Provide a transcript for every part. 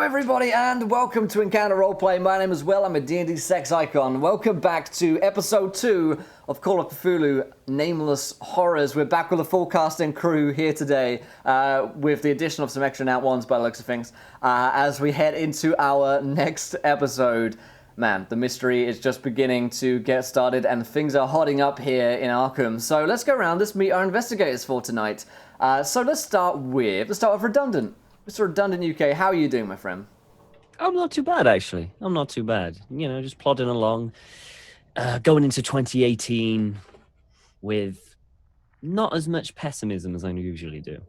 everybody, and welcome to Encounter Roleplay. My name is Will. I'm a D&D sex icon. Welcome back to episode 2 of Call of Cthulhu, Nameless Horrors. We're back with a full cast and crew here today, with the addition of some extra nat ones by the looks of things, as we head into our next episode. Man, the mystery is just beginning to get started, and things are hotting up here in Arkham. So let's go around, let's meet our investigators for tonight. So let's start with Redundant. Mr. Redundant UK, how are you doing, my friend? I'm not too bad, actually. I'm not too bad. You know, just plodding along, going into 2018 with not as much pessimism as I usually do.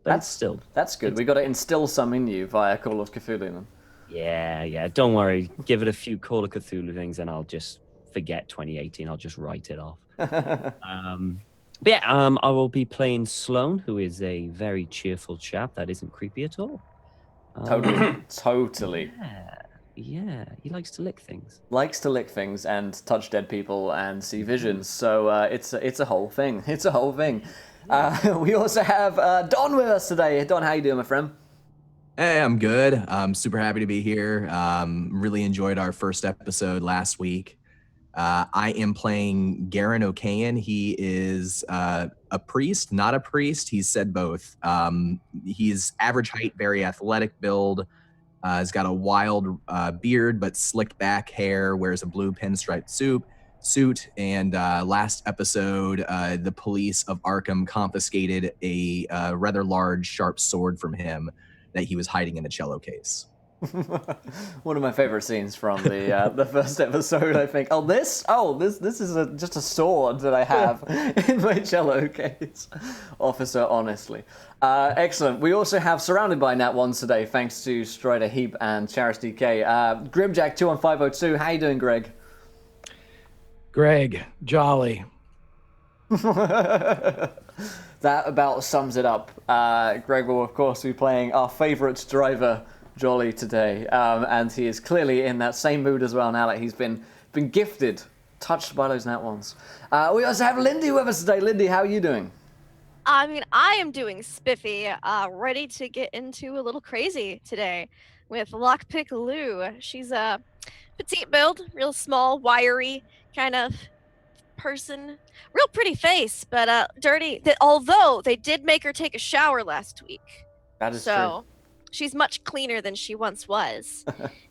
But that's good. We got to instill some in you via Call of Cthulhu, then. Yeah. Don't worry. Give it a few Call of Cthulhu things, and I'll just forget 2018. I'll just write it off. I will be playing Sloan, who is a very cheerful chap that isn't creepy at all. Totally. Yeah. He likes to lick things. Likes to lick things and touch dead people and see visions. So it's a whole thing. It's a whole thing. We also have Don with us today. Don, how you doing, my friend? Hey, I'm good. I'm super happy to be here. Really enjoyed our first episode last week. I am playing Garen O'Kayan. He is a priest, not a priest. He's said both. He's average height, very athletic build. He's got a wild beard, but slicked back hair, wears a blue pinstripe suit. And last episode, the police of Arkham confiscated a rather large, sharp sword from him that he was hiding in a cello case. One of my favorite scenes from the first episode, I think. This is just a sword that I have in my cello case. Officer, honestly. Excellent. We also have Surrounded by Nat Ones today, thanks to Strider Heap and Charis DK. Grimjack21502, how you doing, Greg? Greg, jolly. That about sums it up. Greg will, of course, be playing our favorite driver, Jolly, today, and he is clearly in that same mood as well now that he's been gifted, touched by those nat ones. We also have Lindy with us today. Lindy, how are you doing? I mean, I am doing spiffy, ready to get into a little crazy today with Lockpick Lou. She's a petite build, real small, wiry kind of person. Real pretty face, but dirty. Although they did make her take a shower last week. That is true. She's much cleaner than she once was,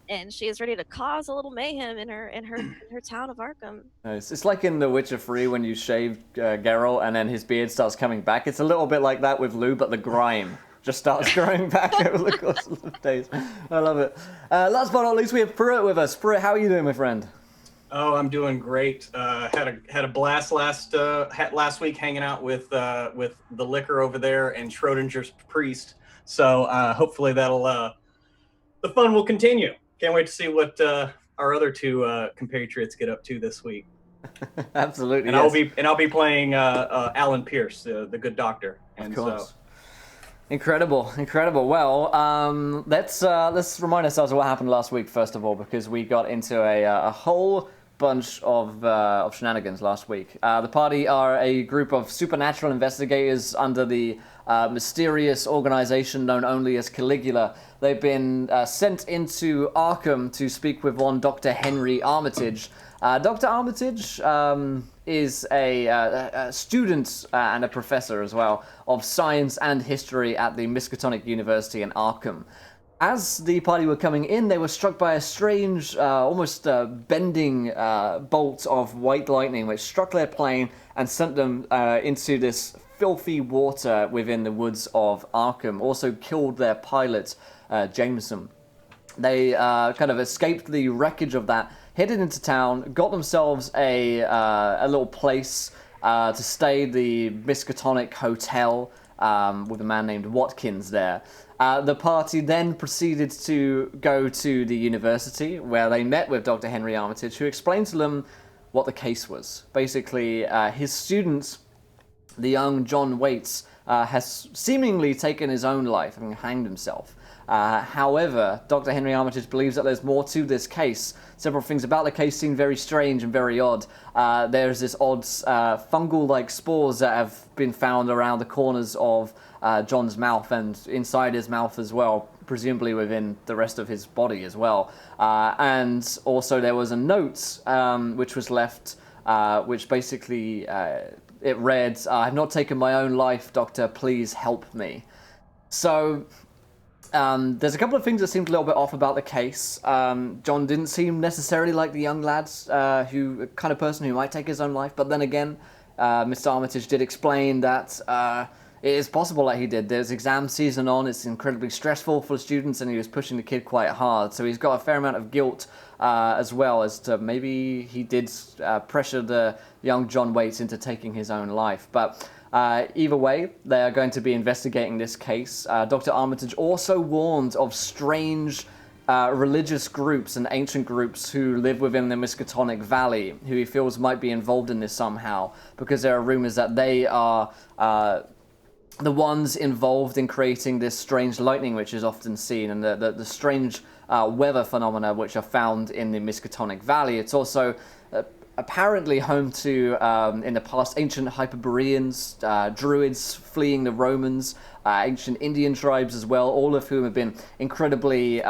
and she is ready to cause a little mayhem in her town of Arkham. Nice. It's like in The Witcher 3 when you shave Geralt and then his beard starts coming back. It's a little bit like that with Lou, but the grime just starts growing back over the course of the days. I love it. Last but not least, we have Pruitt with us. Pruitt, how are you doing, my friend? Oh, I'm doing great. Had a blast last week hanging out with the liquor over there and Schrodinger's priest. So hopefully that'll the fun will continue. Can't wait to see what our other two compatriots get up to this week. Absolutely. And yes. I'll be playing Alan Pierce, the good doctor. And of course. So Incredible. Well, let's remind ourselves of what happened last week first of all, because we got into a whole bunch of shenanigans last week. The party are a group of supernatural investigators under the mysterious organization known only as Caligula. They've been sent into Arkham to speak with one Dr. Henry Armitage. Dr. Armitage is a student and a professor as well of science and history at the Miskatonic University in Arkham. As the party were coming in, they were struck by a strange, almost bending bolt of white lightning which struck their plane and sent them into this filthy water within the woods of Arkham. Also killed their pilot, Jameson. They kind of escaped the wreckage of that, headed into town, got themselves a little place to stay, the Miskatonic Hotel, with a man named Watkins there. The party then proceeded to go to the university, where they met with Dr. Henry Armitage, who explained to them what the case was. Basically, his student, the young John Waits, has seemingly taken his own life and hanged himself. However, Dr. Henry Armitage believes that there's more to this case. Several things about the case seem very strange and very odd. There's this odd fungal-like spores that have been found around the corners of John's mouth and inside his mouth as well, presumably within the rest of his body as well. And also there was a note which was left, which basically it read, "I've not taken my own life, doctor, please help me." So there's a couple of things that seemed a little bit off about the case. John didn't seem necessarily like the young lads, who kind of person who might take his own life, but then again, Mr. Armitage did explain that it is possible that he did. There's exam season on, it's incredibly stressful for the students, and he was pushing the kid quite hard. So he's got a fair amount of guilt as well as to maybe he did pressure the young John Waits into taking his own life. But either way, they are going to be investigating this case. Dr. Armitage also warned of strange religious groups and ancient groups who live within the Miskatonic Valley, who he feels might be involved in this somehow, because there are rumors that they are the ones involved in creating this strange lightning which is often seen, and the strange weather phenomena which are found in the Miskatonic Valley. It's also apparently home to, in the past, ancient Hyperboreans, Druids fleeing the Romans, ancient Indian tribes as well, all of whom have been incredibly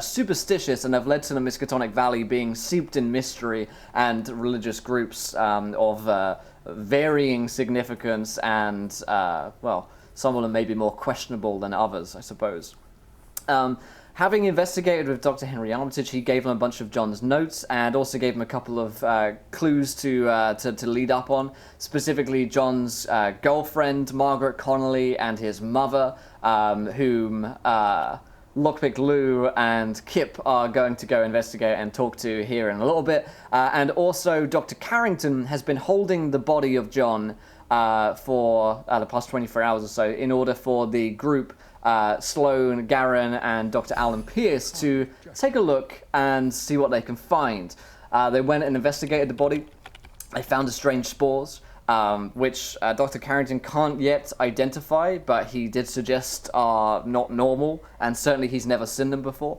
superstitious and have led to the Miskatonic Valley being seeped in mystery and religious groups of varying significance and, well, some of them may be more questionable than others, I suppose. Having investigated with Dr. Henry Armitage, he gave him a bunch of John's notes and also gave him a couple of clues to lead up on, specifically John's girlfriend, Margaret Connolly, and his mother, whom Lockpick Lou and Kip are going to go investigate and talk to here in a little bit. And also Dr. Carrington has been holding the body of John for the past 24 hours or so in order for the group, Sloan, Garin, and Dr. Alan Pierce, to take a look and see what they can find. They went and investigated the body. They found strange spores, which Dr. Carrington can't yet identify, but he did suggest are not normal, and certainly he's never seen them before.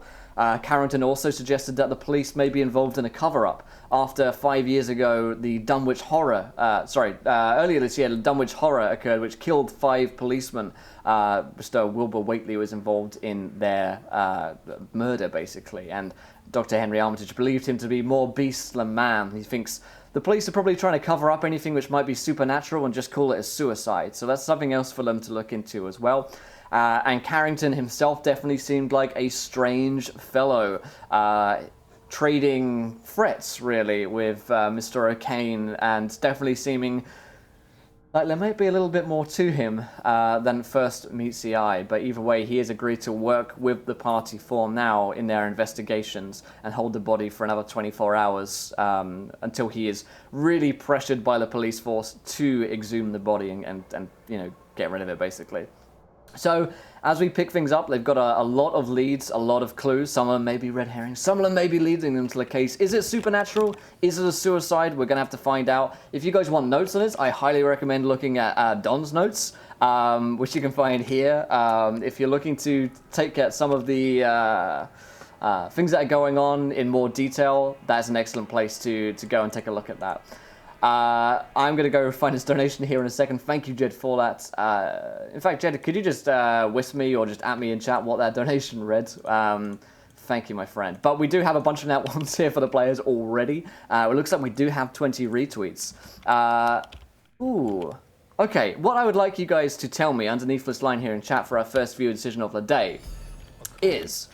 Carrington also suggested that the police may be involved in a cover-up after 5 years ago the Dunwich Horror, earlier this year the Dunwich Horror occurred, which killed 5 policemen. Mr. Wilbur Whately was involved in their murder, basically, and Dr. Henry Armitage believed him to be more beast than man. He thinks the police are probably trying to cover up anything which might be supernatural and just call it a suicide, so that's something else for them to look into as well. And Carrington himself definitely seemed like a strange fellow, trading threats, really, with Mr. O'Kane, and definitely seeming like there might be a little bit more to him than first meets the eye. But either way, he has agreed to work with the party for now in their investigations and hold the body for another 24 hours until he is really pressured by the police force to exhume the body and you know, get rid of it, basically. So, as we pick things up, they've got a lot of leads, a lot of clues. Some of them may be red herrings, some of them may be leading them to the case. Is it supernatural? Is it a suicide? We're going to have to find out. If you guys want notes on this, I highly recommend looking at Don's notes, which you can find here. If you're looking to take at some of the things that are going on in more detail, that's an excellent place to go and take a look at that. I'm going to go find his donation here in a second. Thank you, Jed, for that. In fact, Jed, could you just whisper me or just at me in chat what that donation read? Thank you, my friend. But we do have a bunch of nat ones here for the players already. It looks like we do have 20 retweets. Okay, what I would like you guys to tell me underneath this line here in chat for our first viewer decision of the day is...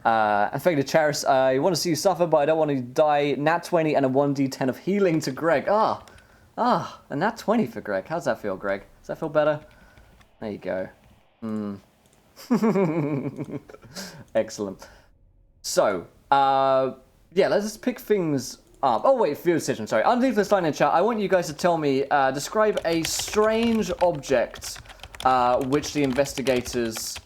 and thank you to Charis. I want to see you suffer, but I don't want to die. Nat 20 and a 1d10 of healing to Greg. A nat 20 for Greg. How's that feel, Greg? Does that feel better? There you go. Excellent. So, yeah, let's just pick things up. Oh, wait, viewer decision, sorry. Underneath this line in chat, I want you guys to tell me, describe a strange object which the investigators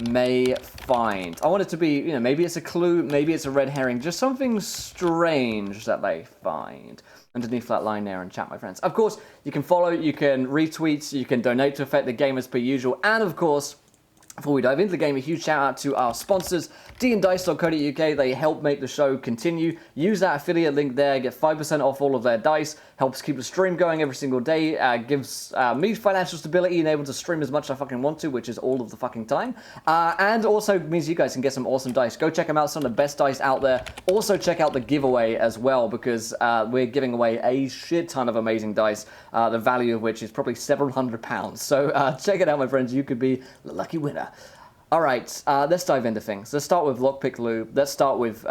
may find. I want it to be, you know, maybe it's a clue, maybe it's a red herring, just something strange that they find underneath that line there in chat, my friends. Of course, you can follow, you can retweet, you can donate to affect the game as per usual, and of course, before we dive into the game, a huge shout out to our sponsors, dndice.co.uk. They help make the show continue. Use that affiliate link there, get 5% off all of their dice. helps keep the stream going every single day, gives me financial stability and able to stream as much as I fucking want to, which is all of the fucking time. And also means you guys can get some awesome dice. Go check them out, some of the best dice out there. Also check out the giveaway as well, because we're giving away a shit ton of amazing dice, the value of which is probably several £100. So check it out, my friends. You could be the lucky winner. All right, let's dive into things. Let's start with Lockpick Lou. Let's start with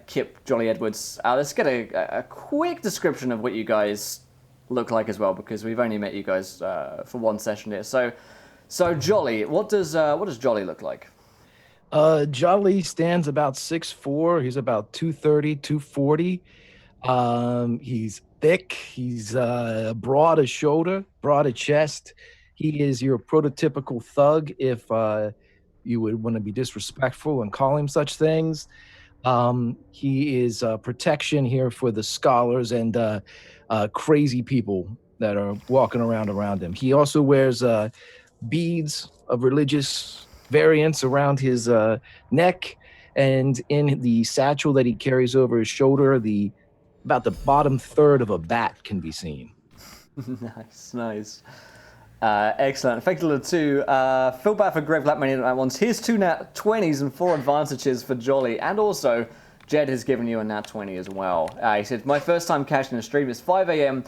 Kip Jolly Edwards. Let's get a quick description of what you guys look like as well, because we've only met you guys for one session here. So Jolly, what does Jolly look like? Jolly stands about 6'4". He's about 230, 240. He's thick. He's broad of shoulder, broad of chest. He is your prototypical thug if you would want to be disrespectful and call him such things. He is protection here for the scholars and crazy people that are walking around him. He also wears beads of religious variants around his neck, and in the satchel that he carries over his shoulder, about the bottom third of a bat can be seen. Nice. Excellent. Thank you, too. Feel bad for Greg Blackman at once. Here's 2 nat 20s and 4 advantages for Jolly. And also, Jed has given you a nat 20 as well. He said, my first time cashing a stream is 5 a.m.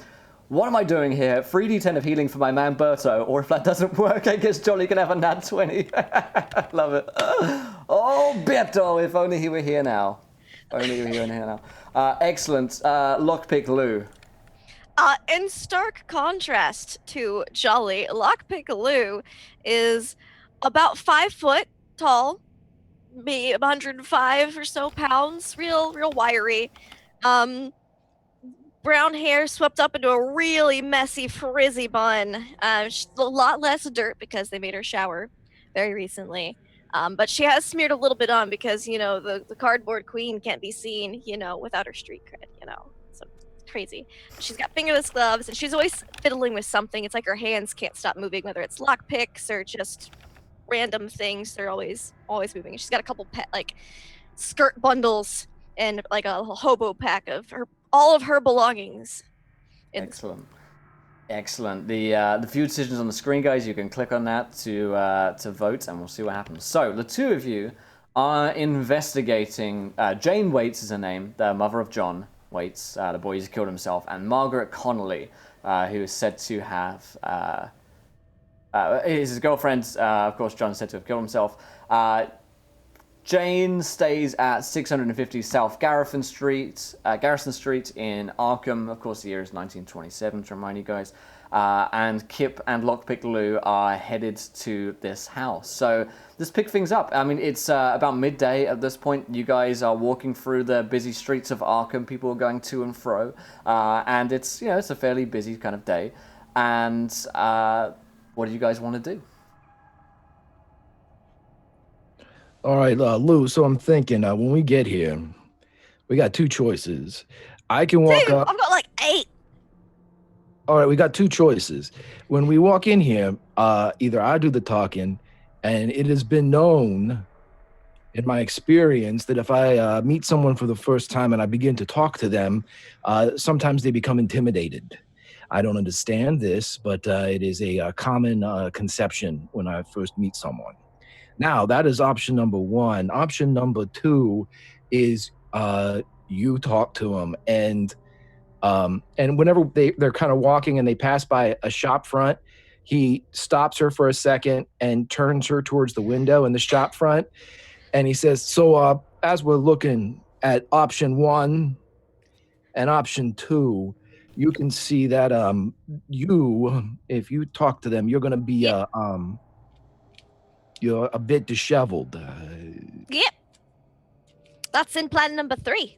What am I doing here? 3d10 of healing for my man Berto. Or if that doesn't work, I guess Jolly can have a nat 20. Love it. Oh, Berto, if only he were here now. Only he were here now. Excellent. Lockpick Lou. In stark contrast to Jolly, Lockpick Lou is about 5 foot tall, maybe 105 or so pounds, real wiry. Brown hair swept up into a really messy, frizzy bun. A lot less dirt because they made her shower very recently. But she has smeared a little bit on because, the cardboard queen can't be seen, without her street cred, So crazy. She's got fingerless gloves, and she's always fiddling with something. It's like her hands can't stop moving, whether it's lockpicks or just random things. They're always moving. And she's got a couple pet skirt bundles and like a hobo pack of all of her belongings. Excellent. The few decisions on the screen, guys, you can click on that to vote, and we'll see what happens. So the two of you are investigating. Jane Waits is her name, the mother of John Waits, the boy who's killed himself, and Margaret Connolly, who is said to have his girlfriend. Of course, John is said to have killed himself. Jane stays at 650 South Garrison Street in Arkham. Of course, the year is 1927, to remind you guys. And Kip and Lockpick Lou are headed to this house. So let's pick things up. I mean, it's about midday at this point. You guys are walking through the busy streets of Arkham. People are going to and fro. And it's a fairly busy kind of day. And what do you guys want to do? All right, Lou, so I'm thinking when we get here, we got 2 choices. I can walk up. I've got like 8. All right, we got 2 choices. When we walk in here, either I do the talking, and it has been known in my experience that if I meet someone for the first time and I begin to talk to them, sometimes they become intimidated. I don't understand this, but it is a common conception when I first meet someone. Now, that is option number 1. Option number 2 is you talk to them, and whenever they're kind of walking and they pass by a shop front, he stops her for a second and turns her towards the window in the shop front, and he says, so as we're looking at option 1 and option 2, you can see that if you talk to them, you're going to be you're a bit disheveled. Yep. That's in plan number 3.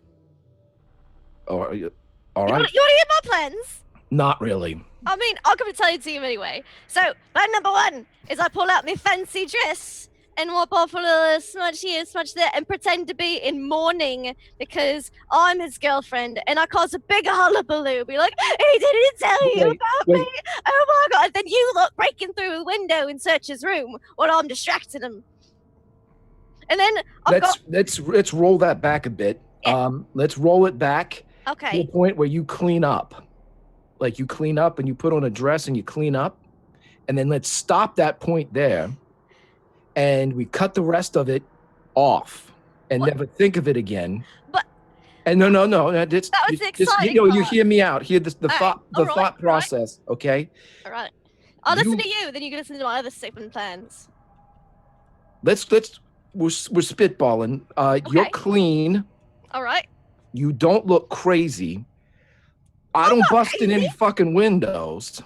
All right. You want to hear my plans? Not really. I mean, I'm going to tell you anyway. So, plan number 1 is I pull out my fancy dress and wipe off a little smudge here, smudge there, and pretend to be in mourning because I'm his girlfriend, and I cause a big hullabaloo. Be like, he didn't tell you about me. Oh my God. And then you look breaking through a window in search his room while I'm distracting him. And then let's roll that back a bit. Yeah. Let's roll it back to Okay. the point where you clean up. like you clean up and you put on a dress and you clean up, and then let's stop that point there, and we cut the rest of it off and never think of it again. But and no, that was the exciting you part. hear me out. Hear the All thought process, okay? All right. I'll listen to you, then you can listen to my other stupid plans. We're spitballing. You're Okay. clean. All right. You don't look crazy. I don't bust in any fucking windows.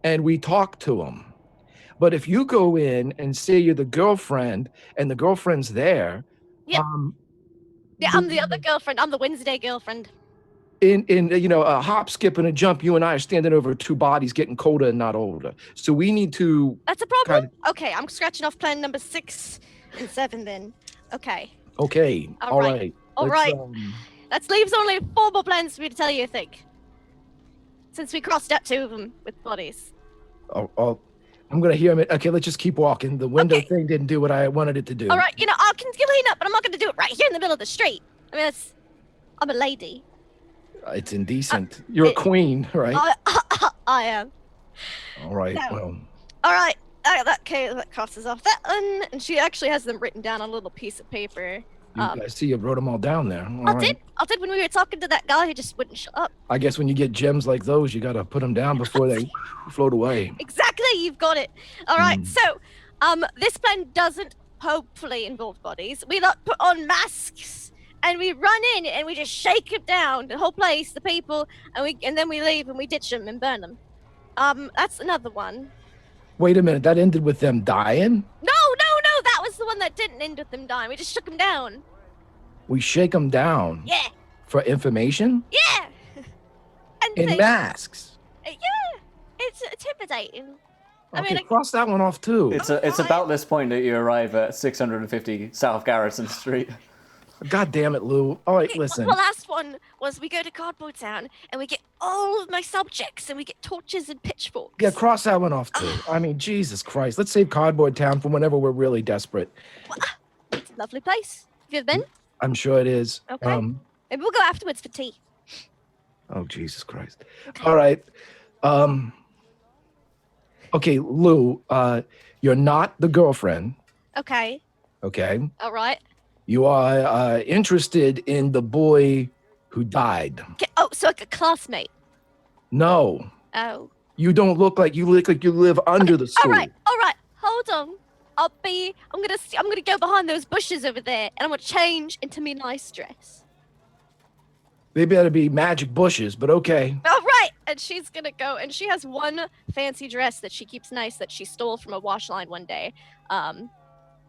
And we talk to them. But if you go in and say you're the girlfriend and the girlfriend's there, Yep. Yeah, I'm the other girlfriend. I'm the Wednesday girlfriend. in a hop, skip, and a jump, you and I are standing over two bodies getting colder and not older. So we need to. That's a problem? Okay, I'm scratching off plan number 6 and 7 then. Okay. Okay. All right. All right. um, That leaves only 4 more plans for me to tell you, I think. Since we crossed out 2 of them with bodies. I'm gonna hear him. Okay, let's just keep walking. The window thing didn't do what I wanted it to do. All right, I can clean up, but I'm not going to do it right here in the middle of the street. I mean, I'm a lady. It's indecent. You're a queen, right? I am. All right. No. Well, All right. That crosses off that one, and she actually has them written down on a little piece of paper. I see you wrote them all down there. I did when we were talking to that guy who just wouldn't shut up. I guess when you get gems like those, you gotta put them down before they float away. Exactly, you've got it. All right, so this plan doesn't hopefully involve bodies. We put on masks and we run in and we just shake it down, the whole place, the people, and then we leave and we ditch them and burn them. That's another one. Wait a minute, that ended with them dying? No, that was the one that didn't end with them dying. We just shook them down. We shake them down? Yeah. For information? Yeah. And In masks? Yeah. It's intimidating. Okay, cross that one off too. It's about this point that you arrive at 650 South Garrison Street. God damn it, Lou. All right, listen. The last one was we go to Cardboard Town and we get all of my subjects and we get torches and pitchforks. Yeah, cross that one off too. I mean, Jesus Christ. Let's save Cardboard Town for whenever we're really desperate. It's a lovely place. Have you ever been? I'm sure it is. Okay. Maybe we'll go afterwards for tea. Oh, Jesus Christ. Okay. All right. Okay, Lou, you're not the girlfriend. Okay. Okay. All right. You are interested in the boy who died. Okay. Oh, so like a classmate? No. Oh. You don't look like you live under the school. All right. Hold on. I'm gonna go behind those bushes over there and I'm gonna change into my nice dress. They better be magic bushes, but okay. All right. And she's gonna go and she has one fancy dress that she keeps nice that she stole from a wash line one day.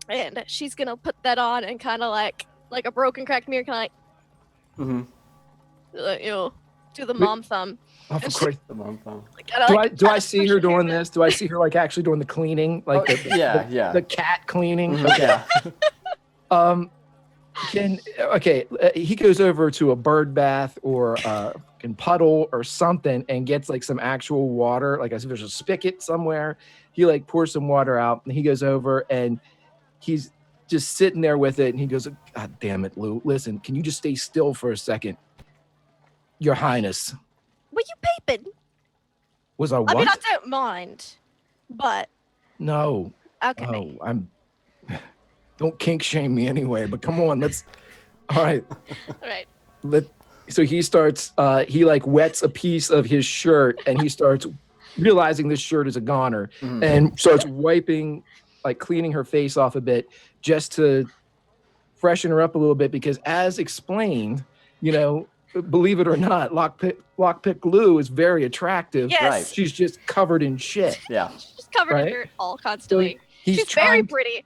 And she's gonna put that on and kind of like a broken cracked mirror, kind of do the mom thumb. Oh, for Christ. The mom thumb. Do I see her doing this? Do I see her like actually doing the cleaning, like the cat cleaning? Mm-hmm. Okay. He goes over to a bird bath or can puddle or something and gets like some actual water. Like I said, there's a spigot somewhere. He like pours some water out and he goes over and he's just sitting there with it and he goes, God damn it, Lou. Listen, can you just stay still for a second? Your Highness. Were you peeping? Was I what? I mean, I don't mind, but... No. Okay. Oh, don't kink shame me anyway, but come on, all right. All right. So he starts, he like wets a piece of his shirt and he starts realizing this shirt is a goner and starts wiping, like cleaning her face off a bit just to freshen her up a little bit because as explained, believe it or not, Lockpick Lou is very attractive. Yes. Right. She's just covered in shit. Yeah. She's covered in dirt all constantly. She's very pretty.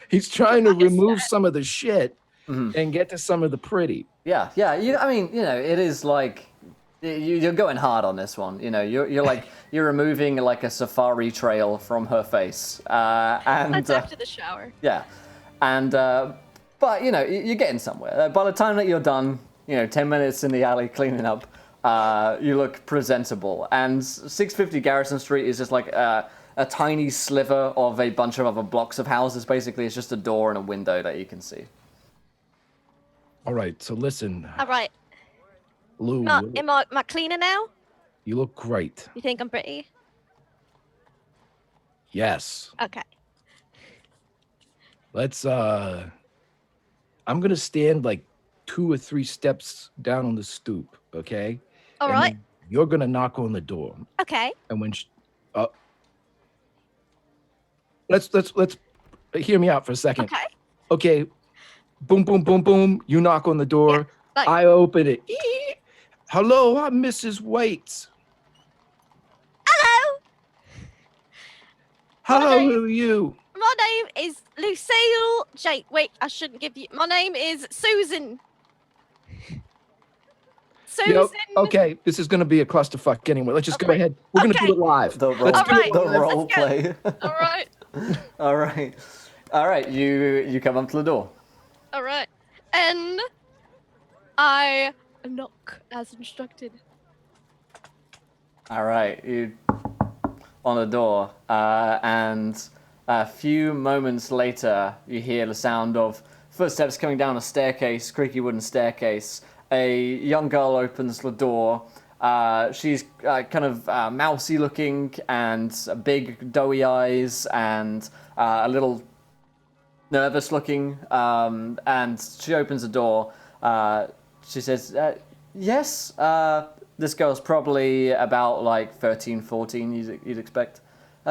He's trying to remove some of the shit and get to some of the pretty. Yeah. It is like you're going hard on this one. You're like you're removing like a safari trail from her face. And that's after the shower. Yeah, and but you're getting somewhere. By the time that you're done, 10 minutes in the alley cleaning up, you look presentable. And 650 Garrison Street is just like a tiny sliver of a bunch of other blocks of houses. Basically, it's just a door and a window that you can see. All right, so listen. All right. Lou. Am I cleaner now? You look great. You think I'm pretty? Yes. Okay. Let's I'm gonna stand like 2 or 3 steps down on the stoop, okay? All And right. then you're gonna knock on the door. Okay. And when let's hear me out for a second. Okay. Okay. Boom, boom, boom, boom. You knock on the door. Nice. I open it. Hello, I'm Mrs. Waits. Hello. Hello, Hi. who are you? My name is Lucille Jake. Wait, I shouldn't give you. My name is Susan. Susan. You know, okay, this is gonna be a clusterfuck anyway. Let's just go Alright. ahead. We're gonna Okay. do it live. The role, Let's do Alright. it the live. role Let's go. play. All right. All right. All right. You come up to the door. All right. And I knock as instructed. All right. You on the door, and a few moments later, you hear the sound of footsteps coming down a staircase, creaky wooden staircase. A young girl opens the door. She's kind of mousy looking and big doughy eyes and a little nervous looking. And she opens the door. She says, yes, this girl's probably about like 13, 14, you'd expect.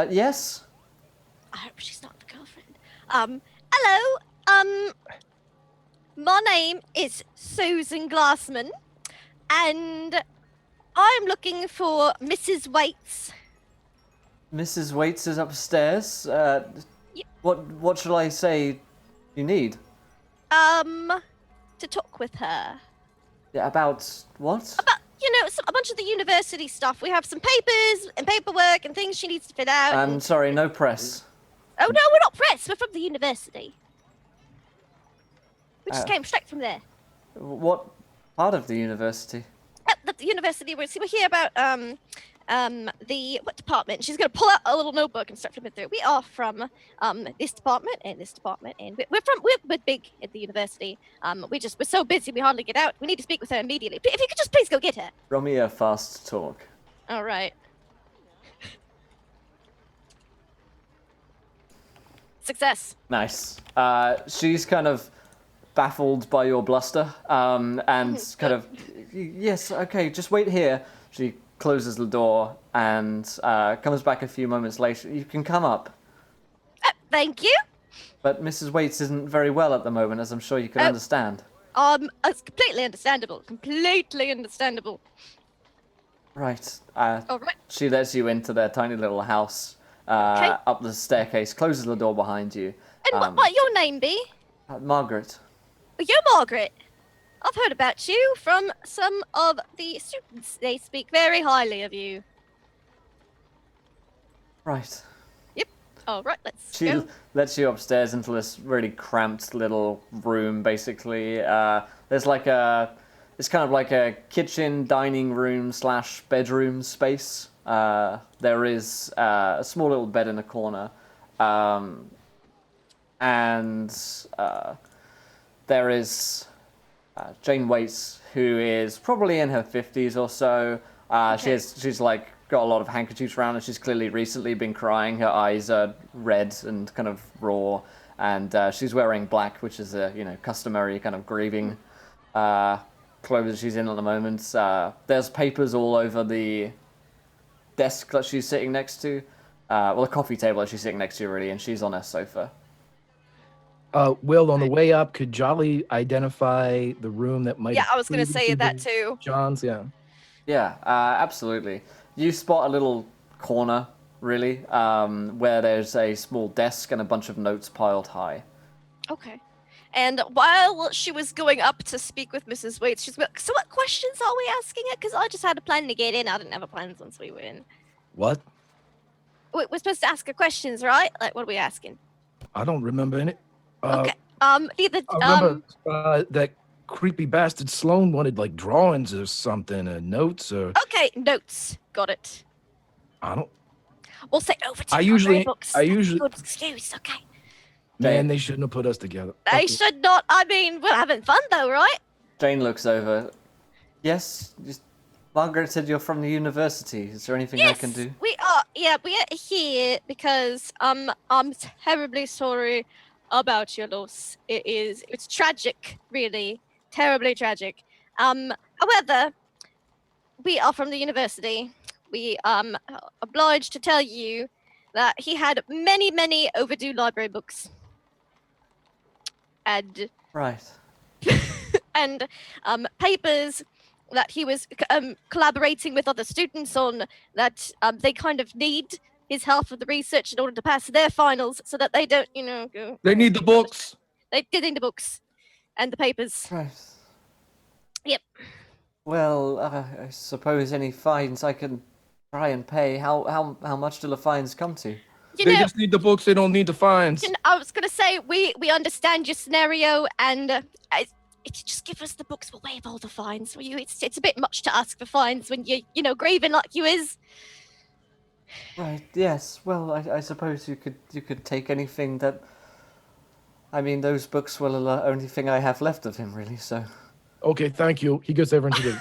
Yes? I hope she's not the girlfriend. Hello. My name is Susan Glassman, and I'm looking for Mrs. Waits. Mrs. Waits is upstairs. Yep. What shall I say you need? To talk with her. Yeah, about what? About, a bunch of the university stuff. We have some papers and paperwork and things she needs to fill out. I'm sorry, no press. Oh, no, we're not press. We're from the university. We just Uh, came straight from there. What part of the university? The university, we're here about, what department? She's going to pull out a little notebook and start flipping through. We are from, this department, and we're big at the university. We're so busy we hardly get out. We need to speak with her immediately. If you could just please go get her. Roll me a fast talk. All right. Success. Nice. She's kind of baffled by your bluster, and kind of, yes, okay, just wait here. She closes the door and comes back a few moments later. You can come up. Thank you. But Mrs. Waits isn't very well at the moment, as I'm sure you can Oh. understand. It's completely understandable. Completely understandable. Right. All right. She lets you into their tiny little house, Okay. up the staircase, closes the door behind you. And what might your name be? Margaret. Oh, you're Margaret. I've heard about you from some of the students. They speak very highly of you. Right. All right, let's She go. lets you upstairs into this really cramped little room, basically. There's like it's kind of like a kitchen, dining room / bedroom space. There is a small little bed in the corner. And there is Jane Waits, who is probably in her 50s or so. Okay. She's like got a lot of handkerchiefs around, and she's clearly recently been crying. Her eyes are red and kind of raw, and she's wearing black, which is a customary kind of grieving clothes she's in at the moment. There's papers all over the desk that she's sitting next to. The coffee table that she's sitting next to, really, and she's on her sofa. Will, on the way up, could Jolly identify the room that might Yeah, have I was going to say previously that been too. John's? Yeah. Yeah, absolutely. You spot a little corner, really, where there's a small desk and a bunch of notes piled high. Okay. And while she was going up to speak with Mrs. Waits, she's like, so what questions are we asking her? Because I just had a plan to get in. I didn't have a plan once we were in. What? We're supposed to ask her questions, right? Like, what are we asking? I don't remember any. Okay. Either, I remember that creepy bastard Sloan wanted like drawings or something, or notes, or okay, notes. Got it. I don't. We'll say over to I your usually- books. I That's a usually- good excuse, okay. Man, they shouldn't have put us together. They Okay. should not. I mean, we're having fun though, right? Jane looks over. Yes, just Margaret said you're from the university. Is there anything I can do? We are. Yeah, we are here because I'm terribly sorry about your loss. It's tragic, really, terribly tragic. However, we are from the university. We obliged to tell you that he had many overdue library books, and Right. and papers that he was collaborating with other students on, that they kind of need his help with the research in order to pass their finals, so that they don't, go. They need the books. They did need the books and the papers. Right. Yep. Well, I suppose any fines I can try and pay. How much do the fines come to? They just need the books. They don't need the fines. I was gonna say we understand your scenario, and if you just give us the books, we'll waive all the fines for you. It's a bit much to ask for fines when you're grieving like you is. Right. Yes. Well, I suppose you could take anything that. I mean, those books were the only thing I have left of him, really. So. Okay, thank you. He goes over into the.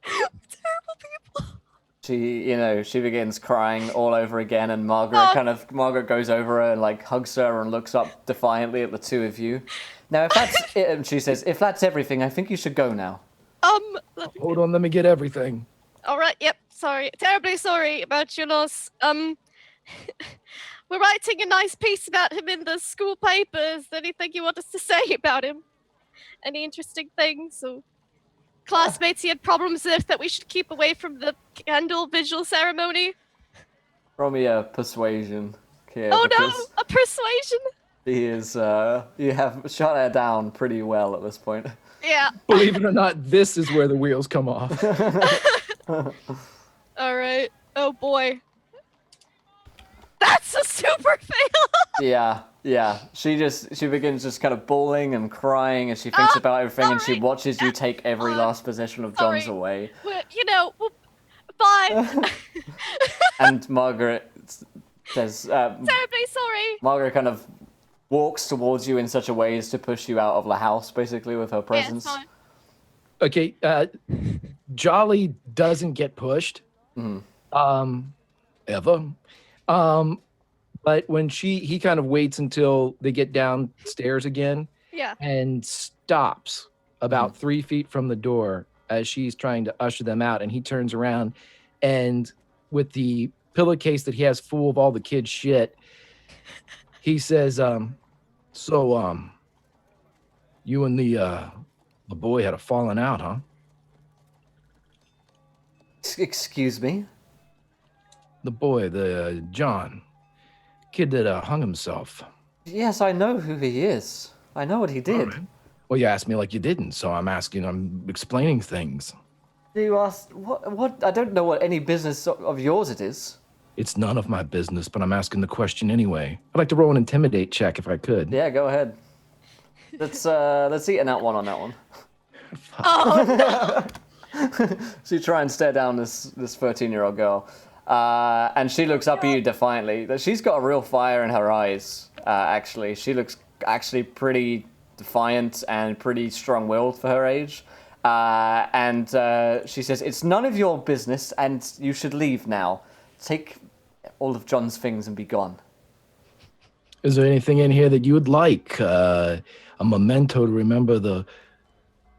Terrible people. She begins crying all over again, and Margaret goes over her and like hugs her and looks up defiantly at the two of you. Now, if that's it, and she says, if that's everything, I think you should go now. Hold on, let me get everything. All right. Yep. Sorry. Terribly sorry about your loss. We're writing a nice piece about him in the school papers. Anything you want us to say about him? Any interesting things? Or classmates he had problems with that we should keep away from the candle vigil ceremony? Roll me a persuasion, kid. Oh no, a persuasion. He is. You have shut her down pretty well at this point. Yeah. Believe it or not, this is where the wheels come off. All right. Oh boy. That's a super fail. Yeah. She begins just kind of bawling and crying as she thinks about everything, and she watches you take every last possession of John's away. Bye. And Margaret says, Terribly sorry. Margaret kind of walks towards you in such a way as to push you out of the house, basically, with her presence. Yeah, Okay, Jolly doesn't get pushed. Ever. But when he kind of waits until they get downstairs again. Yeah. And stops about 3 feet from the door as she's trying to usher them out. And he turns around, and with the pillowcase that he has full of all the kids' shit, he says, so you and the boy had a falling out, huh? Excuse me? The boy, the John, kid that hung himself. Yes, I know who he is. I know what he did. Right. Well, you asked me like you didn't, so I'm explaining things. You asked, what? I don't know what any business of yours it is. It's none of my business, but I'm asking the question anyway. I'd like to roll an intimidate check if I could. Yeah, go ahead. Let's eat an out one on that one. Oh no. So you try and stare down this 13-year-old girl. And she looks up at you defiantly. She's got a real fire in her eyes, actually. She looks actually pretty defiant and pretty strong-willed for her age. And she says, it's none of your business, and you should leave now. Take all of John's things and be gone. Is there anything in here that you would like? A memento to remember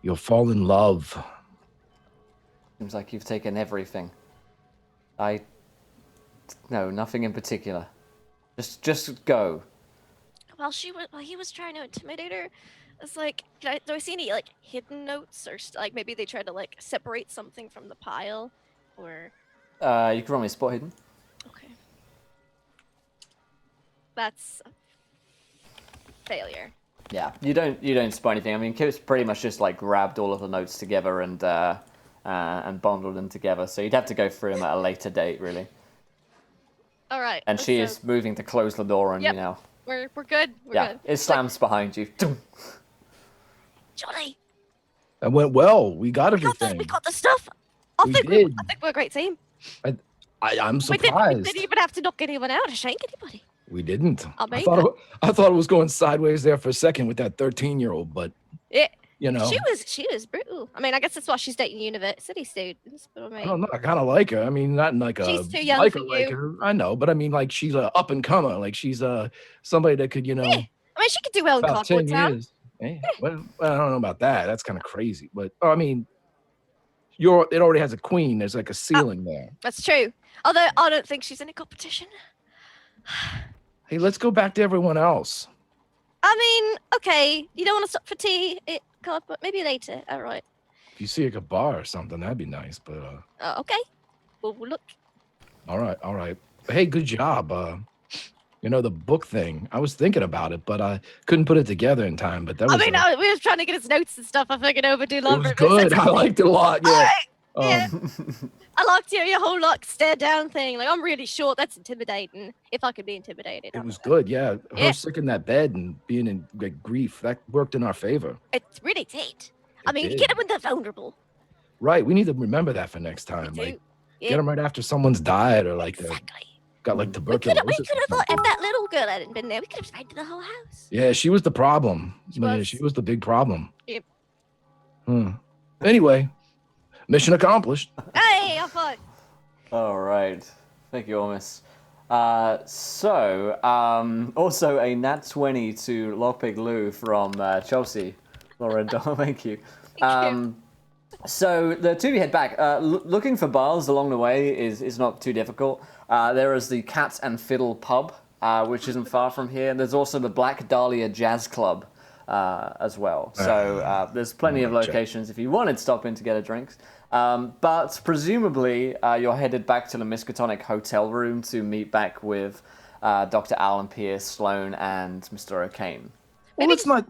your fallen love? Seems like you've taken everything. No, nothing in particular. Just go. While he was trying to intimidate her, it's like, do I see any like hidden notes, or like maybe they tried to like separate something from the pile, or? You can roll me spot hidden. Okay. That's a failure. Yeah, you don't spot anything. I mean, Kit's pretty much just like grabbed all of the notes together and bundled them together. So you'd have to go through them at a later date, really. All right. And she is moving to close the door on you now. We're good. We're Yeah, good. it slams behind you. Johnny, That went well. We got everything. we got the stuff. We I did. think we're a great team. I'm We surprised. didn't even have to knock anyone out or shank anybody. We didn't. Amazing. I thought it was going sideways there for a second with that 13-year-old, but Yeah. You know, She was brutal. I mean, I guess that's why she's dating university students. But I I mean, don't know. I kind of like her. I mean, not in like a she's too young like for her, like you. her. I know, but I mean, like she's a up and comer. Like she's somebody that could, Yeah. I mean, she could do well in about 10 Cardboard Town. years. Well, I don't know about that. That's kind of crazy. But I mean, it already has a queen. There's like a ceiling there. That's true. Although I don't think she's in a competition. Hey, let's go back to everyone else. I mean, okay, you don't want to stop for tea at Cardboard, maybe later. All right. If you see like a bar or something, that'd be nice. But Okay. Well, we'll look. all right. Hey, good job. The book thing. I was thinking about it, but I couldn't put it together in time. But that was. We were trying to get his notes and stuff. I figured overdo it longer. was good. I liked it a lot. Yeah. Yeah. I liked your whole stare down thing. Like, I'm really short. That's intimidating. If I could be intimidated. It was good. Yeah. Yeah. Her sick in that bed and being in like grief, that worked in our favor. It really did. I mean, you did. get them when they're vulnerable. Right. We need to remember that for next You time. do. Like, Yeah. get them right after someone's died or like Exactly. got like We tuberculosis. could or have thought something. if that little girl hadn't been there, we could have sprayed the whole house. Yeah, she was the problem. was. She was the big problem. Yep. Anyway, mission accomplished. Hey, high five. All right. Thank you, Ormus. Also a nat 20 to Lockpick Lou from Chelsea. Laura, thank you. Thank you. So the two of you head back. Looking for bars along the way is not too difficult. There is the Cat and Fiddle pub, which isn't far from here. There's also the Black Dahlia Jazz Club as well. So there's plenty of locations if you wanted to stop in to get a drink. But presumably you're headed back to the Miskatonic hotel room to meet back with Dr. Alan Pierce, Sloan, and Mr. O'Kane. Well, let's not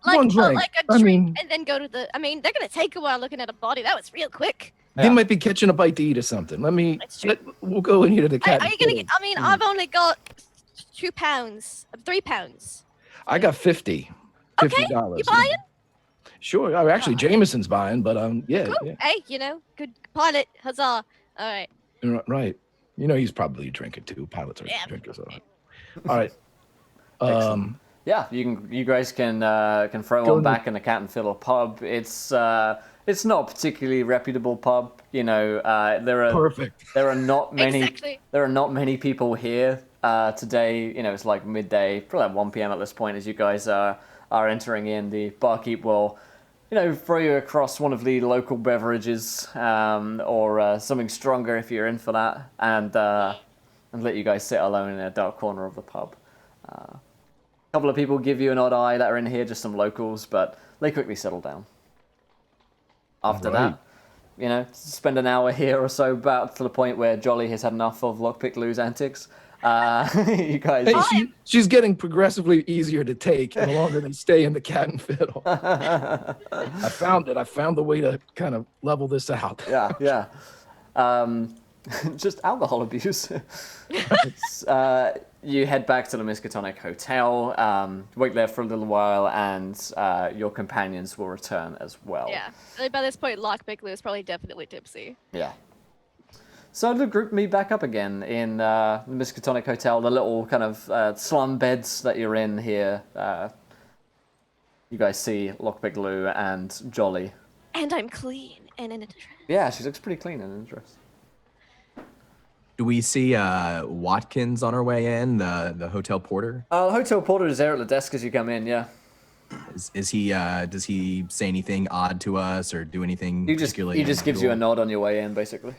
Like, one drink. like a I drink mean, and then go to the. I mean, they're gonna take a while looking at a body. That was real quick. they might be catching a bite to eat or something. That's true. We'll go in here to the cat. Are and you gonna Fiddle. get? I mean, I've only got 2 pounds, 3 pounds. I got $50. Okay, $50. you buying? Sure. Oh, actually, Jameson's buying, but yeah, Cool. yeah. Hey, good pilot. Huzzah! All right. Right. He's probably a drinker too. Pilots are Yeah. drinkers. All right. Excellent. Yeah, you guys can throw Go on in back in the Cat and Fiddle pub. It's not a particularly reputable pub. There are Perfect. there are not many Exactly. there are not many people here today. It's like midday, probably like 1 p.m. at this point as you guys are entering in. The barkeep will throw you across one of the local beverages or something stronger if you're in for that, and let you guys sit alone in a dark corner of the pub. A couple of people give you an odd eye that are in here, just some locals, but they quickly settle down. After Right. that, spend an hour here or so, about to the point where Jolly has had enough of Lockpick Lou's antics. You guys. Hey, she's getting progressively easier to take the longer they stay in the Cat and Fiddle. I found it. I found the way to kind of level this out. Yeah. Just alcohol abuse. You head back to the Miskatonic Hotel, wait there for a little while, and your companions will return as well. Yeah. By this point, Lockpick Lou is probably definitely tipsy. Yeah. So the group meet back up again in the Miskatonic Hotel, the little kind of slum beds that you're in here. You guys see Lockpick Lou and Jolly. And I'm clean and in a dress. Yeah, she looks pretty clean and in a dress. Do we see Watkins on our way in, the hotel porter? The hotel porter is there at the desk as you come in, yeah. Is he? Does he say anything odd to us or do anything? He just gives you a nod on your way in, basically.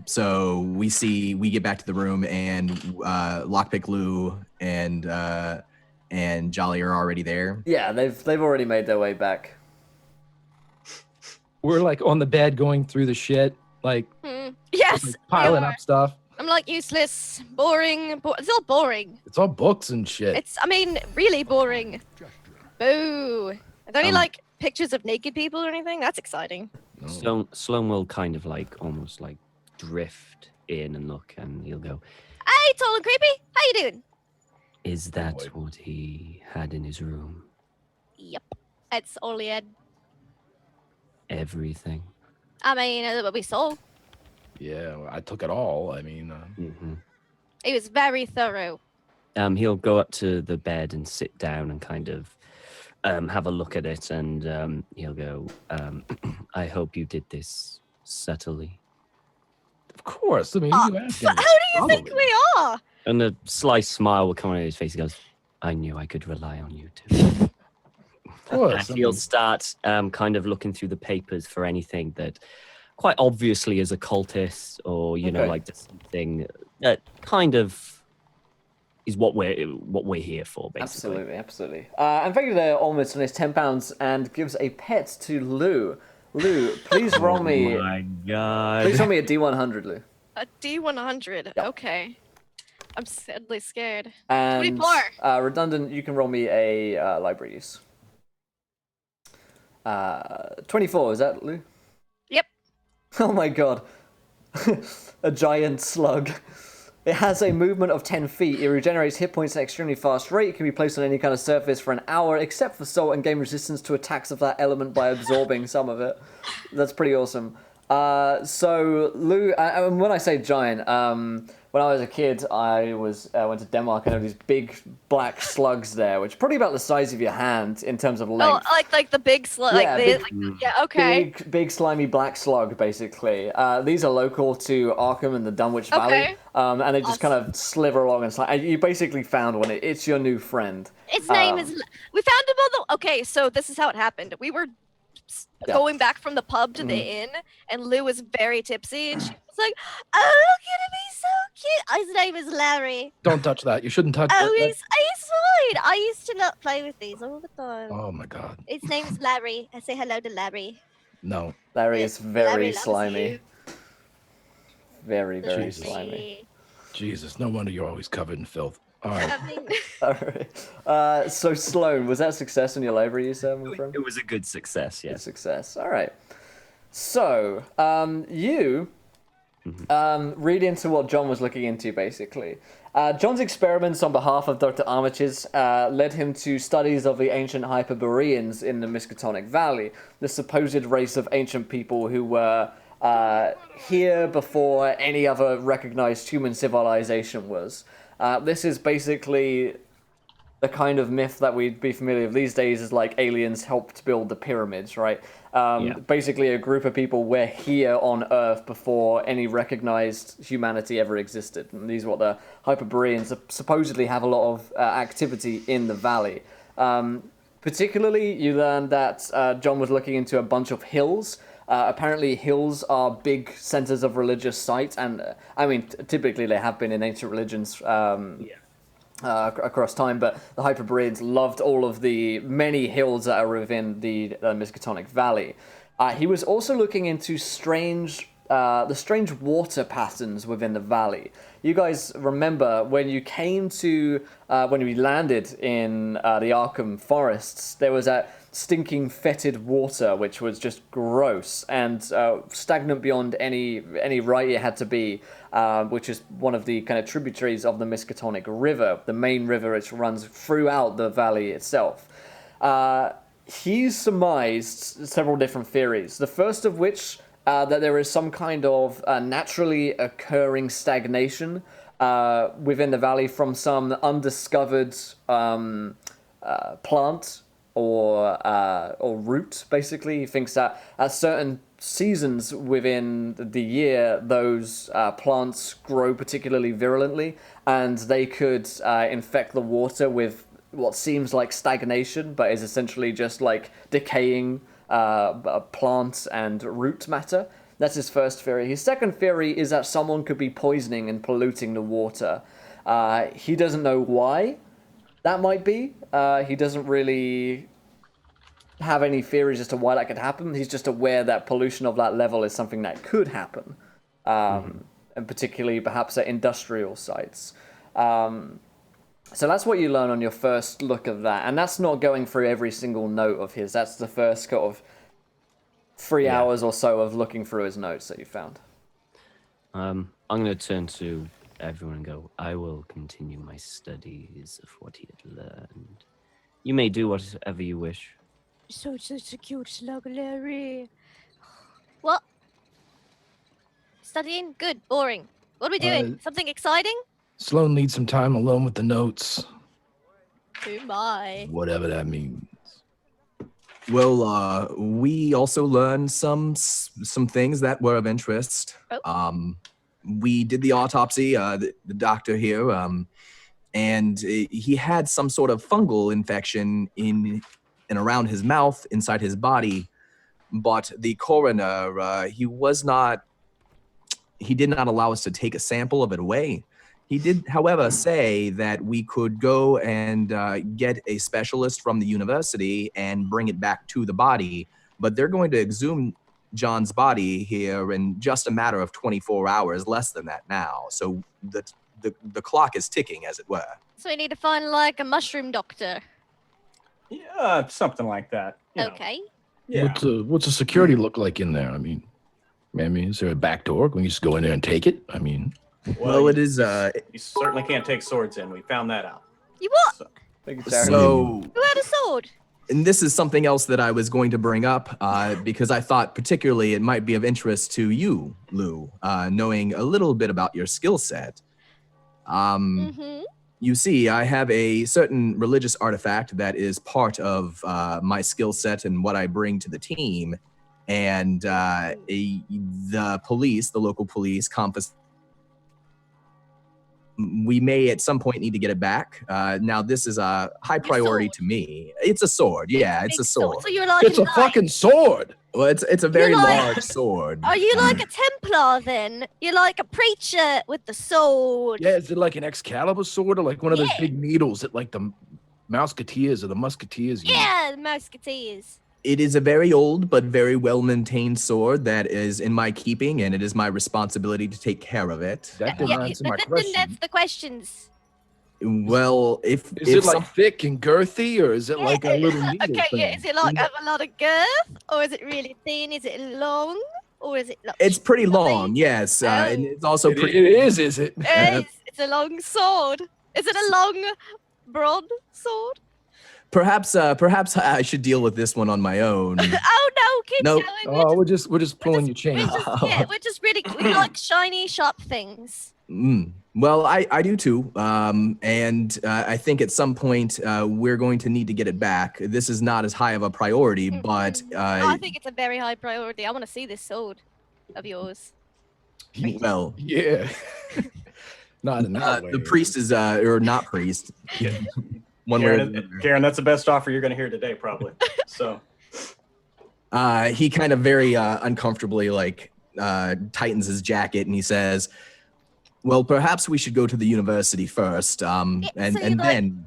So we get back to the room and Lockpick Lou and Jolly are already there. Yeah, they've already made their way back. We're like on the bed going through the shit, like Yes. piling we are. up stuff. I'm like useless, boring. It's all boring. It's all books and shit. Really boring. Boo. Are there any like pictures of naked people or anything? That's exciting. Sloan will kind of like almost like drift in and look, and he'll go, Hey, tall and creepy. How you doing? "Is that what he had in his room? Yep. That's all he had. Everything." I mean, what we saw. Yeah, I took it all. I mean, Mm-hmm. He was very thorough. He'll go up to the bed and sit down and kind of have a look at it, and he'll go, I hope you did this subtly. Of course. I mean, Uh, you asking? Who do you think we are? And a sly smile will come on his face. He goes, I knew I could rely on you too. Of course. And he'll start kind of looking through the papers for anything that quite obviously is occultist, or, you know, Okay. like just something that kind of is what we're here for, basically. Absolutely. And thank you there, almost on his £10, and gives a pet to Lou. Lou, please roll me. Oh my god. Please roll me a D100, Lou. A D100. Yep. Okay. I'm sadly scared. And 24. Redundant, you can roll me a library use. 24, is that Lou? Yep. Oh my god. A giant slug. It has a movement of 10 feet. It regenerates hit points at an extremely fast rate. It can be placed on any kind of surface for an hour, except for salt, and gain resistance to attacks of that element by absorbing some of it. That's pretty awesome. So, Lou, when I say giant, when I was a kid, I went to Denmark, and there were these big black slugs there, which are probably about the size of your hand in terms of length. Oh, like the big slug. Yeah, Yeah, okay. Big slimy black slug, basically. These are local to Arkham and the Dunwich Valley, Okay. and they just kind of slither along and you basically found one. It's your new friend. Its name is. We found him on the. Okay, so this is how it happened. We were Yeah. going back from the pub to the inn, and Lou was very tipsy, and she was like, "Oh, look at him, he's so cute. His name is Larry. Don't touch that. You shouldn't touch Oh, that. he's fine. I used to not play with these all the time. Oh my God. His name's Larry. I say hello to Larry. No. Larry is very Larry loves slimy. you. Very, very Jesus. slimy. Jesus. No wonder you're always covered in filth. All right. I mean, Alright. So, Sloan, was that a success in your library, you said, my friend? It was a good success, Good yes. success. All right. So, you read into what John was looking into, basically. John's experiments on behalf of Dr. Armitage led him to studies of the ancient Hyperboreans in the Miskatonic Valley, the supposed race of ancient people who were here before any other recognized human civilization was. This is basically the kind of myth that we'd be familiar with these days, is like aliens helped build the pyramids, right? Basically a group of people were here on Earth before any recognized humanity ever existed. And these are what the Hyperboreans supposedly have a lot of activity in the valley. Particularly, you learned that John was looking into a bunch of hills. Apparently, hills are big centers of religious sites, and I mean, typically they have been in ancient religions across time, but the Hyperboreans loved all of the many hills that are within the Miskatonic Valley. He was also looking into the strange water patterns within the valley. You guys remember when you came to, when we landed in the Arkham forests, there was that stinking fetid water, which was just gross and stagnant beyond any right it had to be, which is one of the kind of tributaries of the Miskatonic River, the main river which runs throughout the valley itself. He surmised several different theories, the first of which that there is some kind of naturally occurring stagnation within the valley from some undiscovered plant or root. Basically, he thinks that at certain seasons within the year, those plants grow particularly virulently, and they could infect the water with what seems like stagnation, but is essentially just like decaying plant and root matter. That's his first theory. His second theory is that someone could be poisoning and polluting the water. He doesn't know why that might be. He doesn't really have any theories as to why that could happen. He's just aware that pollution of that level is something that could happen, and particularly perhaps at industrial sites. So that's what you learn on your first look of that, and that's not going through every single note of his. That's the first kind of 3 hours or so of looking through his notes that you found. I'm going to turn to everyone and go, I will continue my studies of what he had learned. You may do whatever you wish. such a cute slug, Larry. What? Studying? Good. Boring. What are we doing? Something exciting? Sloan needs some time alone with the notes. Oh my. Whatever that means. Well, we also learned some things that were of interest. Oh. We did the autopsy, the doctor here, and he had some sort of fungal infection in and around his mouth, inside his body. But the coroner, he did not allow us to take a sample of it away. He did, however, say that we could go and get a specialist from the university and bring it back to the body. But they're going to exhume John's body here in just a matter of 24 hours, less than that now. So the clock is ticking, as it were. So we need to find like a mushroom doctor. Yeah, something like that. you know. Okay. Yeah. What's the security look like in there? I mean, is there a back door? Can we just go in there and take it? I mean, Well, it is. You certainly can't take swords in. We found that out. You what? So, Thank you, Sarah. So, Who had a sword? and this is something else that I was going to bring up because I thought particularly it might be of interest to you, Lou, knowing a little bit about your skill set. Mm-hmm. You see, I have a certain religious artifact that is part of my skill set and what I bring to the team. And the police, the local police, confiscated. We may at some point need to get it back. Now, this is a high priority sword. to me. It's a sword. Yeah, it's a Big sword. So you're like it's a knight. fucking sword. Well, it's a very like- large sword. Are you like a Templar then? You're like a preacher with the sword. Yeah, is it like an Excalibur sword or like one of those Yeah. big needles that like the Musketeers or the Musketeers use? Yeah, the Musketeers. It is a very old but very well-maintained sword that is in my keeping, and it is my responsibility to take care of it. That didn't answer my but then question. that's the questions. Well, if Is it like some- thick and girthy, or is it like a little needle Okay, thing? yeah, is it like have a lot of girth? Or is it really thin? Is it long? Or is it like it's pretty chubby? long, yes, and Oh. it's also It pretty. is it? It's a long sword. Is it a long, broad sword? Perhaps I should deal with this one on my own. Oh no, keep Nope. going. Oh, we're just pulling your chain. We're just really we like shiny, sharp things. Well, I do too, and I think at some point we're going to need to get it back. This is not as high of a priority, but I think it's a very high priority. I want to see this sword of yours. well, Yeah. Not in that way. the priest is or not priest. One way or the other. Garen, that's the best offer you're going to hear today, probably. So, He kind of very uncomfortably tightens his jacket and he says, "Well, perhaps we should go to the university first, and so you like- then."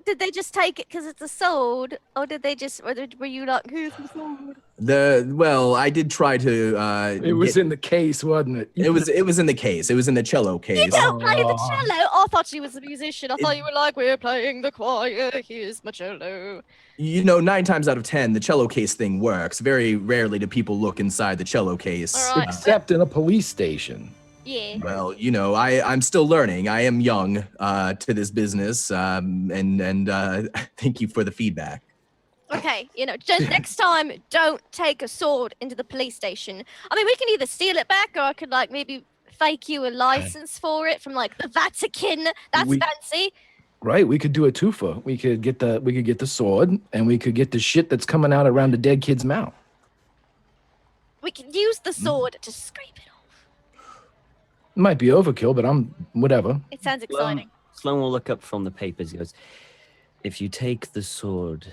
Did they just take it because it's a sword, or did they just? Or were you like, here's the sword? Well, I did try to. It was in the case, wasn't it? It was in the case. It was in the cello You case. don't play the Aw. cello. I thought you was a musician. I thought you were like, we're playing the choir. Here's my cello. 9 times out of 10, the cello case thing works. Very rarely do people look inside the cello case. All right. Except in a police station. Yeah. Well, I'm still learning. I am young to this business, and thank you for the feedback. Okay, just next time, don't take a sword into the police station. I mean, we can either steal it back, or I could maybe fake you a license for it from the Vatican. That's We- fancy. Right, we could do a twofer. We could get the sword, and we could get the shit that's coming out around the dead kid's mouth. We can use the sword to scrape it off. It might be overkill, but I'm whatever. It sounds exciting. Sloan will look up from the papers. He goes, "If you take the sword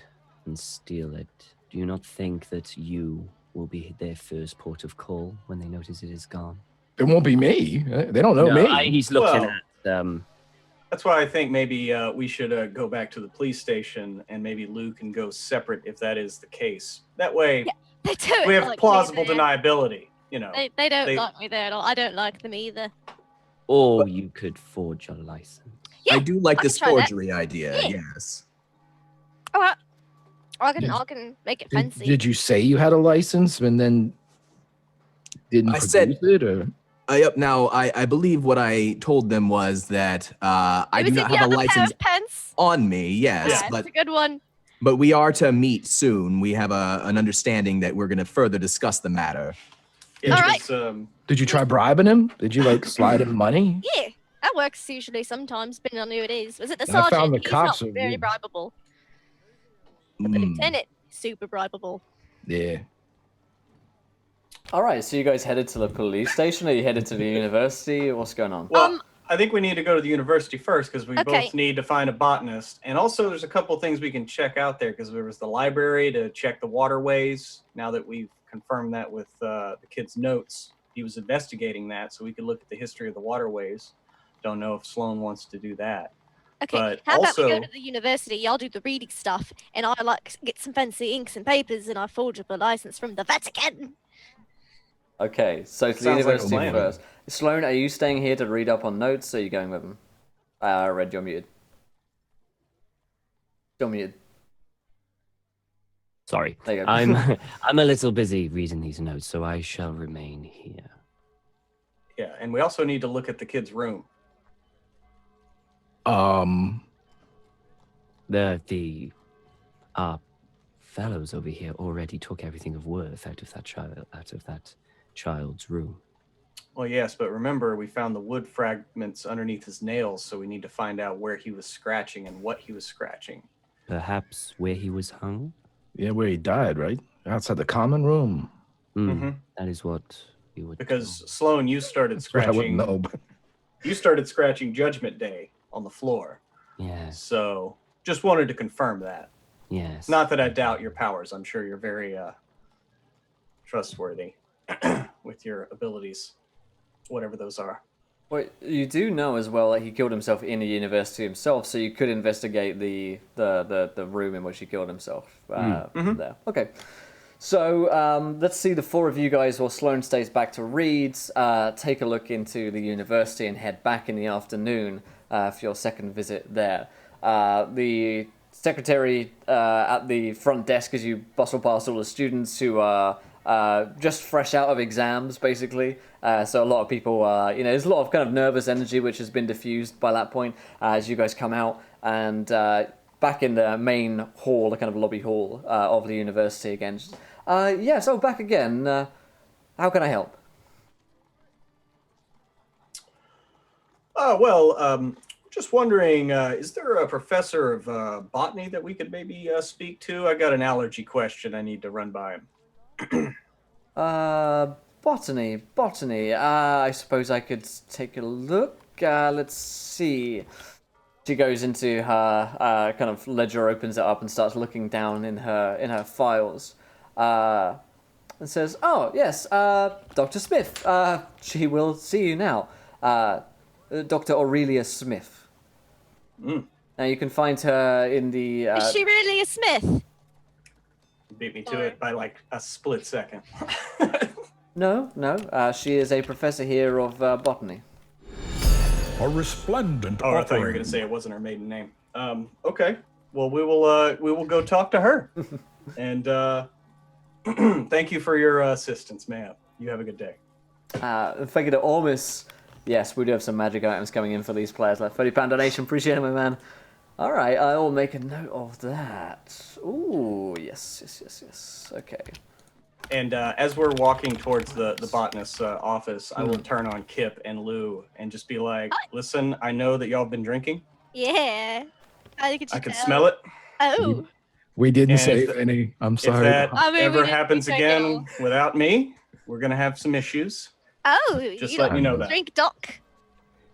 and steal it, do you not think that you will be their first port of call when they notice it is gone?" It won't be me. They don't know No, me. he's looking Well- at. that's why I think maybe we should go back to the police station and maybe Lou can go separate if that is the case. That way, They don't we have like plausible me there. deniability. They don't They- like me there at all. I don't like them either. Or you could forge a license. Yeah, I do like I this can try that. forgery idea. Yeah. Yes. All right. I Did- can make it Did, fancy. did you say you had a license and then didn't I produce said- it, or I believe what I told them was that I It do was not in have a the other pair license of pants. on me. Yes, Yeah, but that's a good one. But we are to meet soon. We have an understanding that we're going to further discuss the matter. Yeah, All right. because, did you try bribing him? Did you slide him money? Yeah. That works usually sometimes, depending on who it is. Was it the I sergeant? found the He's cops not are very weird. bribable. But the lieutenant, super bribable. Yeah. All right, so you guys headed to the police station? Are you headed to the university? What's going on? Well, I think we need to go to the university first because we Okay. both need to find a botanist. And also, there's a couple things we can check out there because there was the library to check the waterways. Now that we've confirmed that with the kid's notes, he was investigating that, so we could look at the history of the waterways. Don't know if Sloan wants to do that. Okay, But how about we also- go to the university, y'all do the reading stuff, and I like get some fancy inks and papers, and I forge up a license from the Vatican. Okay, so to the Sounds like a university plan. first. Sloan, are you staying here to read up on notes, or are you going with him? Red, you're muted. You're muted. Sorry. There you go. I'm a little busy reading these notes, so I shall remain here. Yeah, and we also need to look at the kid's room. The fellows over here already took everything of worth out of that child's room. Well, yes, but remember, we found the wood fragments underneath his nails, so we need to find out where he was scratching and what he was scratching. Perhaps where he was hung? Yeah, where he died, right? Outside the common room. That is what we would. Because Sloan, you started I wouldn't scratching. know. But... You started scratching Judgment Day on the floor. Yes. So just wanted to confirm that. Yes. Not that I doubt your powers. I'm sure you're very trustworthy with your abilities, whatever those are. Well, you do know as well that he killed himself in a university himself, so you could investigate the room in which he killed himself there. Okay. So let's see the four of you guys, while Sloan stays back to read, take a look into the university and head back in the afternoon for your second visit there. The secretary at the front desk, as you bustle past all the students who are just fresh out of exams, basically. So a lot of people, there's a lot of kind of nervous energy which has been diffused by that point as you guys come out and back in the main hall, the kind of lobby hall of the university again. Back again. How can I help? Just wondering, is there a professor of botany that we could maybe speak to? I got an allergy question I need to run by him. Botany. I suppose I could take a look. Let's see. She goes into her kind of ledger, opens it up, and starts looking down in her files, and says, "Oh yes, Dr. Smith. She will see you now. Dr. Aurelia Smith. Now you can find her in the. Is she really a Smith? Beat me to it by like a split second. No. She is a professor here of botany. A resplendent Oh, I thought you were offering. going to say it wasn't her maiden name. Okay. Well, we will go talk to her. And thank you for your assistance, ma'am. You have a good day. Thank you to Ormus. Yes, we do have some magic items coming in for these players. Like £30 donation. Appreciate it, my man. All right, I will make a note of that. Ooh, yes. Okay. And as we're walking towards the botanist's office, I will turn on Kip and Lou and just be like, listen, I know that y'all have been drinking. Yeah. How could you I can tell? smell it. Oh. We didn't And say if- any. I'm If sorry. that I mean, we ever didn't happens take it again without me, we're going to have some issues. Oh, Just you letting you don't know that. drink, Doc.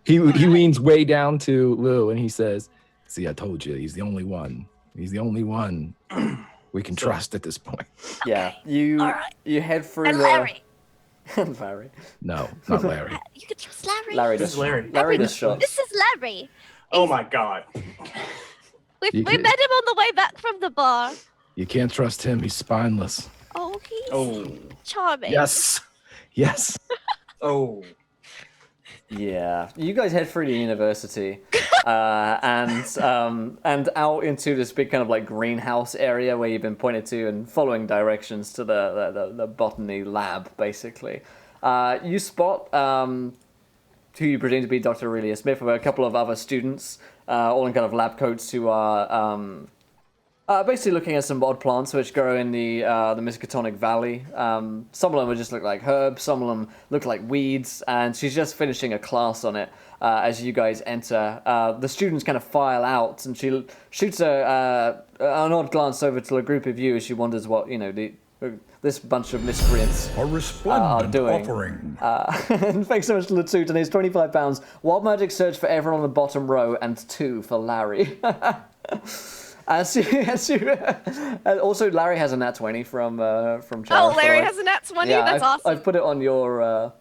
He leans way down to Lou and he says, "See, I told you, he's the only one. He's the only one we can trust at this point." Yeah, you All right. you head through And the. Larry. Larry. No, not Larry. You could trust Larry. Larry Who's does. Larry? Larry does shots. This is Larry. Oh my God. We You met could- him on the way back from the bar. You can't trust him. He's spineless. Oh, he's Oh. charming. Yes. Oh. Yeah, you guys head through the university, and out into this big kind of like greenhouse area where you've been pointed to, and following directions to the botany lab, basically. You spot who you presume to be Dr. Aurelia Smith, with a couple of other students, all in kind of lab coats, who are Basically looking at some odd plants which grow in the Miskatonic Valley. Some of them just look like herbs, some of them look like weeds, and she's just finishing a class on it as you guys enter. The students kind of file out, and she shoots an odd glance over to a group of you as she wonders what, this bunch of miscreants A resplendent doing. offering. And thanks so much to Latoot, and here's £25. Wild Magic Search for everyone on the bottom row, and 2 for Larry. And also Larry has a nat 20 from Cherish. Oh, Larry has a nat 20? Yeah, That's awesome. I've put it on your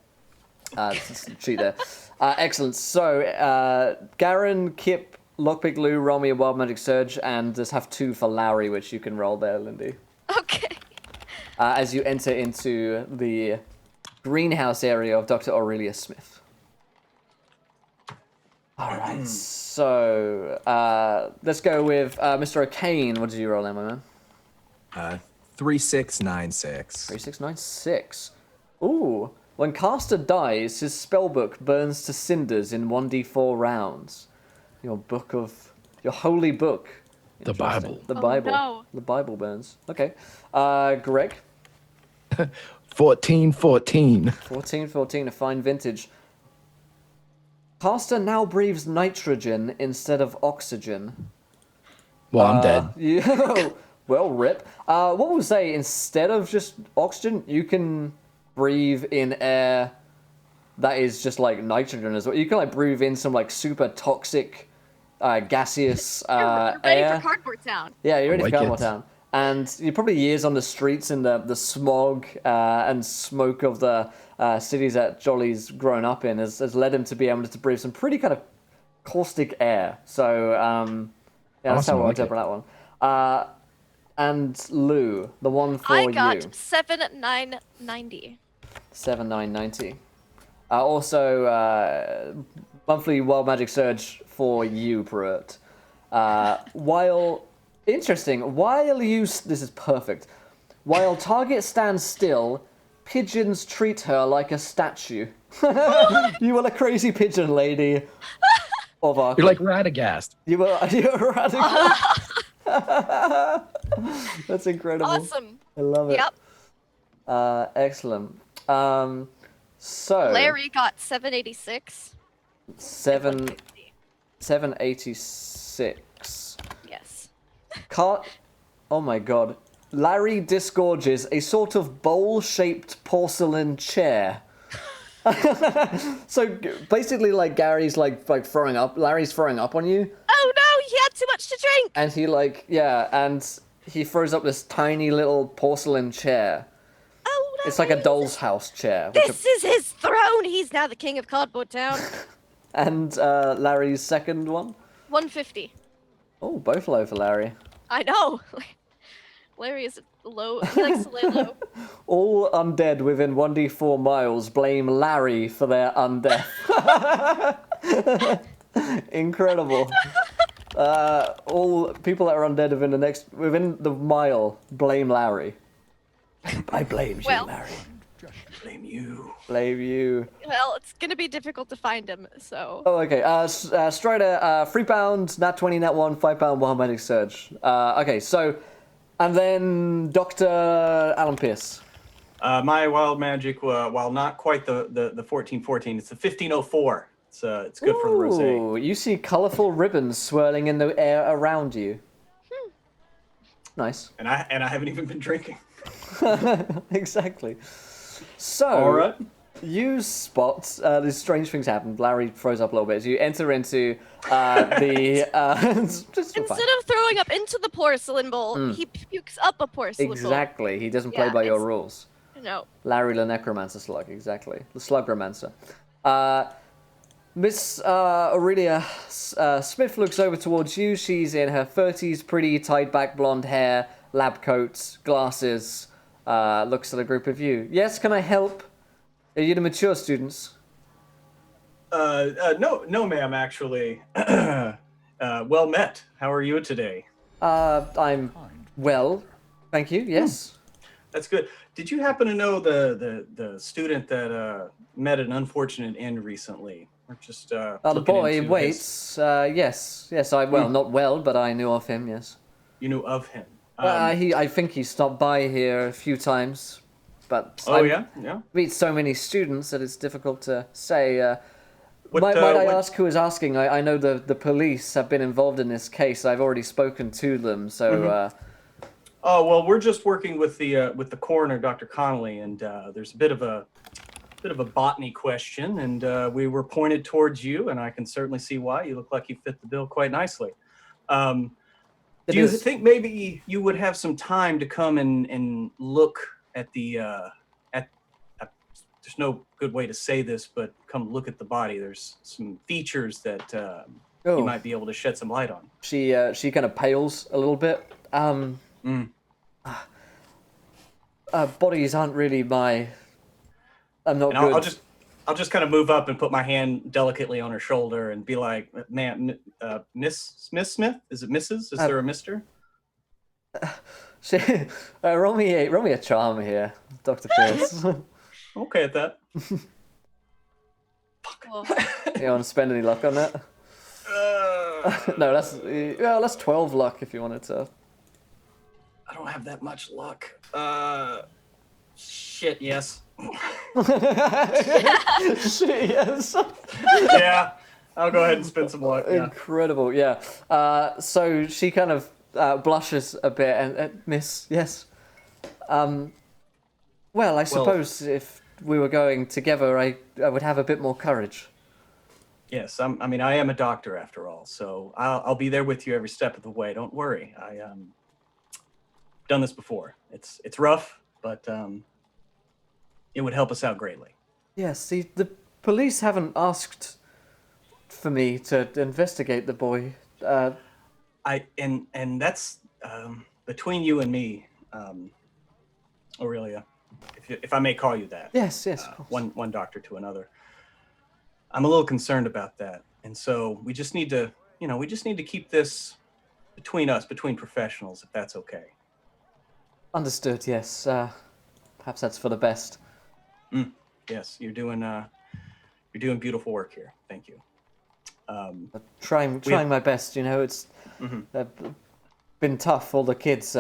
sheet there. Excellent. So, Garen, Kip, Lockpick Lou, roll me a Wild Magic Surge, and just have 2 for Larry, which you can roll there, Lindy. Okay. As you enter into the greenhouse area of Dr. Aurelia Smith. All right, so let's go with Mr. O'Kane. What did you roll in, my man? 3696. 3696. Ooh. When caster dies, his spellbook burns to cinders in 1d4 rounds. Your holy book. The Bible. The Bible. No. The Bible burns. Okay. Greg? 1414. 1414, a fine vintage. Caster now breathes nitrogen instead of oxygen. Well, I'm dead. Well, rip. What we'll say, instead of just oxygen, you can breathe in air that is just like nitrogen as well. You can like breathe in some like super toxic, gaseous You're ready air. for Cardboard Town. Yeah, you're ready I for like Cardboard it. Town. And you're probably years on the streets in the smog and smoke of the cities that Jolly's grown up in has led him to be able to breathe some pretty kind of caustic air. So, yeah, that's Awesome, how I I like interpret that one. And Lou, the one for I you. got 7990. 7990. Also, monthly Wild Magic Surge for you, Pruitt. This is perfect. While target stands still, pigeons treat her like a statue. You are a crazy pigeon lady of Arkham. You're like Radagast. You're radical. That's incredible. Awesome. I love it. Yep. Excellent. So Larry got 786. 786. Yes. Oh my god. Larry disgorges a sort of bowl-shaped porcelain chair. So basically, like Gary's like throwing up. Larry's throwing up on you, Oh no, he had too much to drink. and he throws up this tiny little porcelain chair. Oh no. It's like a doll's house chair. which This is his throne. He's now the king of Cardboard Town. And Larry's second one. 150. Oh, both low for Larry. I know. Larry is low. He likes to lay low. All undead within 1d4 miles blame Larry for their undeath. Incredible. All people that are undead within the mile blame Larry. I blame you, Larry. Blame you. Blame you. Well, it's gonna be difficult to find him. So. Oh, okay. Strider, £3, nat 20, nat 1, £5 Wild Magic Surge. Okay, so, and then Dr. Alan Pierce. My wild magic, while not quite the 1414, it's the 1504. It's good for the rosé. Ooh, you see colourful ribbons swirling in the air around you. Nice. And I haven't even been drinking. Exactly. So, All right. you spot these strange things happen. Larry throws up a little bit as you enter into the. Just fine. Instead of throwing up into the porcelain bowl, he pukes up a porcelain bowl. Exactly. He doesn't play Yeah, by your it's- rules. No. Larry the Necromancer Slug, exactly. The Slugromancer. Miss Aurelia Smith looks over towards you. She's in her 30s, pretty tied back blonde hair, lab coat, glasses. Looks at a group of you. Yes, can I help? Are you the mature students? No, ma'am. Actually, well met. How are you today? I'm well, thank you. Yes. That's good. Did you happen to know the student that met an unfortunate end recently? Or just The boy waits. Yes. I not well, but I knew of him. Yes. of him. I think he stopped by here a few times, but Oh, I yeah. meet so many students that it's difficult to say. What, might I what- ask who is asking? I know the police have been involved in this case. I've already spoken to them, so Oh well, we're just working with the coroner, Dr. Connolly, and there's a bit of a botany question, and we were pointed towards you, and I can certainly see why. You look like you fit the bill quite nicely. Do you think maybe you would have some time to come and look at the there's no good way to say this, but come look at the body. There's some features that you might be able to shed some light on. She kind of pales a little bit. Bodies aren't really my. I'm not And good. I'll just kind of move up and put my hand delicately on her shoulder and be like, "Ma'am, Miss Smith? Is it Mrs.? Is there a Mister?" She, roll me a charm here, Dr. Pierce. Okay at that. Oh, You want to spend any luck on that? No, that's 12 luck if you wanted to. I don't have that much luck. Shit, yes. Shit, yes. Yeah, I'll go ahead and spend some luck. Yeah. Incredible, yeah. So she kind of blushes a bit and Miss, yes. Well, I suppose if we were going together, I would have a bit more courage. Yes, I mean, I am a doctor after all, so I'll be there with you every step of the way. Don't worry. I done this before. It's rough, but it would help us out greatly. Yes, see, the police haven't asked for me to investigate the boy. And that's between you and me, Aurelia, if I may call you that. Yes, of course. One doctor to another. I'm a little concerned about that, and so we just need to keep this between us, between professionals, if that's okay. Understood, yes. Perhaps that's for the best. Yes, you're doing beautiful work here. Thank you. Trying my best, you know, it's been tough, all the kids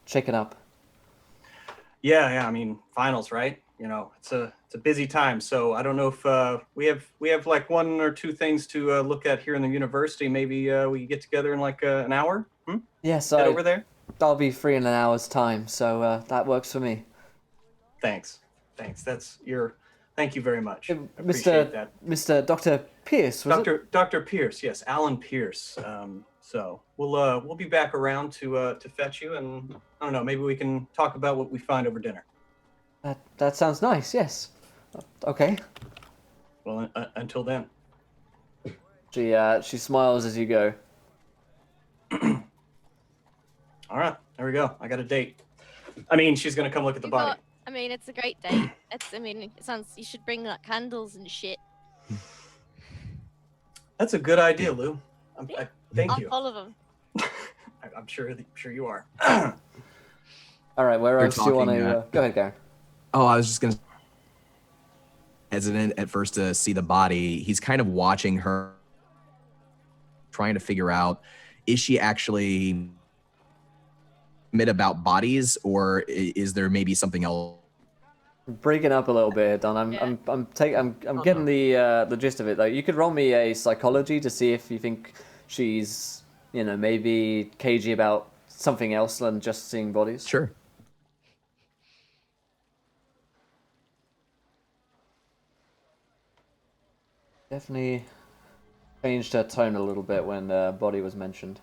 shaken up. Yeah, I mean, finals, right? You know, it's a busy time, so I don't know if we have like one or two things to look at here in the university. Maybe we get together in like an hour. Yes, Head over there. I'll be free in an hour's time, so that works for me. Thanks. Thank you very much. I appreciate that. Mr. Dr. Pierce, was it? Dr. Pierce, yes, Alan Pierce. So we'll be back around to fetch you, and I don't know, maybe we can talk about what we find over dinner. That sounds nice, yes. Okay. Well, until then. She smiles as you go. All right, there we go. I got a date. I mean, she's gonna come look at the body. I mean, it's a great date. It sounds. You should bring like candles and shit. That's a good idea, Lou. Thank I'll you. follow them. I'm sure you are. All right, where You're else do you want talking, to... go ahead, Garen. Oh, I was just gonna hesitant at first to see the body. He's kind of watching her, trying to figure out, is she actually admit about bodies, or is there maybe something else? Breaking up a little bit here, Don. I'm getting the gist of it. Like, you could roll me a psychology to see if you think she's, you know, maybe cagey about something else than just seeing bodies. Sure. Definitely changed her tone a little bit when body was mentioned.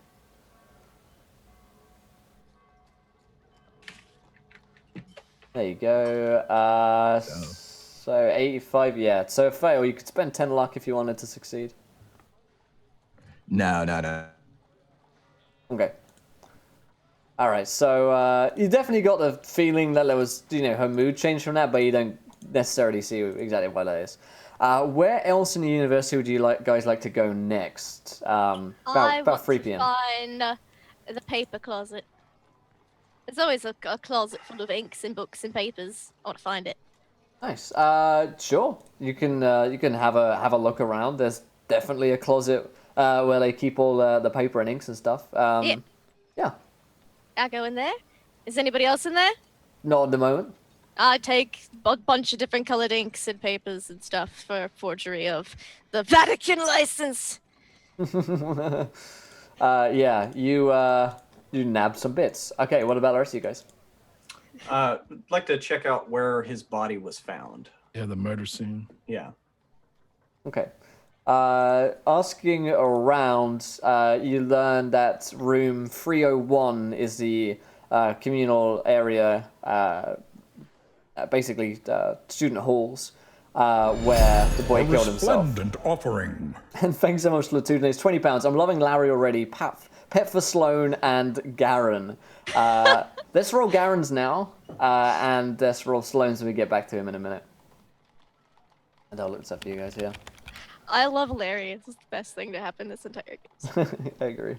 There you go. So 85, yeah. So fail. You could spend 10 luck if you wanted to succeed. No. Okay. All right. So you definitely got the feeling that there was, you know, her mood changed from that, but you don't necessarily see exactly why that is. Where else in the university would you guys like to go next? About 3 p.m. Find the paper closet. There's always a closet full of inks and books and papers. I want to find it. Nice. Sure. You can have a look around. There's definitely a closet where they keep all the paper and inks and stuff. Yeah. Yeah. I go in there. Is anybody else in there? Not at the moment. I take a bunch of different colored inks and papers and stuff for forgery of the Vatican license. Yeah, you nabbed some bits. Okay, what about the rest of you guys? I'd like to check out where his body was found. Yeah, the murder scene. Yeah. Okay. Asking around, you learn that room 301 is the communal area, basically student halls, where the boy killed himself. Resplendent offering. And thanks so much, Latudin. It's £20. I'm loving Larry already. Pet for Sloan and Garen. Let's roll Garen's now, and let's roll Sloan's when we get back to him in a minute. And I'll look this up for you guys here. I love Larry. It's the best thing to happen this entire game. I agree.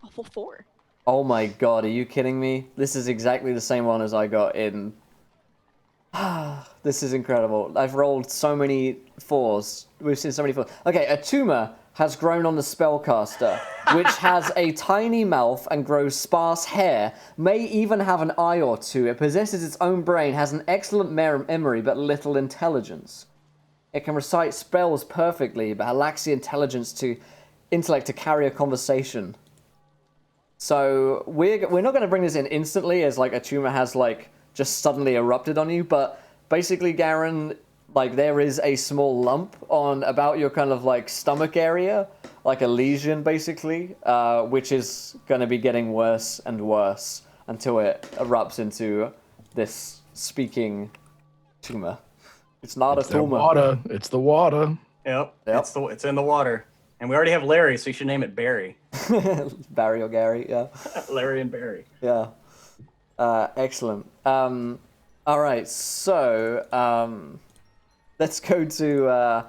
Awful 4. Oh my god, are you kidding me? This is exactly the same one as I got in... This is incredible. I've rolled so many 4s. We've seen so many 4s. Okay, a tumor has grown on the spellcaster, which has a tiny mouth and grows sparse hair, may even have an eye or two. It possesses its own brain, has an excellent memory, but little intelligence. It can recite spells perfectly, but lacks the intellect to carry a conversation. So we're not going to bring this in instantly as like a tumor has like just suddenly erupted on you, but basically, Garen, like there is a small lump on about your kind of like stomach area, like a lesion basically, which is going to be getting worse and worse until it erupts into this speaking tumor. It's not a tumor. Water. It's the water. Yep. It's in the water. And we already have Larry, so you should name it Barry. Barry or Gary, yeah. Larry and Barry. Yeah. Excellent. All right, so let's go to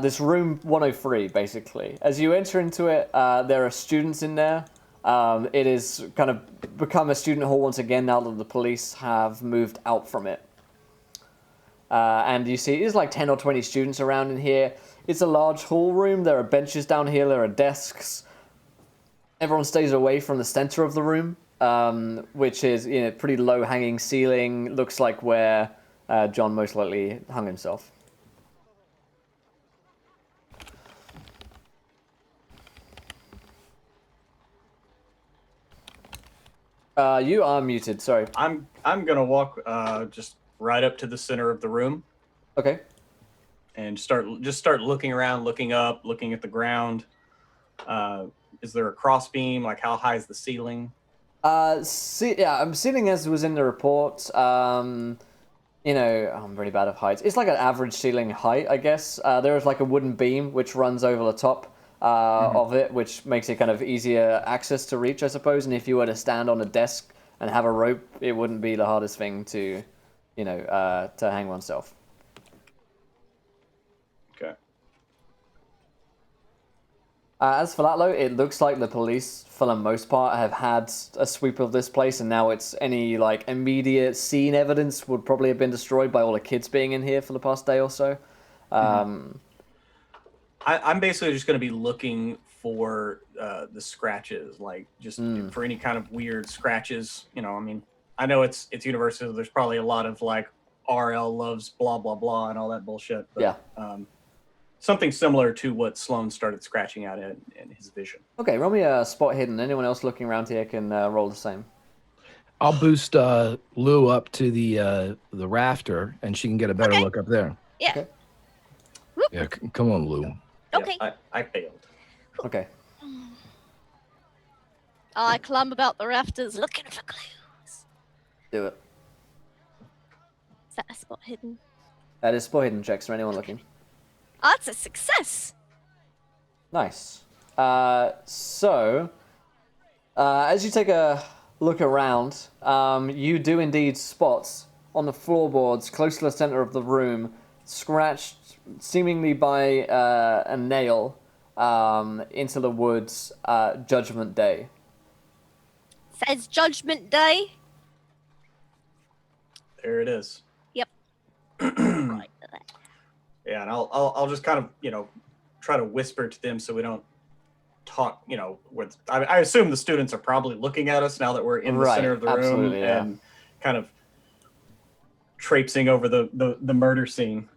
this room 103, basically. As you enter into it, there are students in there. It is kind of become a student hall once again now that the police have moved out from it. And you see, there's like 10 or 20 students around in here. It's a large hall room. There are benches down here. There are desks. Everyone stays away from the center of the room, which is pretty low-hanging ceiling. Looks like where John most likely hung himself. You are muted. Sorry. I'm gonna walk just right up to the center of the room. Okay. And start looking around, looking up, looking at the ground. Is there a crossbeam? Like, how high is the ceiling? Ceiling as was in the report. I'm really bad at heights. It's like an average ceiling height, I guess. There is like a wooden beam which runs over the top of it, which makes it kind of easier access to reach, I suppose. And if you were to stand on a desk and have a rope, it wouldn't be the hardest thing to hang oneself. Okay. As for that, though, it looks like the police, for the most part, have had a sweep of this place, and now it's any like immediate scene evidence would probably have been destroyed by all the kids being in here for the past day or so. I'm basically just going to be looking for the scratches, like just for any kind of weird scratches. I know it's university, so there's probably a lot of like RL loves blah blah blah and all that bullshit. But, yeah. Something similar to what Sloan started scratching out in his vision. Okay, roll me a spot hidden. Anyone else looking around here can roll the same. I'll boost Lou up to the rafter, and she can get a better look up there. Yeah. Okay. Yeah, come on, Lou. Okay. Yeah, I failed. Okay. I climb about the rafters looking for clues. Do it. Is that a spot hidden? That is spot hidden checks for anyone looking. Oh, that's a success. Nice. So, as you take a look around, you do indeed spot on the floorboards close to the center of the room, scratched seemingly by a nail into the woods, Judgment Day. Says Judgment Day. There it is. Yep. Right. Yeah, and I'll just kind of try to whisper to them so we don't talk, with, I assume the students are probably looking at us now that we're in the center of the room and kind of traipsing over the murder scene.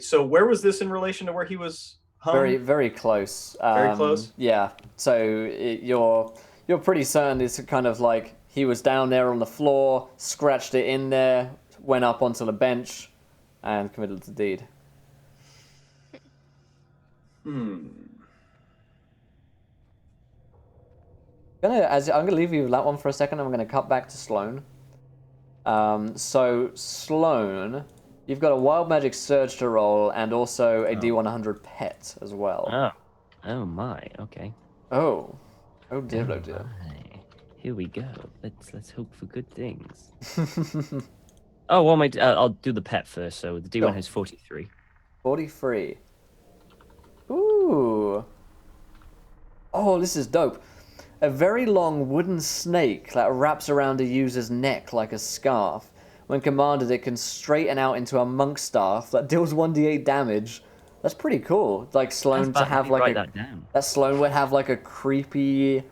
So where was this in relation to where he was hung? Very, very close. Very close? Yeah. So you're pretty certain it's kind of like he was down there on the floor, scratched it in there, went up onto the bench, and committed the deed. I'm gonna leave you with that one for a second. I'm gonna cut back to Sloane. So Sloane, you've got a wild magic surge to roll and also a D100 pet as well. Oh my. Okay. Oh dear, oh dear. My. Here we go. Let's hope for good things. Oh, well, I'll do the pet first. So the D1 has 43. 43. Ooh. Oh, this is dope. A very long wooden snake that wraps around a user's neck like a scarf. When commanded, it can straighten out into a monk staff that deals 1d8 damage. That's pretty cool. Like Sloane to have like that Sloane would have like a creepy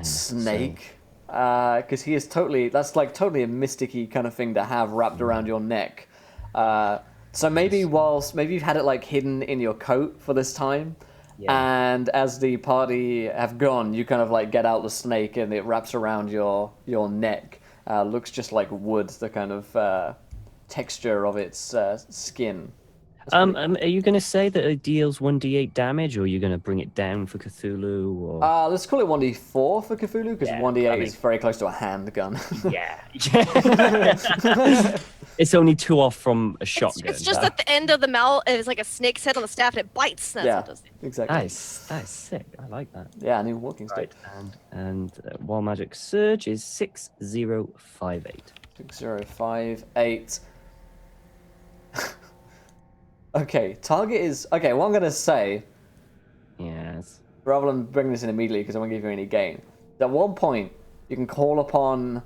snake. Because he is that's like totally a mysticky kind of thing to have wrapped around your neck. So maybe you've had it like hidden in your coat for this time. Yeah. And as the party have gone, you kind of like get out the snake and it wraps around your neck. Looks just like wood, the kind of texture of its skin. Cool. Are you going to say that it deals 1d8 damage, or are you going to bring it down for Cthulhu? Or... let's call it 1d4 for Cthulhu, because 1d8 is very close to a handgun. Yeah. It's only 2 off from a shotgun. It's just at the end of the mouth, it's like a snake's head on the staff, and it bites. That's what it does. Exactly. Nice. That's sick. I like that. Yeah, new walking stick. And Wild Magic Surge is 6058. 6058. Okay, target is... Okay, what I'm going to say... Yes. Rather than bring this in immediately, because I won't give you any gain. At one point, you can call upon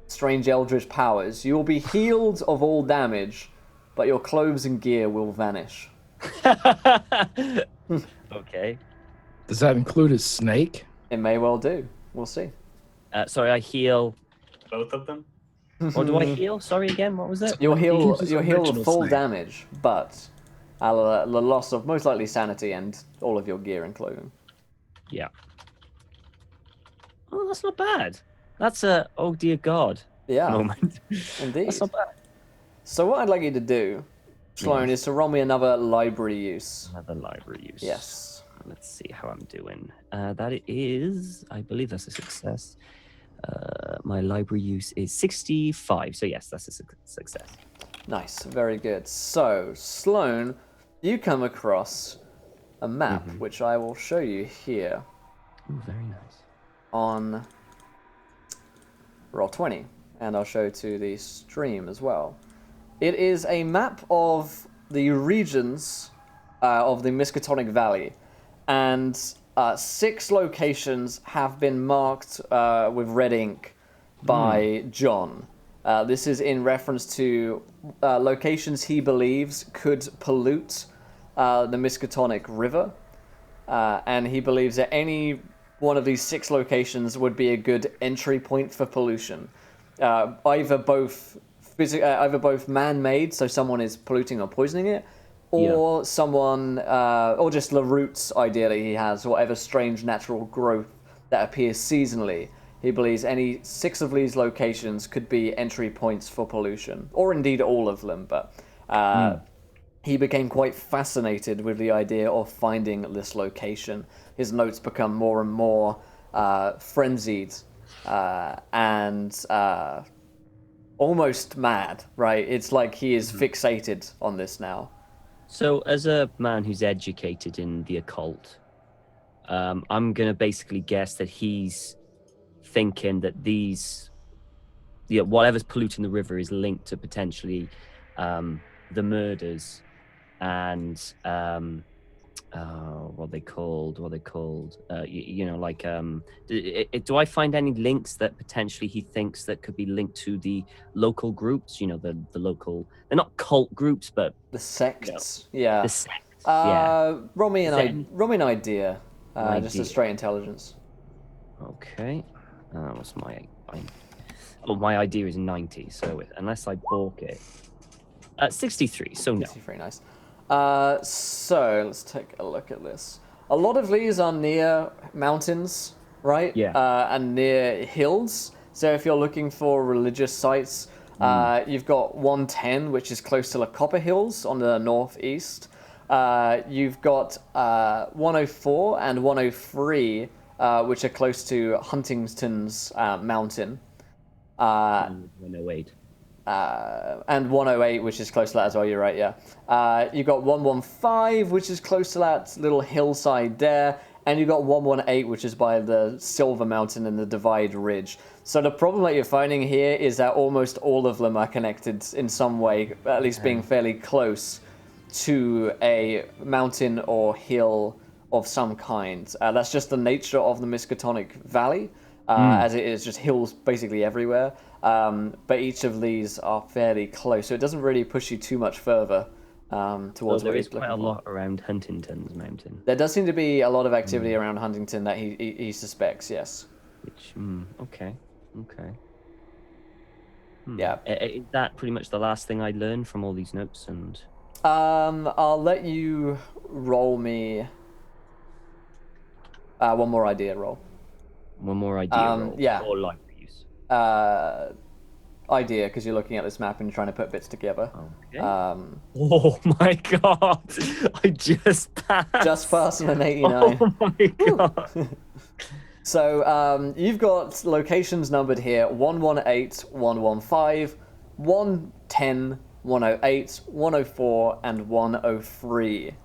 strange eldritch powers. You will be healed of all damage, but your clothes and gear will vanish. Okay. Does that include a snake? It may well do. We'll see. Sorry, I heal... Both of them? Or do I heal? Sorry again, what was it? You'll heal the full damage, but... the loss of most likely sanity and all of your gear and clothing. Yeah. Oh, that's not bad. That's a oh dear God moment. Indeed. That's not bad. So what I'd like you to do, Sloane, is to roll me another library use. Another library use. Yes. Let's see how I'm doing. That is, I believe that's a success. My library use is 65. So yes, that's a success. Nice. Very good. So, Sloane, you come across a map, which I will show you here. Ooh, very nice. On Roll20, and I'll show to the stream as well. It is a map of the regions of the Miskatonic Valley, and 6 locations have been marked with red ink by John. This is in reference to locations he believes could pollute the Miskatonic River, and he believes that any one of these 6 locations would be a good entry point for pollution. Either both man-made, so someone is polluting or poisoning it, or someone, or just the roots, ideally, he has, whatever strange natural growth that appears seasonally. He believes any 6 of these locations could be entry points for pollution, or indeed all of them, but he became quite fascinated with the idea of finding this location. His notes become more and more frenzied and almost mad, right? It's like he is fixated on this now. So as a man who's educated in the occult, I'm going to basically guess that he's thinking that whatever's polluting the river is linked to potentially the murders and what are they called? Do I find any links that potentially he thinks that could be linked to the local groups? The local, they're not cult groups, but the sects. Yeah. The sects. Roll me an idea. Just a straight intelligence. Okay. What's my... my idea is 90, so unless I balk it... 63, so no. 63, nice. So, let's take a look at this. A lot of these are near mountains, right? Yeah. And near hills. So if you're looking for religious sites, you've got 110, which is close to the Copper Hills on the northeast. You've got 104 and 103, which are close to Huntington's Mountain. 108. And 108, which is close to that as well, you're right, yeah. You've got 115, which is close to that little hillside there. And you've got 118, which is by the Silver Mountain and the Divide Ridge. So the problem that you're finding here is that almost all of them are connected in some way, at least being fairly close to a mountain or hill of some kind. That's just the nature of the Miskatonic Valley, as it is just hills basically everywhere. But each of these are fairly close, so it doesn't really push you too much further towards there what is he's looking quite a for. lot around Huntington's Mountain. There does seem to be a lot of activity around Huntington that he suspects, yes. Which, okay. Yeah. Is that pretty much the last thing I learned from all these notes? And I'll let you roll me one more idea roll. one more idea roll? yeah. Or life use? Idea, because you're looking at this map and you're trying to put bits together. Okay. Oh my god! I just passed. Just passing an 89. Oh my god! So you've got locations numbered here: 118, 115, 110, 108, 104, and 103.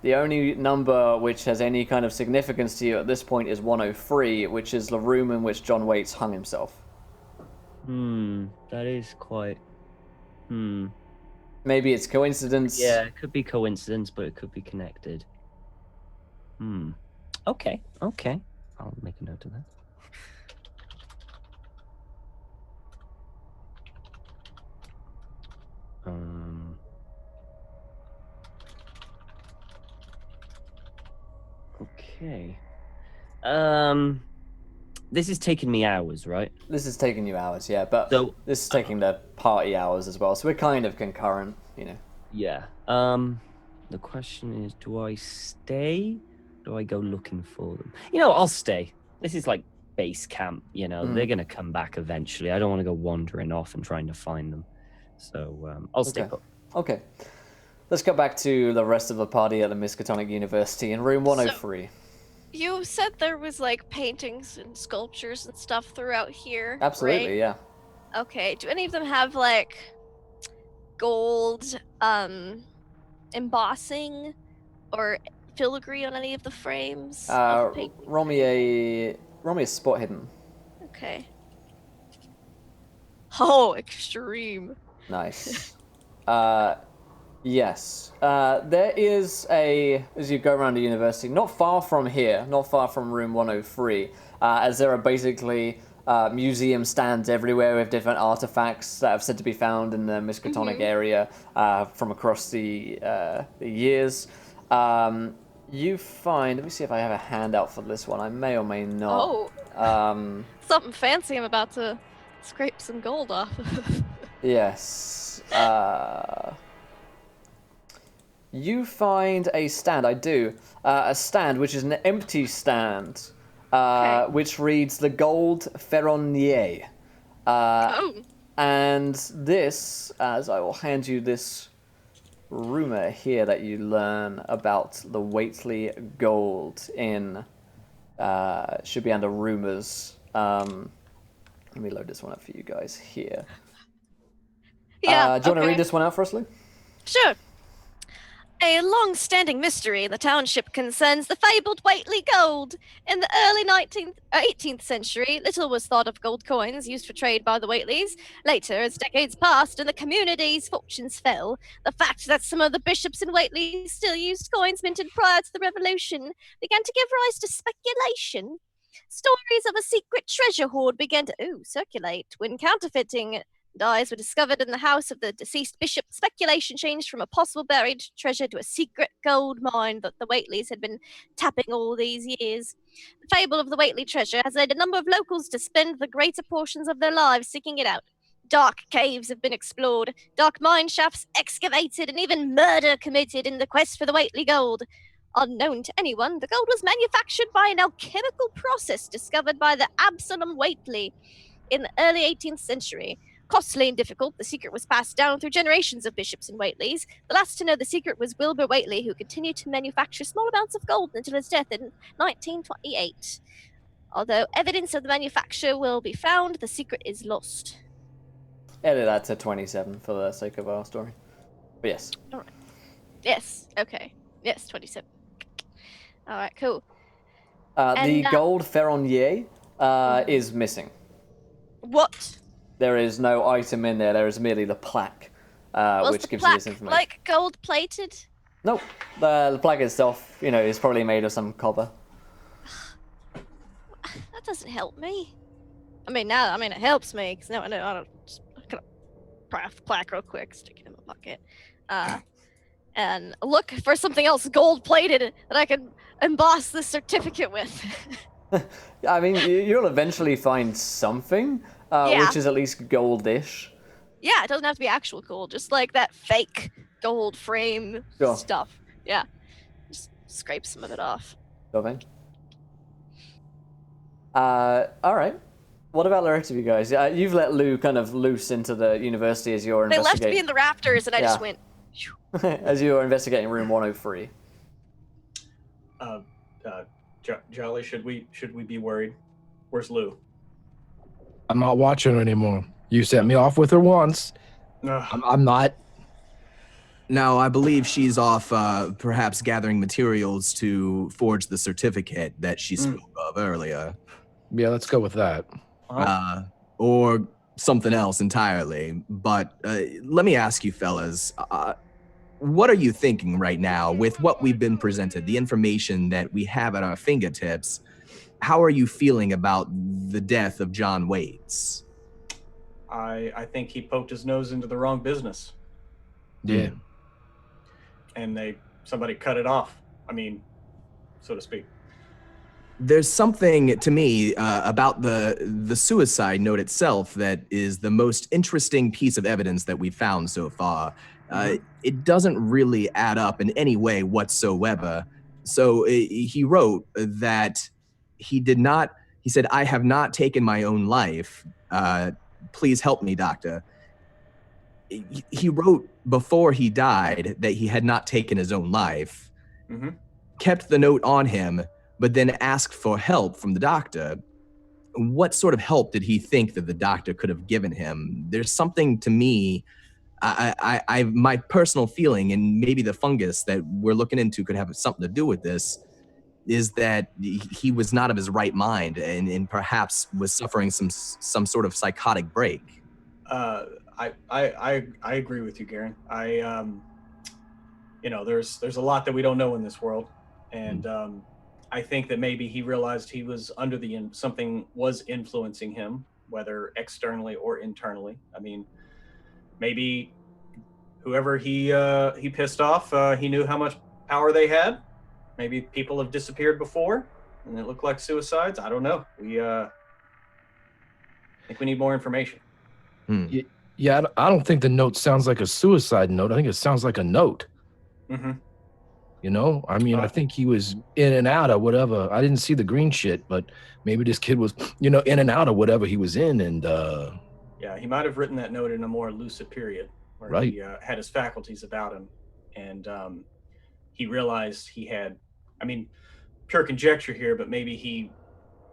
The only number which has any kind of significance to you at this point is 103, which is the room in which John Waits hung himself. That is quite... Maybe it's coincidence. Yeah, it could be coincidence, but it could be connected. Okay. I'll make a note of that. Okay. This is taking me hours, right? This is taking you hours, yeah, but So- this is taking the party hours as well, so we're kind of concurrent, you know. Yeah. The question is, do I stay? Do I go looking for them? I'll stay. This is like base camp, They're going to come back eventually. I don't want to go wandering off and trying to find them. So I'll stay put. Okay. Let's go back to the rest of the party at the Miskatonic University in room 103. You said there was like paintings and sculptures and stuff throughout here. Absolutely, right? yeah. Okay. Do any of them have like gold embossing or filigree on any of the frames? Of the paint- Roll me a spot hidden. Okay. Oh, extreme. Nice. Yes. There is as you go around the university, not far from here, not far from room 103, as there are basically museum stands everywhere with different artifacts that have said to be found in the Miskatonic area from across the years. You find, let me see if I have a handout for this one. I may or may not. Oh. Something fancy I'm about to scrape some gold off of. Yes. You find a stand, I do. A stand, which is an empty stand, which reads the Gold Ferronnier. And this, as I will hand you this rumor here that you learn about the Waitley Gold in, should be under rumors. Let me load this one up for you guys here. Yeah. Do you want to read this one out for us, Lou? Sure. A long-standing mystery in the township concerns the fabled Waitley gold. In the early 18th century, little was thought of gold coins used for trade by the Waitleys. Later, as decades passed and the community's fortunes fell, the fact that some of the bishops in Waitley still used coins minted prior to the Revolution began to give rise to speculation. Stories of a secret treasure hoard began to circulate when counterfeiting Eyes were discovered in the house of the deceased bishop. Speculation changed from a possible buried treasure to a secret gold mine that the Whateleys had been tapping all these years. The fable of the Whateley treasure has led a number of locals to spend the greater portions of their lives seeking it out. Dark caves have been explored, dark mine shafts excavated, and even murder committed in the quest for the Whateley gold. Unknown to anyone, the gold was manufactured by an alchemical process discovered by the Absalom Whateley in the early 18th century. Costly and difficult, the secret was passed down through generations of bishops and Whateleys. The last to know the secret was Wilbur Whateley, who continued to manufacture small amounts of gold until his death in 1928. Although evidence of the manufacture will be found, the secret is lost. Edit that to 27 for the sake of our story. But yes. All right. Yes, okay. Yes, 27. All right, cool. The gold ferronnier is missing. What? There is no item in there. There is merely the plaque, which gives you this information. Like gold plated? Nope. The plaque itself, is probably made of some copper. That doesn't help me. It helps me because I don't. Just kind of plaque real quick, stick it in my pocket, and look for something else gold plated that I can emboss this certificate with. You'll eventually find something. Which is at least goldish. Yeah, it doesn't have to be actual gold, just like that fake gold frame stuff. Yeah, just scrape some of it off. All right. What about the rest of you guys? You've let Lou kind of loose into the university as you're investigating. They left me in the rafters, and I just went. As you were investigating room 103. Jolly, should we be worried? Where's Lou? I'm not watching her anymore. You sent me off with her once. I'm not. Now, I believe she's off perhaps gathering materials to forge the certificate that she spoke of earlier. Yeah, let's go with that. Or something else entirely. But let me ask you, fellas, what are you thinking right now with what we've been presented, the information that we have at our fingertips? How are you feeling about the death of John Waits? I think he poked his nose into the wrong business. Yeah. And somebody cut it off. So to speak. There's something to me about the suicide note itself that is the most interesting piece of evidence that we've found so far. It doesn't really add up in any way whatsoever. So he wrote that he said, "I have not taken my own life. Please help me, doctor." He wrote before he died that he had not taken his own life, kept the note on him, but then asked for help from the doctor. What sort of help did he think that the doctor could have given him? There's something to me, my personal feeling, and maybe the fungus that we're looking into could have something to do with this, is that he was not of his right mind and perhaps was suffering some sort of psychotic break. I agree with you, Garen. There's a lot that we don't know in this world, and I think that maybe he realized he was under something was influencing him, whether externally or internally. Maybe whoever he pissed off, he knew how much power they had. Maybe people have disappeared before, and it looked like suicides. I don't know. I think we need more information. Yeah, I don't think the note sounds like a suicide note. I think it sounds like a note. I think he was in and out of whatever. I didn't see the green shit, but maybe this kid was, in and out of whatever he was in. And yeah, he might have written that note in a more lucid period where he had his faculties about him, and he realized he had, pure conjecture here, but maybe he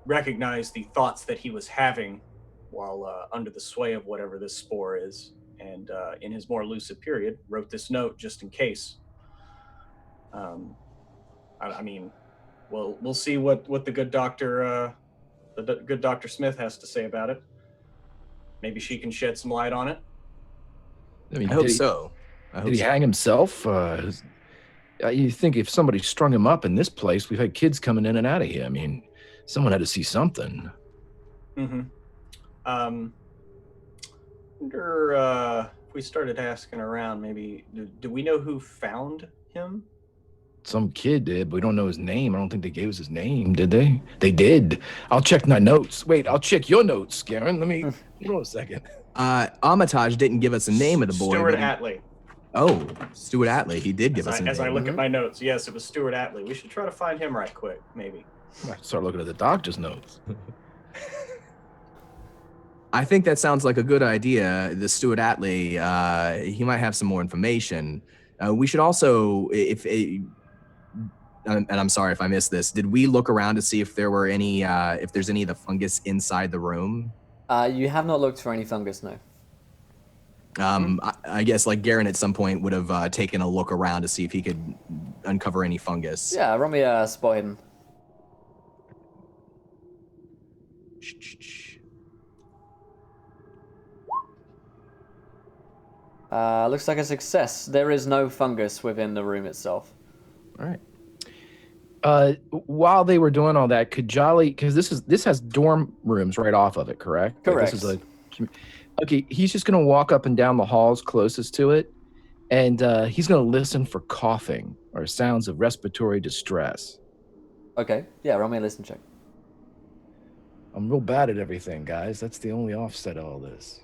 recognized the thoughts that he was having while under the sway of whatever this spore is, and in his more lucid period wrote this note just in case. We'll see what the good doctor Dr. Smith has to say about it. Maybe she can shed some light on it. I hope so. Did he hang himself? You think if somebody strung him up in this place, we've had kids coming in and out of here. Someone had to see something. Wonder if we started asking around, maybe do we know who found him? Some kid did, but we don't know his name. I don't think they gave us his name, did they? They did. I'll check my notes. Wait, I'll check your notes, Garen. Let me hold on a second. Armitage didn't give us a name of the boy. Stuart but he- Atlee. Oh, Stuart Atlee. He did give us a name. As I look at my notes, yes, it was Stuart Atlee. We should try to find him right quick, maybe. I might start looking at the doctor's notes. I think that sounds like a good idea. The Stuart Atlee, he might have some more information. We should also, and I'm sorry if I missed this, did we look around to see if there were any, if there's any of the fungus inside the room? You have not looked for any fungus, no. I guess like Garen at some point would have taken a look around to see if he could uncover any fungus. Yeah, roll me spot hidden. Looks like a success. There is no fungus within the room itself. All right. While they were doing all that, could Jolly, because this has dorm rooms right off of it, correct? Correct. This is okay, he's just gonna walk up and down the halls closest to it, and he's gonna listen for coughing or sounds of respiratory distress. Okay, yeah, roll me a listen check. I'm real bad at everything, guys. That's the only offset of all this.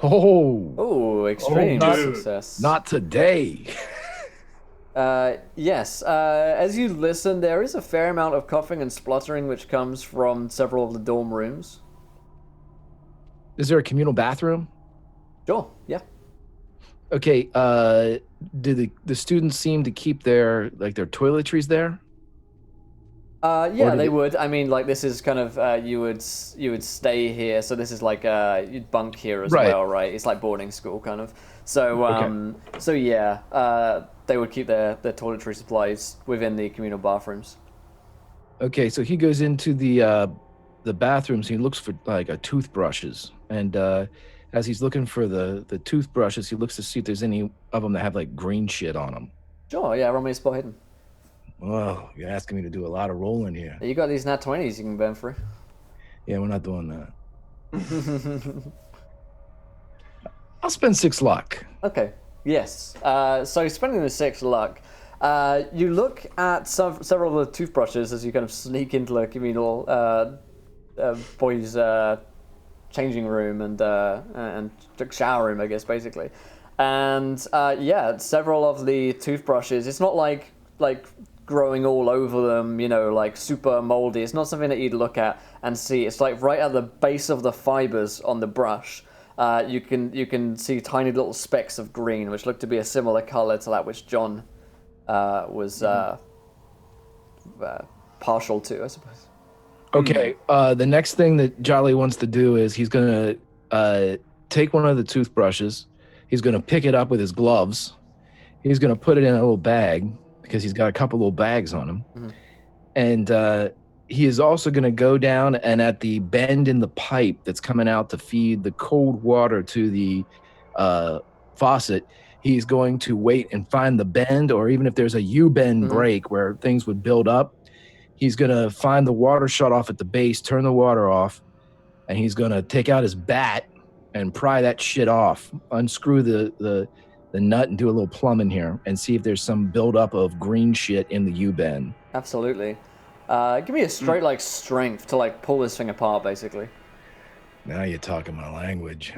Oh, extreme not- success. Not today. Yes, as you listen, there is a fair amount of coughing and spluttering which comes from several of the dorm rooms. Is there a communal bathroom? Sure, yeah. Okay, do the students seem to keep their toiletries there? Yeah, did they it- would. I mean, like, this is kind of, you would stay here, so this is like, you'd bunk here as Right. well, right? It's like boarding school, kind of. So, so yeah, they would keep their toiletry supplies within the communal bathrooms. Okay, so he goes into the bathrooms. He looks for like toothbrushes, and as he's looking for the toothbrushes, he looks to see if there's any of them that have like green shit on them. Sure, yeah, roll me a spot hidden. Oh, you're asking me to do a lot of rolling here. You got these nat 20s you can burn through. Yeah, we're not doing that. I'll spend 6 luck. Okay, yes. So spending the 6 luck, you look at several of the toothbrushes as you kind of sneak into the communal boys' changing room and shower room, I guess, basically. And yeah, several of the toothbrushes, it's not like growing all over them, you know, like super moldy. It's not something that you'd look at and see. It's like right at the base of the fibers on the brush. You can see tiny little specks of green, which look to be a similar color to that which John was partial to, I suppose. Okay, the next thing that Jolly wants to do is he's going to take one of the toothbrushes. He's going to pick it up with his gloves. He's going to put it in a little bag because he's got a couple little bags on him. Mm-hmm. And he is also going to go down and at the bend in the pipe that's coming out to feed the cold water to the faucet, he's going to wait and find the bend, or even if there's a U-bend break where things would build up, he's going to find the water shut off at the base, turn the water off, and he's going to take out his bat and pry that shit off, unscrew the nut and do a little plumbing here and see if there's some buildup of green shit in the U-bend. Absolutely. Give me a straight like strength to like pull this thing apart, basically. Now you're talking my language.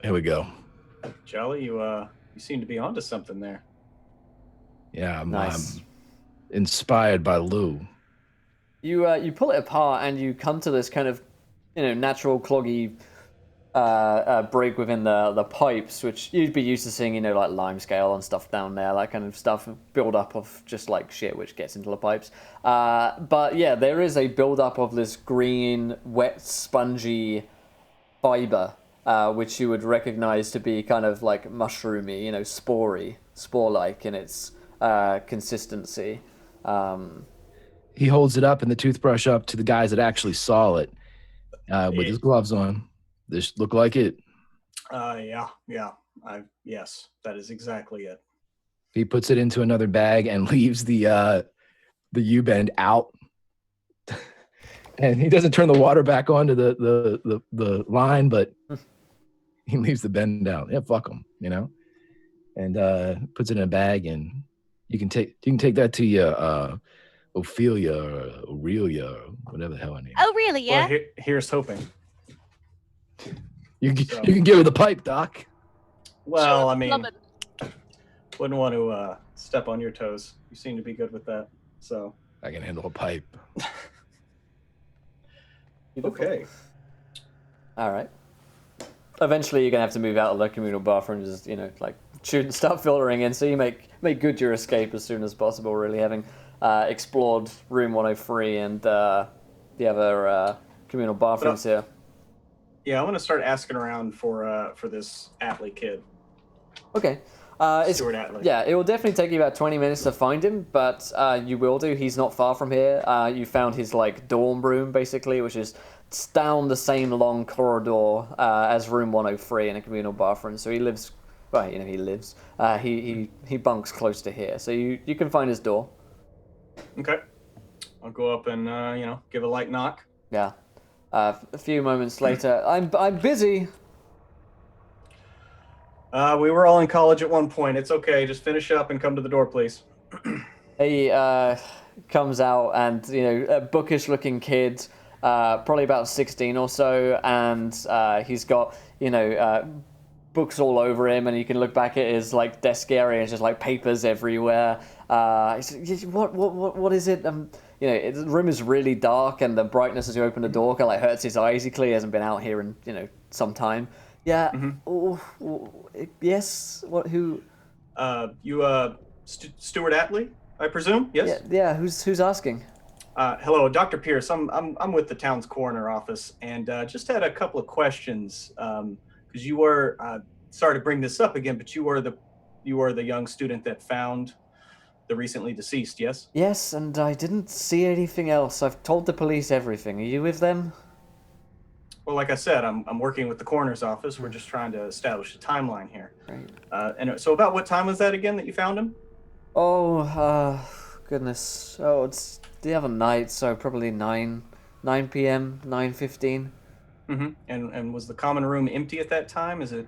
Here we go. Jolly, you seem to be onto something there. Yeah, I'm Nice. inspired by Lou. You pull it apart and you come to this kind of, you know, natural cloggy break within the pipes, which you'd be used to seeing, you know, like limescale and stuff down there, that kind of stuff, build up of just like shit which gets into the pipes. But yeah, there is a build up of this green, wet, spongy fiber, which you would recognize to be kind of like mushroomy, you know, spore-like in its consistency. He holds it up and the toothbrush up to the guys that actually saw it with his gloves on. This look like it. Yeah. Yes, that is exactly it. He puts it into another bag and leaves the U-bend out. And he doesn't turn the water back onto the line, but he leaves the bend out. Yeah, fuck him, and puts it in a bag, and you can take that to your Ophelia or Aurelia or whatever the hell her name is. Oh, really? Yeah. Well, here's hoping. You can give her the pipe, Doc. Well, Sure, I mean, love it. wouldn't want to step on your toes. You seem to be good with that. So. I can handle a pipe. Okay. All right. Eventually, you're gonna have to move out of the communal bathroom, just start filtering in. So you make good your escape as soon as possible. Really, having explored room 103 and the other communal bathrooms here. Yeah, I want to start asking around for this Atlee kid. Okay. Stuart Atlee. Yeah, it will definitely take you about 20 minutes to find him, but you will do. He's not far from here. You found his dorm room, basically, which is down the same long corridor as room 103 in a communal bathroom. So he lives. Well, he lives. He bunks close to here, so you can find his door. Okay. I'll go up and give a light knock. Yeah. A few moments later, I'm busy. We were all in college at one point. It's okay. Just finish up and come to the door, please. He comes out and, a bookish-looking kid, probably about 16 or so, and he's got, books all over him, and you can look back at his, desk area, and just, papers everywhere. He says, what is it? The room is really dark, and the brightness as you open the door kind of hurts his eyes. He clearly hasn't been out here in, some time. Yeah. Mm-hmm. Yes. What? Who? Stuart Atlee, I presume. Yes. Yeah. Who's asking? Hello, Dr. Pierce. I'm with the town's coroner office, and just had a couple of questions. Because you were sorry to bring this up again, but you were the young student that found the recently deceased. Yes. Yes, and I didn't see anything else. I've told the police everything. Are you with them? Well, like I said, I'm working with the coroner's office. We're just trying to establish a timeline here. Right. And so about what time was that again that you found him? Oh, goodness. Oh, it's the other night, so probably 9 p.m., 9:15. Mm-hmm. And was the common room empty at that time? Is it?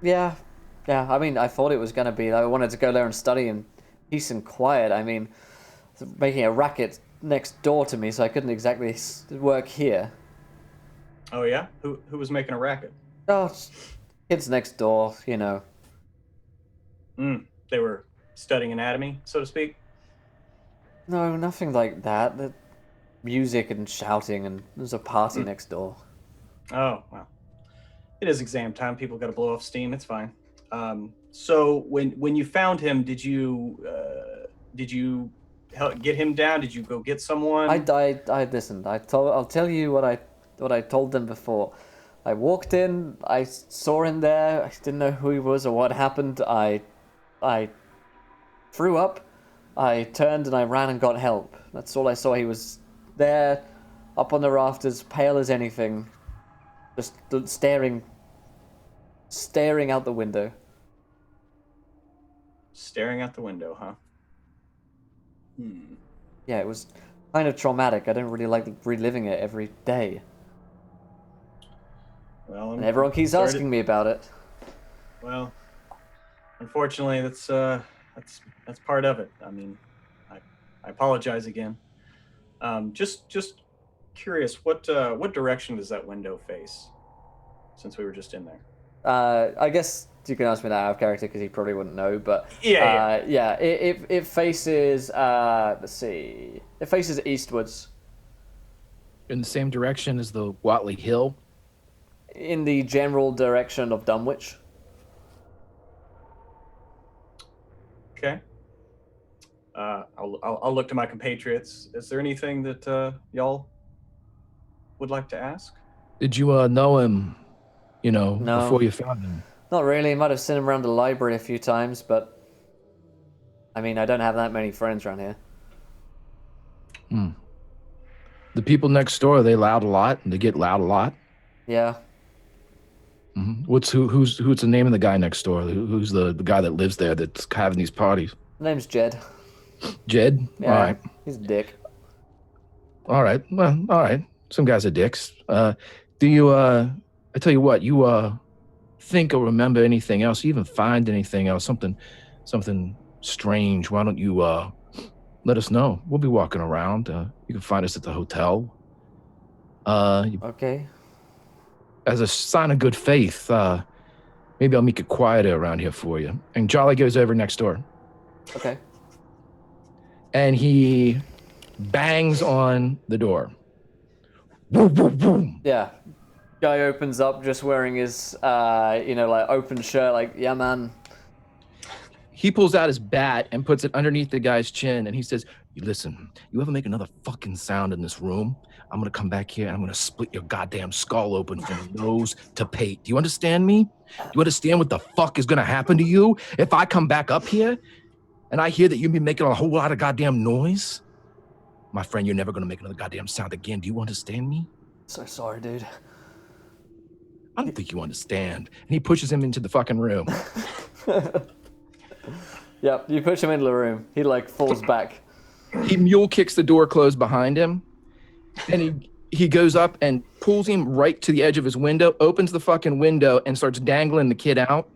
Yeah. I mean, I thought it was going to be. I wanted to go there and study in peace and quiet. I mean, making a racket next door to me, so I couldn't exactly work here. Oh yeah? Who was making a racket? Oh, kids next door, They were studying anatomy, so to speak? No, nothing like that. The music and shouting, and there's a party next door. Oh, well. It is exam time. People got to blow off steam. It's fine. So when you found him, did you get him down? Did you go get someone? I listened. I'll tell you what I told them before. I walked in, I saw him there, I didn't know who he was or what happened. I threw up, I turned and I ran and got help. That's all I saw. He was there, up on the rafters, pale as anything, just staring out the window. Staring out the window, huh? Yeah, it was kind of traumatic. I don't really like reliving it every day. Well, And everyone keeps asking me about it. Well, unfortunately, that's part of it. I mean, I apologize again. Just curious, what direction does that window face? Since we were just in there. I guess you can ask me that out of character because he probably wouldn't know. But yeah. It faces. Let's see. It faces eastwards. In the same direction as the Watley Hill. In the general direction of Dunwich. Okay. I'll look to my compatriots. Is there anything that y'all would like to ask? Did you know him? No. Before you found him. Not really. Might have seen him around the library a few times, but I mean, I don't have that many friends around here. The people next door, they loud a lot, and they get loud a lot. Yeah. Who's the name of the guy next door? Who's the guy that lives there that's having these parties? His name's Jed. Jed? Yeah, All right. He's a dick. All right. Well, all right. Some guys are dicks. Do you, I tell you what, you, think or remember anything else? You even find anything else? Something strange? Why don't you, let us know? We'll be walking around. You can find us at the hotel. Okay. As a sign of good faith, maybe I'll make it quieter around here for you. And Jolly goes over next door. Okay. And he bangs on the door. Boom, boom, boom. Yeah. Guy opens up just wearing his, like open shirt, like, yeah, man. He pulls out his bat and puts it underneath the guy's chin, and he says, listen, you ever make another fucking sound in this room, I'm gonna come back here and I'm gonna split your goddamn skull open from nose to pate. Do you understand me? Do you understand what the fuck is gonna happen to you if I come back up here and I hear that you've been making a whole lot of goddamn noise? My friend, you're never gonna make another goddamn sound again. Do you understand me? So sorry, dude. I don't think you understand. And he pushes him into the fucking room. Yep, you push him into the room. He like falls back. He mule kicks the door closed behind him, and he goes up and pulls him right to the edge of his window, opens the fucking window, and starts dangling the kid out.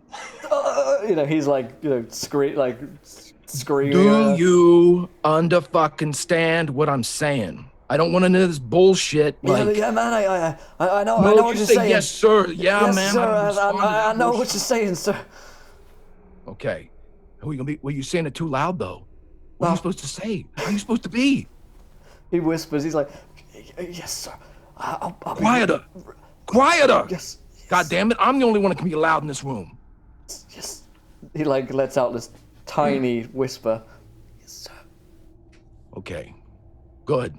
He's like, screaming. Do you understand what I'm saying? I don't want to know this bullshit. Yeah, man. I know. No, I know what you're say saying. yes, sir. Yeah, yes, man. Sir, I know what you're saying, sir. Okay. Who are you gonna be? Well, you're saying it too loud, though. What are you supposed to say? How are you supposed to be? He whispers. He's like, yes, sir. I'll Quieter. Quieter. Yes. God damn it! I'm the only one that can be loud in this room. Yes. He like lets out this tiny whisper. Yes, sir. Okay. Good.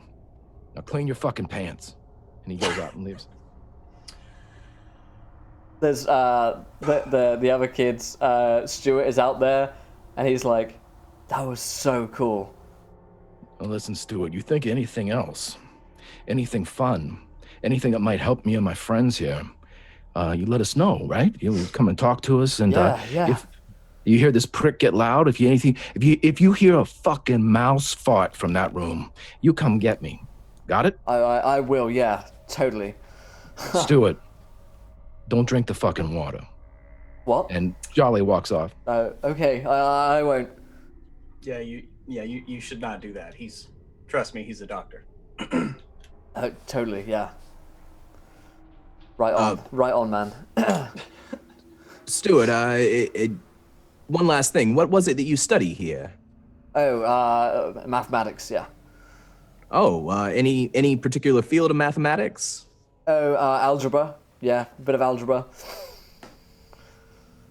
Now clean your fucking pants. And he goes out and leaves. There's the other kids. Stuart is out there, and he's like, "That was so cool." Well, listen, Stuart. You think anything else, anything fun, anything that might help me and my friends here, you let us know, right? You come and talk to us, and yeah. if you hear this prick get loud, if you hear a fucking mouse fart from that room, you come get me. Got it? I will. Yeah, totally. Stuart. Don't drink the fucking water. What? And Jolly walks off. Okay, I won't. Yeah, you should not do that. Trust me, he's a doctor. Totally, yeah. Right on, man. Stuart, one last thing. What was it that you study here? Oh, mathematics, yeah. Oh, any particular field of mathematics? Oh, algebra. Yeah, a bit of algebra.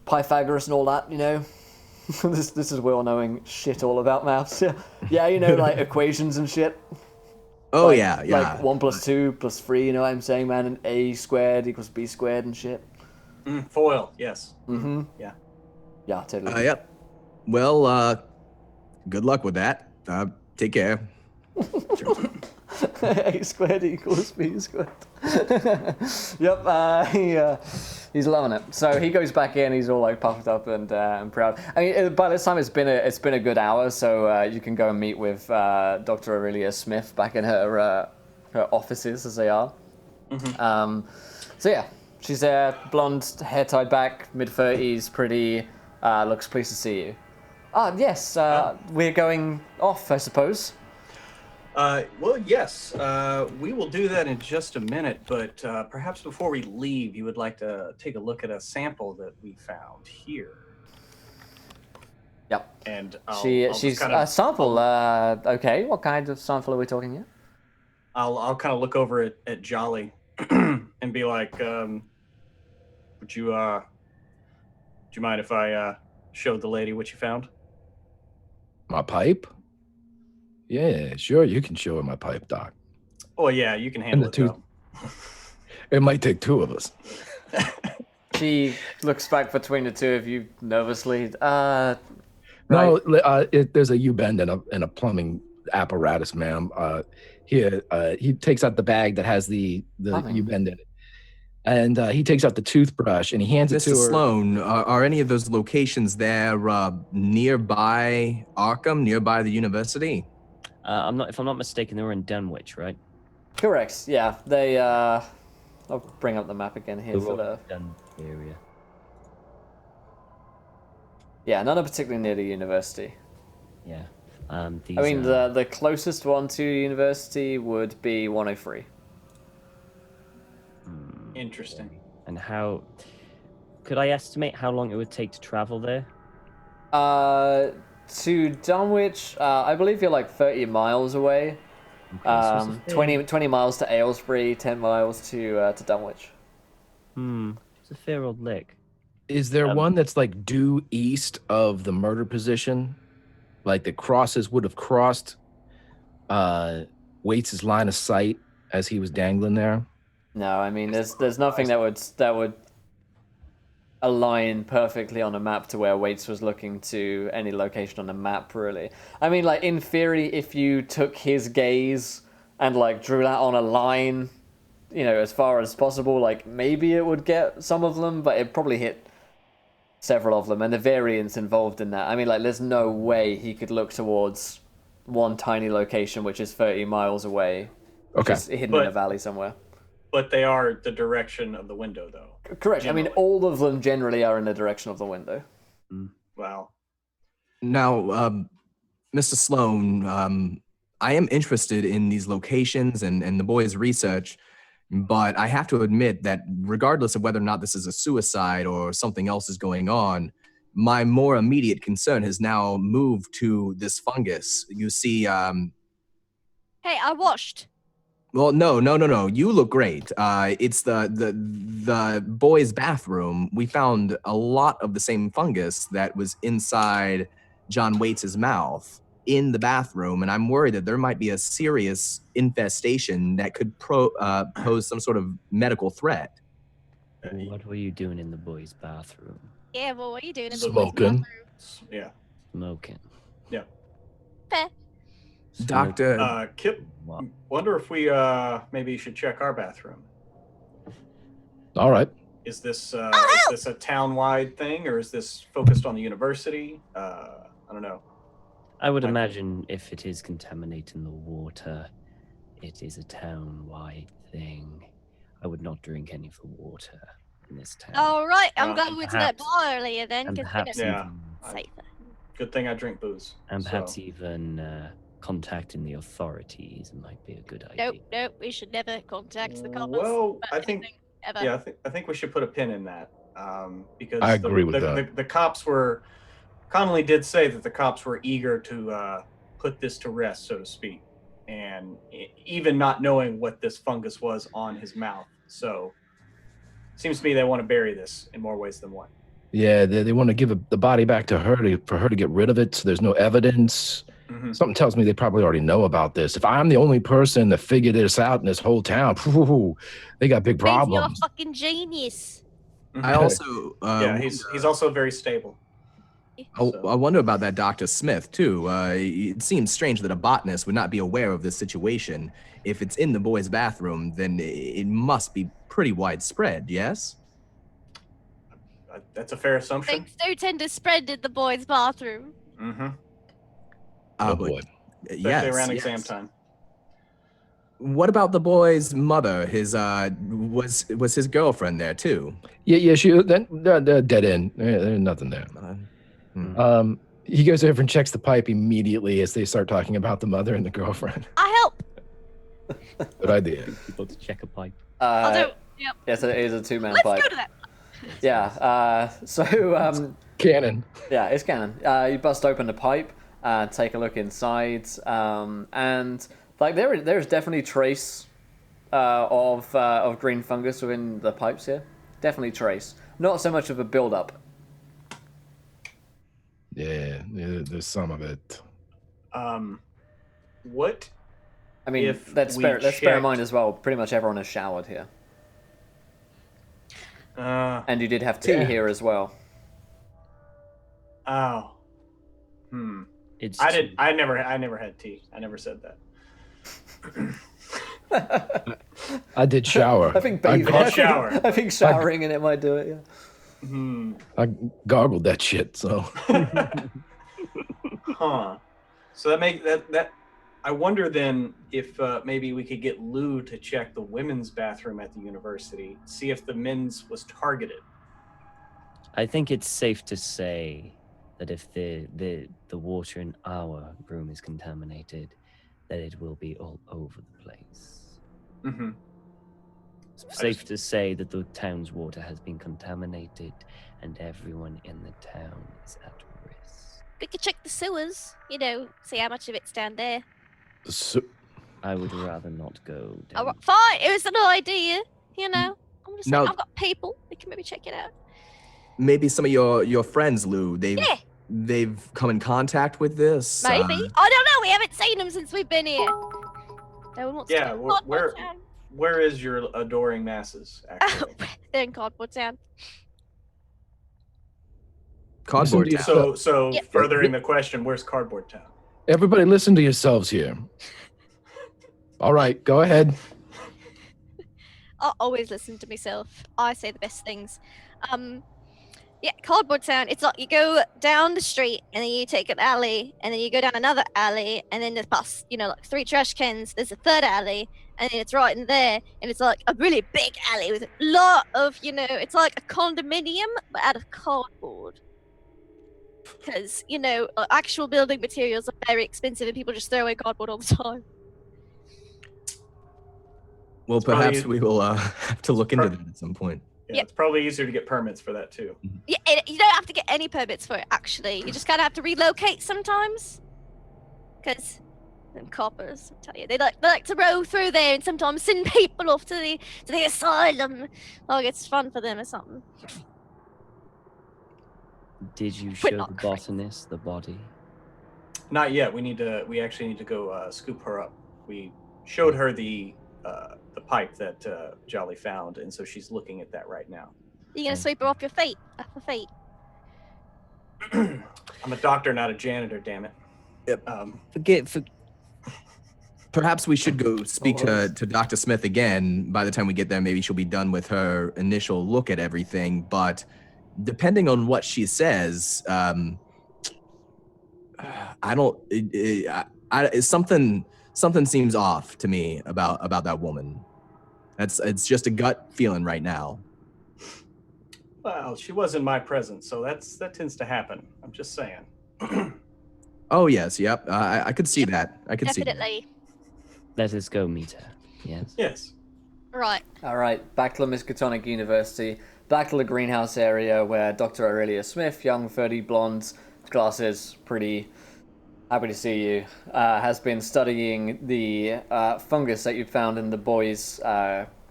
Pythagoras and all that, you know. This is Will knowing shit all about maths. Yeah, you know, like equations and shit. Oh, like, yeah. Like 1 + 2 + 3, you know what I'm saying, man? And A² = B² and shit. Foil, yes. Mm-hmm. Yeah. Yeah, totally. Yep. Well, good luck with that. Take care. A² = B². Yep, he's loving it. So he goes back in. He's all like puffed up and proud. I mean, by this time it's been a good hour, so you can go and meet with Dr. Aurelia Smith back in her offices as they are. Mm-hmm. So yeah, she's there, blonde, hair tied back, mid-30s, pretty. Looks pleased to see you. Yes, we're going off, I suppose. Well, yes, we will do that in just a minute, but perhaps before we leave, you would like to take a look at a sample that we found here. Yep. And she's a sample. Okay, what kind of sample are we talking here? I'll kind of look over at Jolly and be like, would you mind if I showed the lady what you found? My pipe? Yeah, sure. You can show her my pipe, Doc. Oh yeah, you can handle it. Though. It might take two of us. She looks back between the two of you nervously. No, there's a U-bend and a plumbing apparatus, ma'am. Here, he takes out the bag that has the U-bend in it, And he takes out the toothbrush and he hands it Mr. to her. Sloan, are any of those locations there nearby Arkham, nearby the university? If I'm not mistaken, they were in Dunwich, right? Correct. Yeah, they. I'll bring up the map again here for the. Dun area. Yeah, none are particularly near the university. Yeah. I mean, the closest one to university would be 103. Interesting. And how could I estimate how long it would take to travel there? To Dunwich, I believe you're like 30 miles away. Okay, so it's a 20 miles to Aylesbury, 10 miles to Dunwich. It's a fair old lick. Is there one that's like due east of the murder position? Like the crosses would have crossed Waits' line of sight as he was dangling there? No, I mean there's nothing that would align perfectly on a map to where Waits was looking to any location on the map, really. I mean, like, in theory, if you took his gaze and like drew that on a line, you know, as far as possible, like maybe it would get some of them, but it'd probably hit several of them, and the variance involved in that. I mean, like, there's no way he could look towards one tiny location which is 30 miles away, Okay. just hidden in a valley somewhere. But they are the direction of the window, though. Correct. Generally. I mean, all of them generally are in the direction of the window. Wow. Now, Mr. Sloan, I am interested in these locations and the boys' research, but I have to admit that regardless of whether or not this is a suicide or something else is going on, my more immediate concern has now moved to this fungus. You see, Hey, I washed. well, no. You look great. It's the boys' bathroom. We found a lot of the same fungus that was inside John Waits' mouth in the bathroom, and I'm worried that there might be a serious infestation that could pose some sort of medical threat. What were you doing in the boys' bathroom? Yeah, well, what are you doing in the Smoking. Yeah. Smoking. Yeah. Fair. Doctor, Kip, What? wonder if we maybe should check our bathroom. All right. Is this a town-wide thing, or is this focused on the university? I don't know. I would imagine if it is contaminating the water, it is a town-wide thing. I would not drink any of the water in this town. All right, I'm Well, going to that perhaps- bar earlier then, and because perhaps Yeah. even, safer. Good thing I drink booze. and perhaps so. even contacting the authorities might be a good idea. Nope, we should never contact the cops. Well, about I think- anything, ever. Yeah, I think we should put a pin in that, because I agree with that. The cops were. Connolly did say that the cops were eager to put this to rest, so to speak, and even not knowing what this fungus was on his mouth. So, seems to me they want to bury this in more ways than one. Yeah, they want to give the body back to her for her to get rid of it, so there's no evidence. Mhm. Something tells me they probably already know about this. If I'm the only person that figured this out in this whole town, they got big Dave, you're a problems. fucking genius. I also Yeah, he's also very stable. I wonder about that Dr. Smith, too. It seems strange that a botanist would not be aware of this situation. If it's in the boys' bathroom, then it must be pretty widespread, yes? That's a fair assumption. Things do tend to spread in the boys' bathroom. Mm-hmm. Oh, But boy. Especially around exam time. What about the boy's mother? His was his girlfriend there too? Yeah, they're dead end. There's nothing there. He goes over and checks the pipe immediately as they start talking about the mother and the girlfriend. I help. Good idea. People to check a pipe. I'll do it. Yep. Yes, it is a two-man Let's pipe. go to that. Yeah. Cannon. Yeah, it's canon. You bust open the pipe, take a look inside, and like there is definitely trace of green fungus within the pipes here. Definitely trace. Not so much of a build-up. Yeah, there's some of it. What? I mean, If let's we bear in checked- mind as well. Pretty much everyone has showered here, and you did have tea Yeah. here as well. Oh. It's I never had tea. I never said that. I did shower. I think I, bathing. gar- shower. I think showering in it might do it. Yeah. Hmm. I gargled that shit. So Huh. So that I wonder then if maybe we could get Lou to check the women's bathroom at the university, see if the men's was targeted. I think it's safe to say that if the water in our room is contaminated, that it will be all over the place. Mm-hmm. It's safe to say that the town's water has been contaminated and everyone in the town is at risk. We could check the sewers, see how much of it's down there. so, I would rather not go Oh, down. fine, it was an idea, I'm just No. saying, I've got people. We can maybe check it out. Maybe some of your friends, Lou, Yeah. they've come in contact with this. Maybe. I don't know. We haven't seen them since we've been here. No one wants Yeah, to go to where- Cardboard Town. Where is your adoring masses, actually? They're in Cardboard Town. Cardboard Listen to Town. So Yep. furthering the question, where's Cardboard Town? everybody, listen to yourselves here. All right, go ahead. I always listen to myself. I say the best things. Yeah, Cardboard Town. It's like you go down the street and then you take an alley and then you go down another alley and then there's past, like 3 trash cans. There's a third alley and then it's right in there and it's like a really big alley with a lot of, it's like a condominium but out of cardboard. Because, actual building materials are very expensive and people just throw away cardboard all the time. Well, probably- perhaps we will have to look into that at some point. Yeah, Yep. it's probably easier to get permits for that too. Yeah, you don't have to get any permits for it, actually. You just kind of have to relocate sometimes. Because them coppers, I tell you, they like to row through there and sometimes send people off to the asylum. Like it's fun for them or something. Did you We're show the not crazy. botanist the body? Not yet. We actually need to go scoop her up. We showed her the pipe that Jolly found, and so she's looking at that right now. You're gonna sweep her off your feet. Off her feet. I'm a doctor, not a janitor. Damn it. Yep. Forget. Perhaps we should go speak Oh, to Dr. Smith again. By the time we get there, maybe she'll be done with her initial look at everything. But depending on what she says, I don't. Something seems off to me about that woman. It's just a gut feeling right now. Well, she was in my presence, so that tends to happen. I'm just saying. Oh yes, yep. I could see that. I could see that. Definitely. Let us go meet her. Yes. Yes. Right. All right, back to the Miskatonic University, back to the greenhouse area where Dr. Aurelia Smith, young, 30, blonde, glasses, pretty, happy to see you, has been studying the fungus that you found in the boys'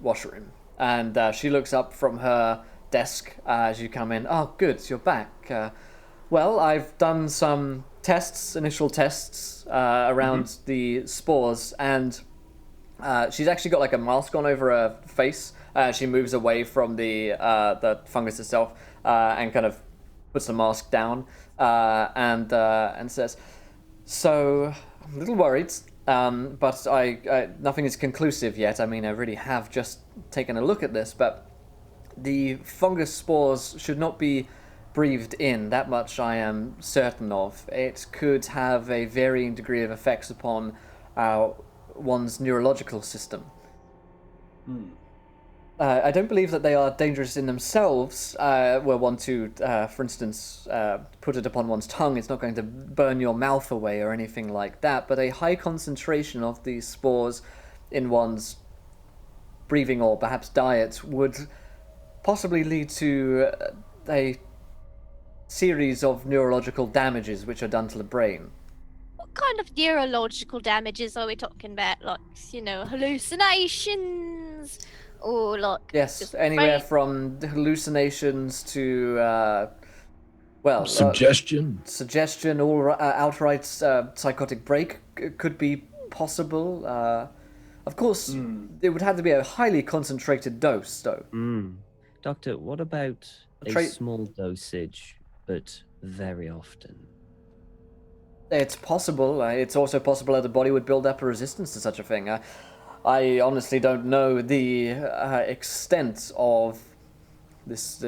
washroom. And she looks up from her desk as you come in. Oh, good, you're back. Well, I've done some initial tests around the spores, and she's actually got like a mask on over her face. She moves away from the fungus itself and kind of puts the mask down and says, "So I'm a little worried, but I nothing is conclusive yet. I mean, I really have just taken a look at this, but the fungus spores should not be breathed in. That much I am certain of. It could have a varying degree of effects upon one's neurological system. I don't believe that they are dangerous in themselves. Were one to, for instance, put it upon one's tongue, it's not going to burn your mouth away or anything like that, but a high concentration of these spores in one's breathing or perhaps diet would possibly lead to a series of neurological damages which are done to the brain." What kind of neurological damages are we talking about? Like, hallucinations? Or like... Yes, just anywhere brain- from hallucinations to, Suggestion. suggestion or outright psychotic break could be possible. Of course, it would have to be a highly concentrated dose, though. Doctor, what about a Tra- small dosage, but very often? It's possible. It's also possible that the body would build up a resistance to such a thing. I honestly don't know the extent of this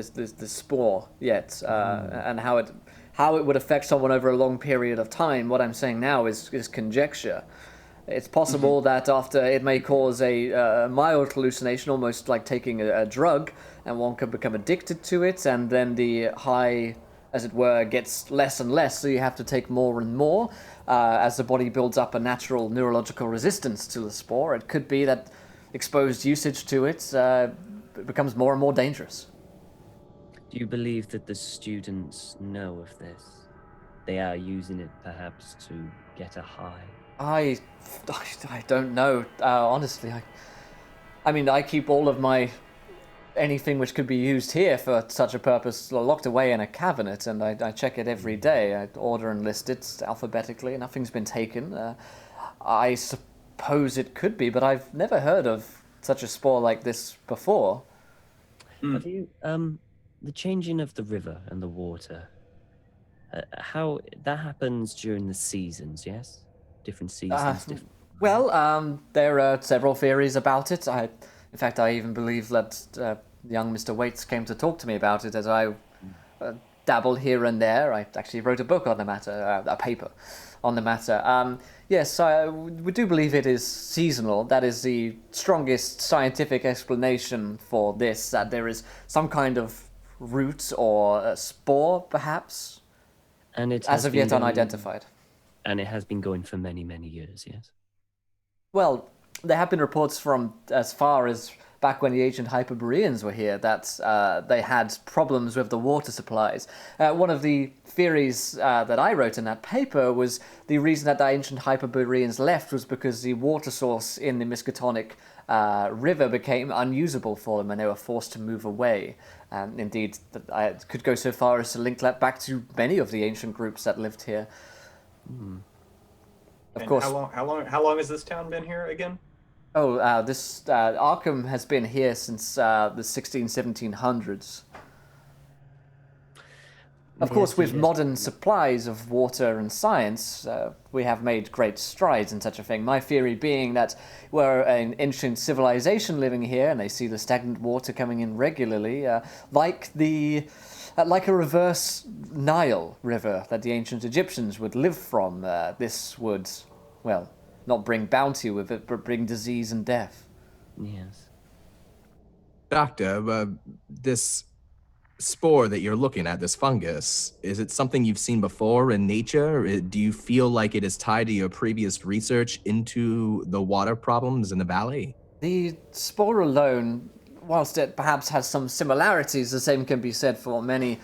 spore yet, and how it would affect someone over a long period of time. What I'm saying now is conjecture. It's possible that after it may cause a mild hallucination, almost like taking a drug, and one could become addicted to it, and then the high, as it were, gets less and less, so you have to take more and more as the body builds up a natural neurological resistance to the spore. It could be that exposed usage to it becomes more and more dangerous. Do you believe that the students know of this? They are using it perhaps to get a high? I don't know. Honestly, I mean, I keep all of my anything which could be used here for such a purpose locked away in a cabinet, and I check it every day. I order and list it alphabetically. Nothing's been taken. I suppose it could be, but I've never heard of such a spore like this before. Have you the changing of the river and the water? How that happens during the seasons? Yes, different seasons. Well, there are several theories about it. In fact, I even believe that young Mr. Waits came to talk to me about it as I dabble here and there. I actually wrote a book on the matter, a paper on the matter. Yes, we do believe it is seasonal. That is the strongest scientific explanation for this, that there is some kind of root or a spore, perhaps, and it as of yet unidentified. And it has been going for many, many years, yes? Well, there have been reports from as far as back when the ancient Hyperboreans were here that they had problems with the water supplies. One of the theories that I wrote in that paper was the reason that the ancient Hyperboreans left was because the water source in the Miskatonic river became unusable for them and they were forced to move away. And indeed, I could go so far as to link that back to many of the ancient groups that lived here. Of course. How long has this town been here again? Oh, this Arkham has been here since the 1700s. Of course, with modern supplies of water and science, we have made great strides in such a thing. My theory being that we're an ancient civilization living here, and they see the stagnant water coming in regularly, like a reverse Nile river that the ancient Egyptians would live from. This would, well, not bring bounty with it, but bring disease and death. Yes. Doctor, this spore that you're looking at, this fungus, is it something you've seen before in nature? Do you feel like it is tied to your previous research into the water problems in the valley? The spore alone, whilst it perhaps has some similarities, the same can be said for many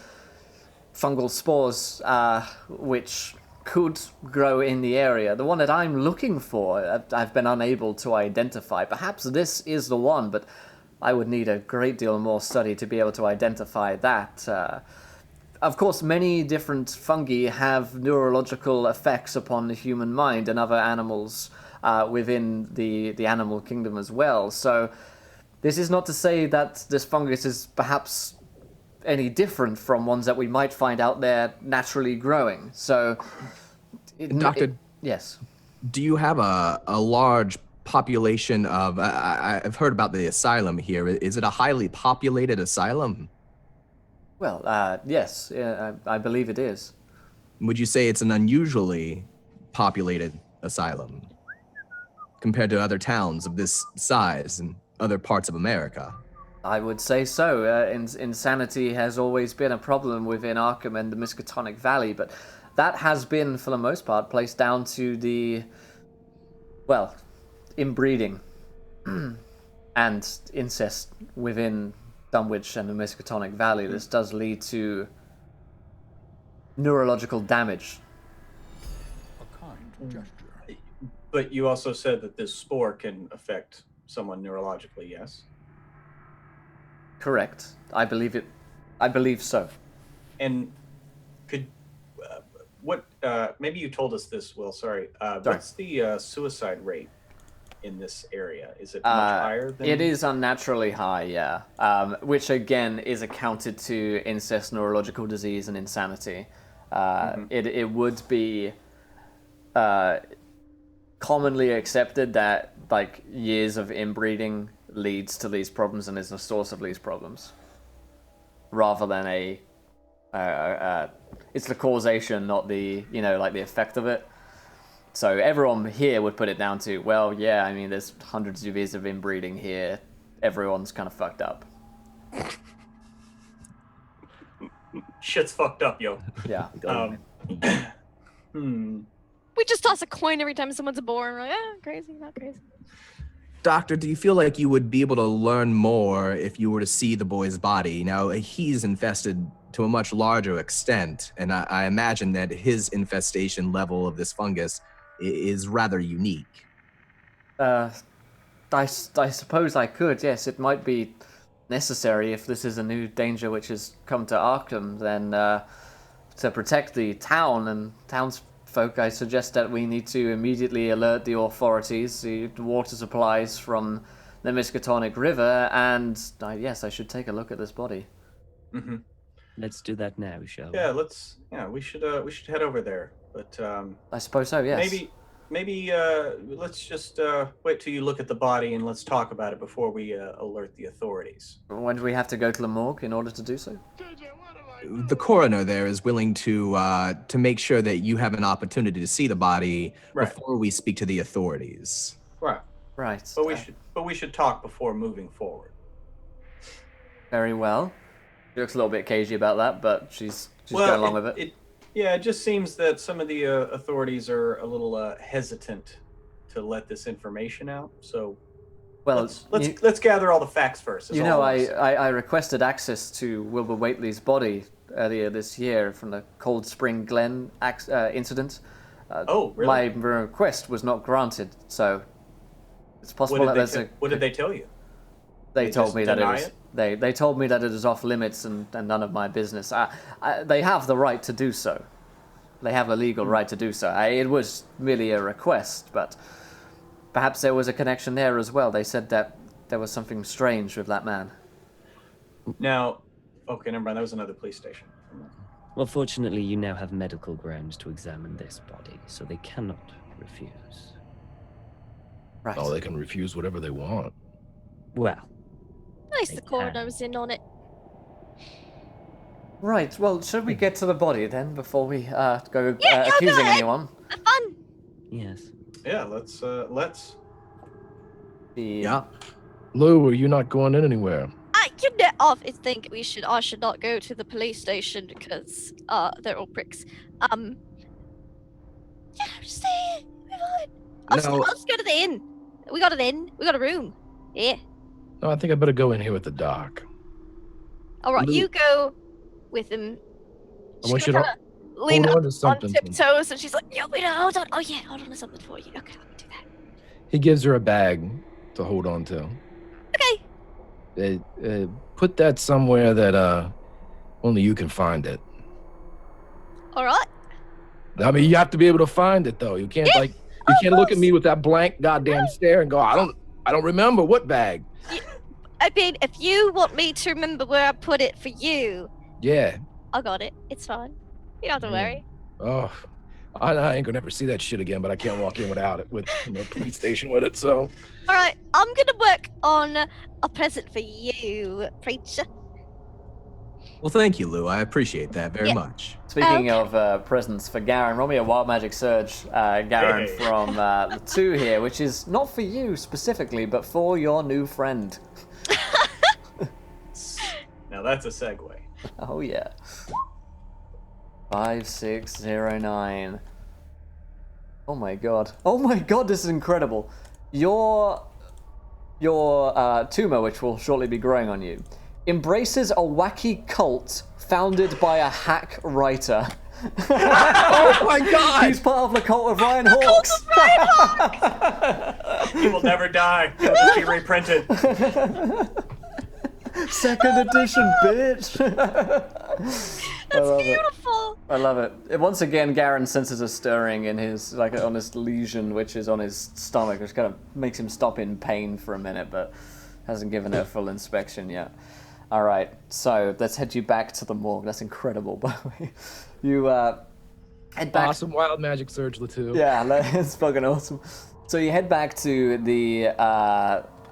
fungal spores which could grow in the area. The one that I'm looking for, I've been unable to identify. Perhaps this is the one, but I would need a great deal more study to be able to identify that. Of course, many different fungi have neurological effects upon the human mind and other animals within the animal kingdom as well. So this is not to say that this fungus is perhaps any different from ones that we might find out there naturally growing. So, Doctor, yes. Do you have a large population of? I've heard about the asylum here. Is it a highly populated asylum? Well, yes, I believe it is. Would you say it's an unusually populated asylum compared to other towns of this size in other parts of America? I would say so. Insanity has always been a problem within Arkham and the Miskatonic Valley, but that has been, for the most part, placed down to the, well, inbreeding and incest within Dunwich and the Miskatonic Valley. This does lead to neurological damage. A kind gesture. But you also said that this spore can affect someone neurologically, yes? Correct. I believe it. I believe so. And could maybe you told us this, Will, sorry. What's the suicide rate in this area? Is it much higher than... It is unnaturally high, yeah. Which again is accounted to incest, neurological disease, and insanity. It would be commonly accepted that like years of inbreeding leads to these problems and is the source of these problems, rather than it's the causation, not the like the effect of it. So everyone here would put it down to, well, yeah, I mean, there's hundreds of years of inbreeding here. Everyone's kind of fucked up. Shit's fucked up, yo. Yeah. We just toss a coin every time someone's born. We're like, crazy, not crazy. Doctor, do you feel like you would be able to learn more if you were to see the boy's body? Now, he's infested to a much larger extent, and I imagine that his infestation level of this fungus is rather unique. I suppose I could, yes. It might be necessary if this is a new danger which has come to Arkham, then to protect the town and townsfolk, I suggest that we need to immediately alert the authorities, the water supplies from the Miskatonic River, and yes, I should take a look at this body. Mm-hmm. Let's do that now, shall we? Yeah, we should head over there. But I suppose so, yes. Maybe let's just wait till you look at the body and let's talk about it before we alert the authorities. When do we have to go to the morgue in order to do so? The coroner there is willing to make sure that you have an opportunity to see the body before we speak to the authorities. Right. But we should talk before moving forward. Very well. She looks a little bit cagey about that, but she's going along with it. It just seems that some of the authorities are a little hesitant to let this information out. So, let's gather all the facts first. I requested access to Wilbur Whately's body earlier this year from the Cold Spring Glen incident. Oh, really? My request was not granted, so it's possible that there's What did they tell you? They told me that it was. They told me that it is off limits and none of my business. They have the right to do so. They have a legal right to do so. It was merely a request, but perhaps there was a connection there as well. They said that there was something strange with that man. Now, okay, never mind. That was another police station. Well, fortunately, you now have medical grounds to examine this body, so they cannot refuse. Right. Oh, they can refuse whatever they want. Well, Nice the coroner was in on it. Right, well, should we get to the body then before we go Yeah, accusing go ahead. anyone? Have fun. yes. Yeah, let's. Yeah. Lou, are you not going in anywhere? I think I should not go to the police station because they're all pricks. Yeah, just stay. Move on. I'll just go to the inn. We got an inn. We got a room. Yeah. No, I think I better go in here with the doc. All right, Lou- you go with him. I want She's you gonna to kinda lean hold up on to something. on tiptoes, and she's like, "Yo, wait, hold on. Oh yeah, hold on to something for you. Okay, let me do that. He gives her a bag to hold on to. Okay. Put that somewhere that only you can find it. All right. I mean, you have to be able to find it though. You can't look at me with that blank goddamn stare and go, I don't remember what bag. I mean, if you want me to remember where I put it for you, Yeah. I got it. It's fine. You don't have to worry. Oh, I ain't gonna ever see that shit again, but I can't walk in without it, with police station with it, so. All right, I'm gonna work on a present for you, preacher. Well, thank you, Lou. I appreciate that very much. Speaking of presents for Garen, roll me a Wild Magic Surge, Garen, Hey. from the 2 here, which is not for you specifically, but for your new friend. Now that's a segue. Oh yeah. 5609. Oh my god. Oh my god, this is incredible. Your tumor, which will shortly be growing on you, embraces a wacky cult founded by a hack writer. Oh my God! He's part of the cult of Ryan Hawks. He will never die. He'll just be reprinted. Second edition, bitch. That's beautiful. I love it. Once again, Garen senses a stirring in his, on his lesion, which is on his stomach, which kind of makes him stop in pain for a minute, but hasn't given it a full inspection yet. All right, so let's head you back to the morgue. That's incredible, by the way. You head back. Awesome wild magic surge, Latu. Yeah, it's fucking awesome. So you head back to the,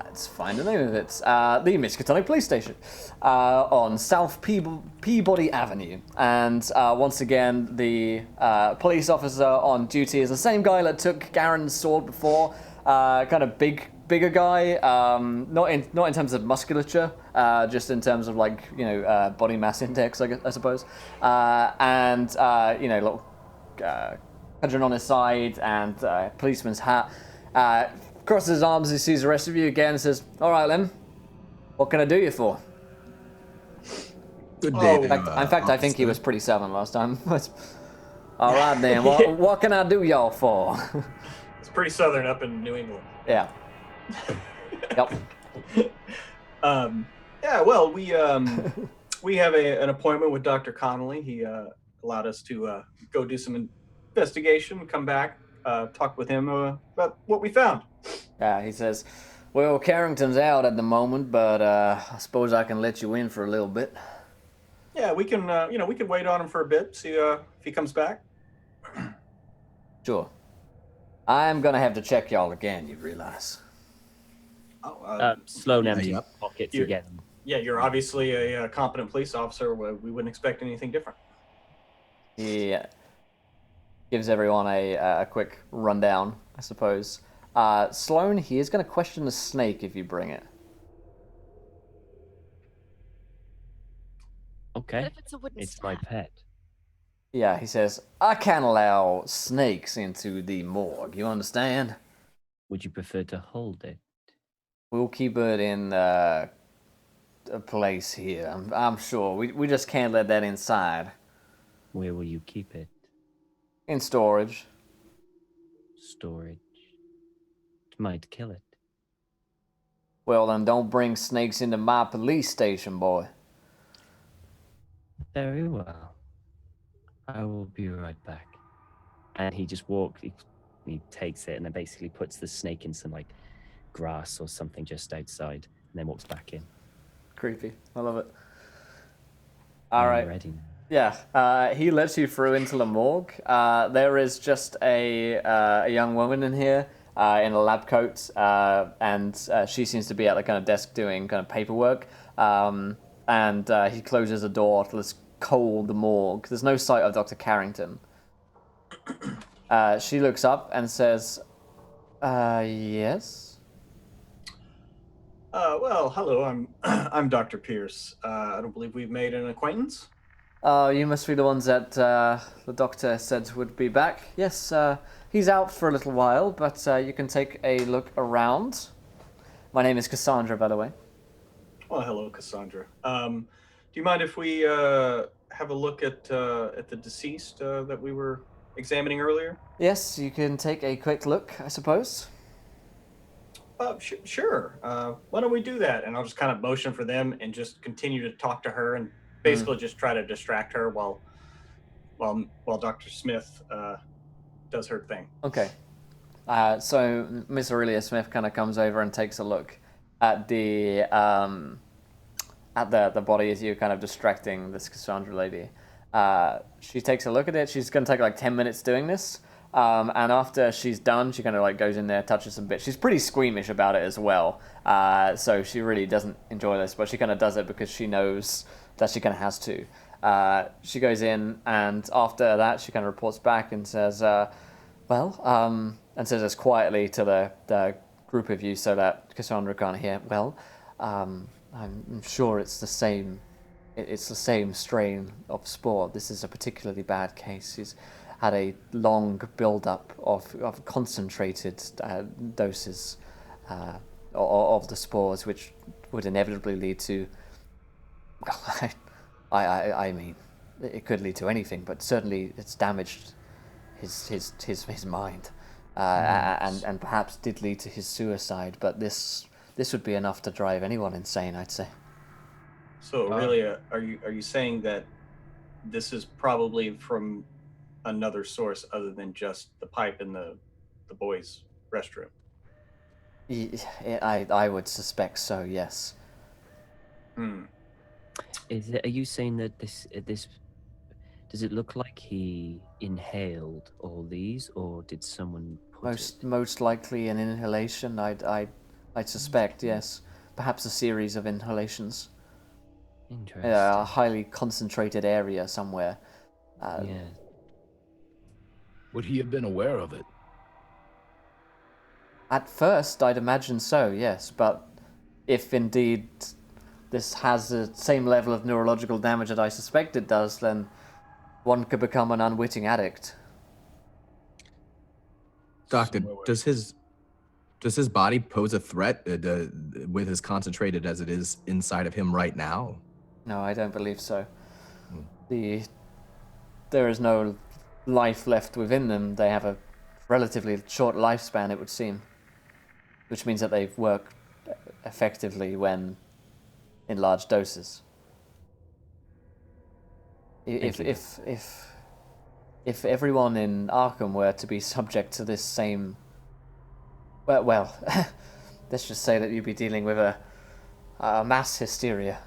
let's find the name of it, the Miskatonic police station on South Peabody Avenue. And once again, the police officer on duty is the same guy that took Garen's sword before, kind of bigger guy, not in terms of musculature, just in terms of like, body mass index, I suppose. Little cudgel on his side and policeman's hat. Crosses his arms as he sees the rest of you again and says, "All right, then, what can I do you for?" Good day. In fact, I think he was pretty southern last time. All right, then, what can I do y'all for? It's pretty southern up in New England. Yeah. Yep. Yeah, well, we have an appointment with Dr. Connolly. He allowed us to go do some investigation, come back, talk with him about what we found. Yeah, he says, "Well, Carrington's out at the moment, but I suppose I can let you in for a little bit." Yeah, we can, we can wait on him for a bit, see if he comes back. Sure. I'm gonna have to check y'all again, you realize. Sloan empties yep. pockets You're- again. Yeah, you're obviously a competent police officer. We wouldn't expect anything different. He gives everyone a quick rundown, I suppose. Sloan, he is going to question the snake if you bring it. Okay. What if it's a wooden It's my staff? pet. Yeah, he says, "I can't allow snakes into the morgue, you understand? Would you prefer to hold it? We'll keep it in a place here, I'm sure. We just can't let that inside. Where will you keep it? In storage." Storage. It might kill it. "Well, then don't bring snakes into my police station, boy." Very well. I will be right back. And he just he takes it and then basically puts the snake in some like grass or something just outside and then walks back in. Creepy. I love it. All I'm right. ready now. Yeah, he lets you through into the morgue. There is just a young woman in here in a lab coat, and she seems to be at the kind of desk doing kind of paperwork. And he closes the door to this cold morgue. There's no sight of Dr. Carrington. She looks up and says, "Yes?" Well, hello. I'm Dr. Pierce. I don't believe we've made an acquaintance. "Oh, you must be the ones that the doctor said would be back." "Yes, he's out for a little while, but you can take a look around." "My name is Cassandra, by the way." Well, hello, Cassandra. Do you mind if we have a look at the deceased that we were examining earlier? "Yes, you can take a quick look, I suppose." Sure. Why don't we do that? And I'll just kind of motion for them and just continue to talk to her and basically just try to distract her while Dr. Smith does her thing. Okay. So Miss Aurelia Smith kind of comes over and takes a look at the body as you're kind of distracting this Cassandra lady. She takes a look at it. She's going to take like 10 minutes doing this. And after she's done, she kind of like goes in there, touches some bits. She's pretty squeamish about it as well. So she really doesn't enjoy this, but she kind of does it because she knows that she kind of has to. She goes in, and after that, she kind of reports back and says, and says this quietly to the group of you so that Cassandra can't hear. "Well, I'm sure it's the same. It's the same strain of spore. This is a particularly bad case. He's had a long build-up of concentrated doses of the spores, which would inevitably lead to. I mean, it could lead to anything, but certainly it's damaged his mind, and perhaps did lead to his suicide. But this would be enough to drive anyone insane, I'd say." So really, are you saying that this is probably from another source other than just the pipe in the boys' restroom? I would suspect so, yes. Are you saying that this does it look like he inhaled all these, or did someone Most likely an inhalation. I'd suspect, yes. Perhaps a series of inhalations. Interesting. A highly concentrated area somewhere. Yeah. Would he have been aware of it? At first, I'd imagine so, yes. But if indeed this has the same level of neurological damage that I suspect it does, then one could become an unwitting addict. Doctor, does his body pose a threat with as concentrated as it is inside of him right now? No, I don't believe so. There is no life left within them. They have a relatively short lifespan, it would seem, which means that they work effectively when in large doses. If everyone in Arkham were to be subject to this same, well, let's just say that you'd be dealing with a mass hysteria.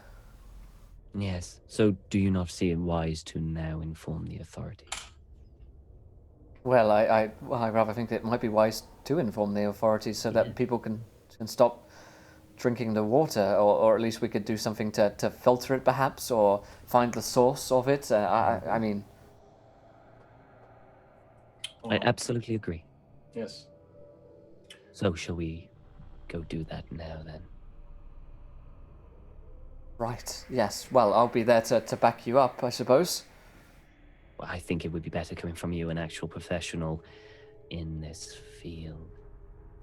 Yes. So do you not see it wise to now inform the authorities? Well, I rather think that it might be wise to inform the authorities so that people can stop drinking the water, or at least we could do something to filter it, perhaps, or find the source of it. I mean... I absolutely agree. Yes. So shall we go do that now, then? Right, yes. Well, I'll be there to back you up, I suppose. Well, I think it would be better coming from you, an actual professional in this field.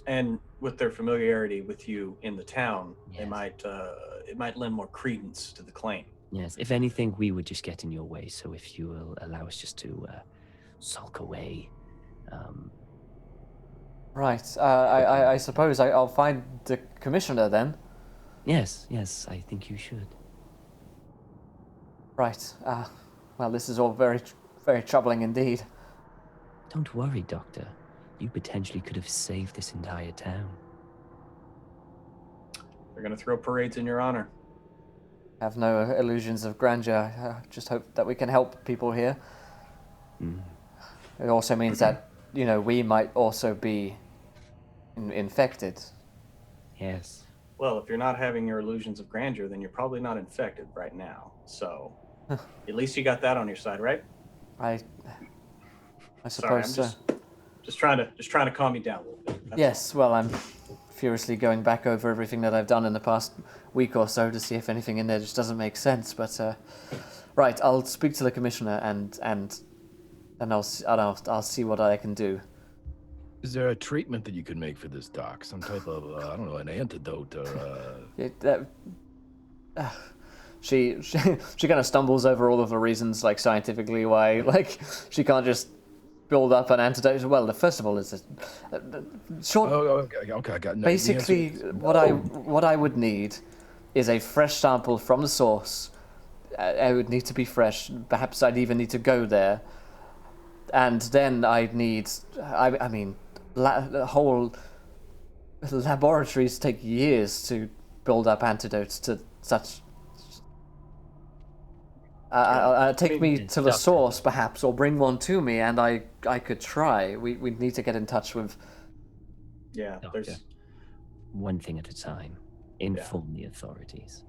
And with their familiarity with you in the town, Yes. it might lend more credence to the claim. Yes, if anything, we would just get in your way. So if you will allow us just to sulk away. Right, I suppose I'll find the commissioner then. Yes, I think you should. Right, well, this is all very, very troubling indeed. Don't worry, Doctor. You potentially could have saved this entire town. They're going to throw parades in your honor. Have no illusions of grandeur. Just hope that we can help people here. It also means that, we might also be infected. Yes. Well, if you're not having your illusions of grandeur, then you're probably not infected right now. So, at least you got that on your side, right? I Sorry, suppose I'm so. just trying to calm you down a little bit. That's Yes, well, I'm furiously going back over everything that I've done in the past week or so to see if anything in there just doesn't make sense. But right, I'll speak to the commissioner and I'll see what I can do. Is there a treatment that you could make for this, Doc? Some type of, I don't know, an antidote or... She kind of stumbles over all of the reasons, like, scientifically why, like, she can't just build up an antidote. Well, first of all, it's a short... Okay, I got no, basically, what I would need is a fresh sample from the source. It would need to be fresh. Perhaps I'd even need to go there. And then I'd need... I mean... the whole laboratories take years to build up antidotes to such. Take me to the source, perhaps, or bring one to me, and I could try. We'd need to get in touch with. Yeah, Doctor. there's One thing at a time. Inform the authorities.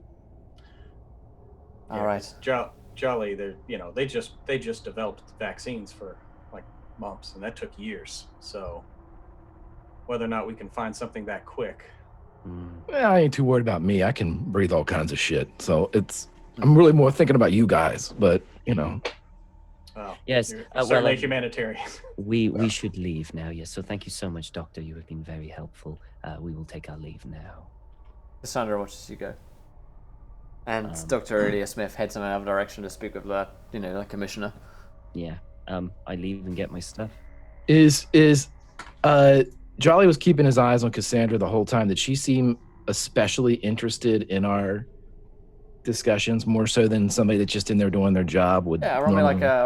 All right. Jolly. They just developed vaccines for like mumps, and that took years. So whether or not we can find something that quick. Well, I ain't too worried about me. I can breathe all kinds of shit. So I'm really more thinking about you guys, but Well, Yes, you're well, certainly a humanitarian. We should leave now, yes. So thank you so much, Doctor. You have been very helpful. We will take our leave now. Cassandra watches you go. And Dr. Aurelia Smith heads in another direction to speak with the commissioner. Yeah. I leave and get my stuff. Jolly was keeping his eyes on Cassandra the whole time. Did she seem especially interested in our discussions, more so than somebody that's just in there doing their job would? Yeah, roll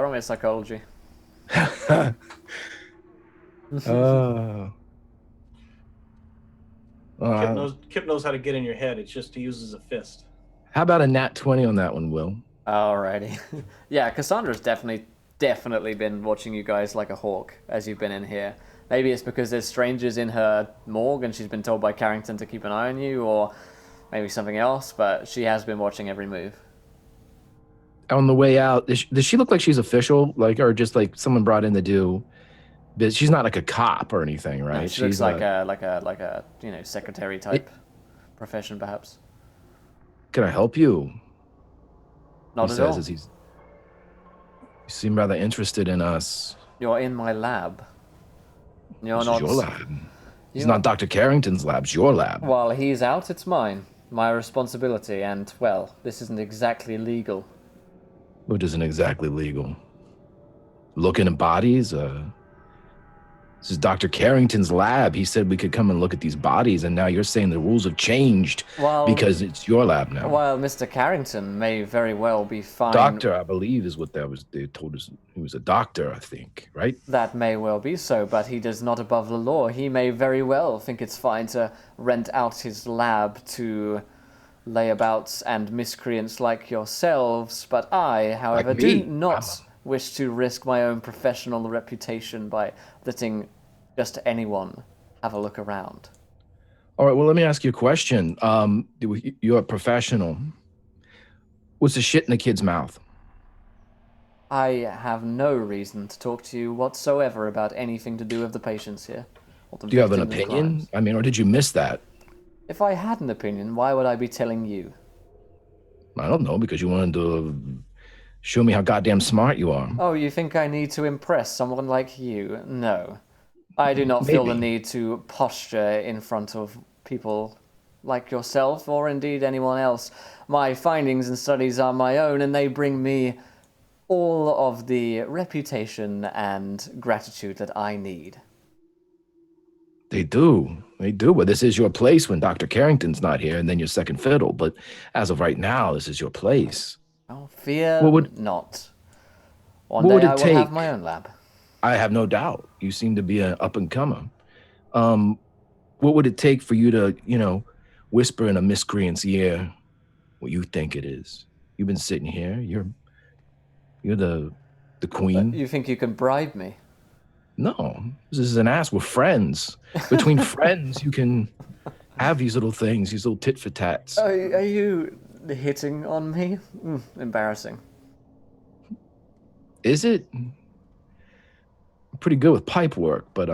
me a psychology. Kip knows how to get in your head. It's just he uses a fist. How about a nat 20 on that one, Will? Alrighty. Yeah, Cassandra's definitely been watching you guys like a hawk as you've been in here. Maybe it's because there's strangers in her morgue and she's been told by Carrington to keep an eye on you, or maybe something else, but she has been watching every move. On the way out, does she look like she's official, like, or just like someone brought in to do? She's not like a cop or anything, right? No, she looks like a secretary type profession, perhaps. Can I help you? Not at all. You seem rather interested in us. You're in my lab. You're This not. is your lab. It's not Dr. Carrington's lab. It's your lab. While he's out, it's mine. My responsibility, and, well, this isn't exactly legal. Which isn't exactly legal. Looking at bodies? This is Dr. Carrington's lab. He said we could come and look at these bodies, and now you're saying the rules have changed because it's your lab now. While Mr. Carrington may very well be fine... Doctor, I believe, is what they told us. He was a doctor, I think, right? That may well be so, but he does not above the law. He may very well think it's fine to rent out his lab to layabouts and miscreants like yourselves, but I, however, do not wish to risk my own professional reputation by letting just anyone have a look around. All right, well, let me ask you a question. You're a professional. What's the shit in the kid's mouth? I have no reason to talk to you whatsoever about anything to do with the patients here. Do you have an opinion? I mean, or did you miss that? If I had an opinion, why would I be telling you? I don't know, because you wanted to show me how goddamn smart you are. Oh, you think I need to impress someone like you? No. I do not feel the need to posture in front of people like yourself, or indeed anyone else. My findings and studies are my own, and they bring me all of the reputation and gratitude that I need. They do. But this is your place when Dr. Carrington's not here, and then your second fiddle. But as of right now, this is your place. Oh, fear not. One day I will have my own lab. I have no doubt. You seem to be an up-and-comer. What would it take for you to, whisper in a miscreant's ear what you think it is? You've been sitting here. You're the queen. You think you can bribe me? No, this is an ass. We're friends. Between friends, you can have these little things, these little tit for tats. Are you hitting on me? Embarrassing. Is it? I'm pretty good with pipe work, but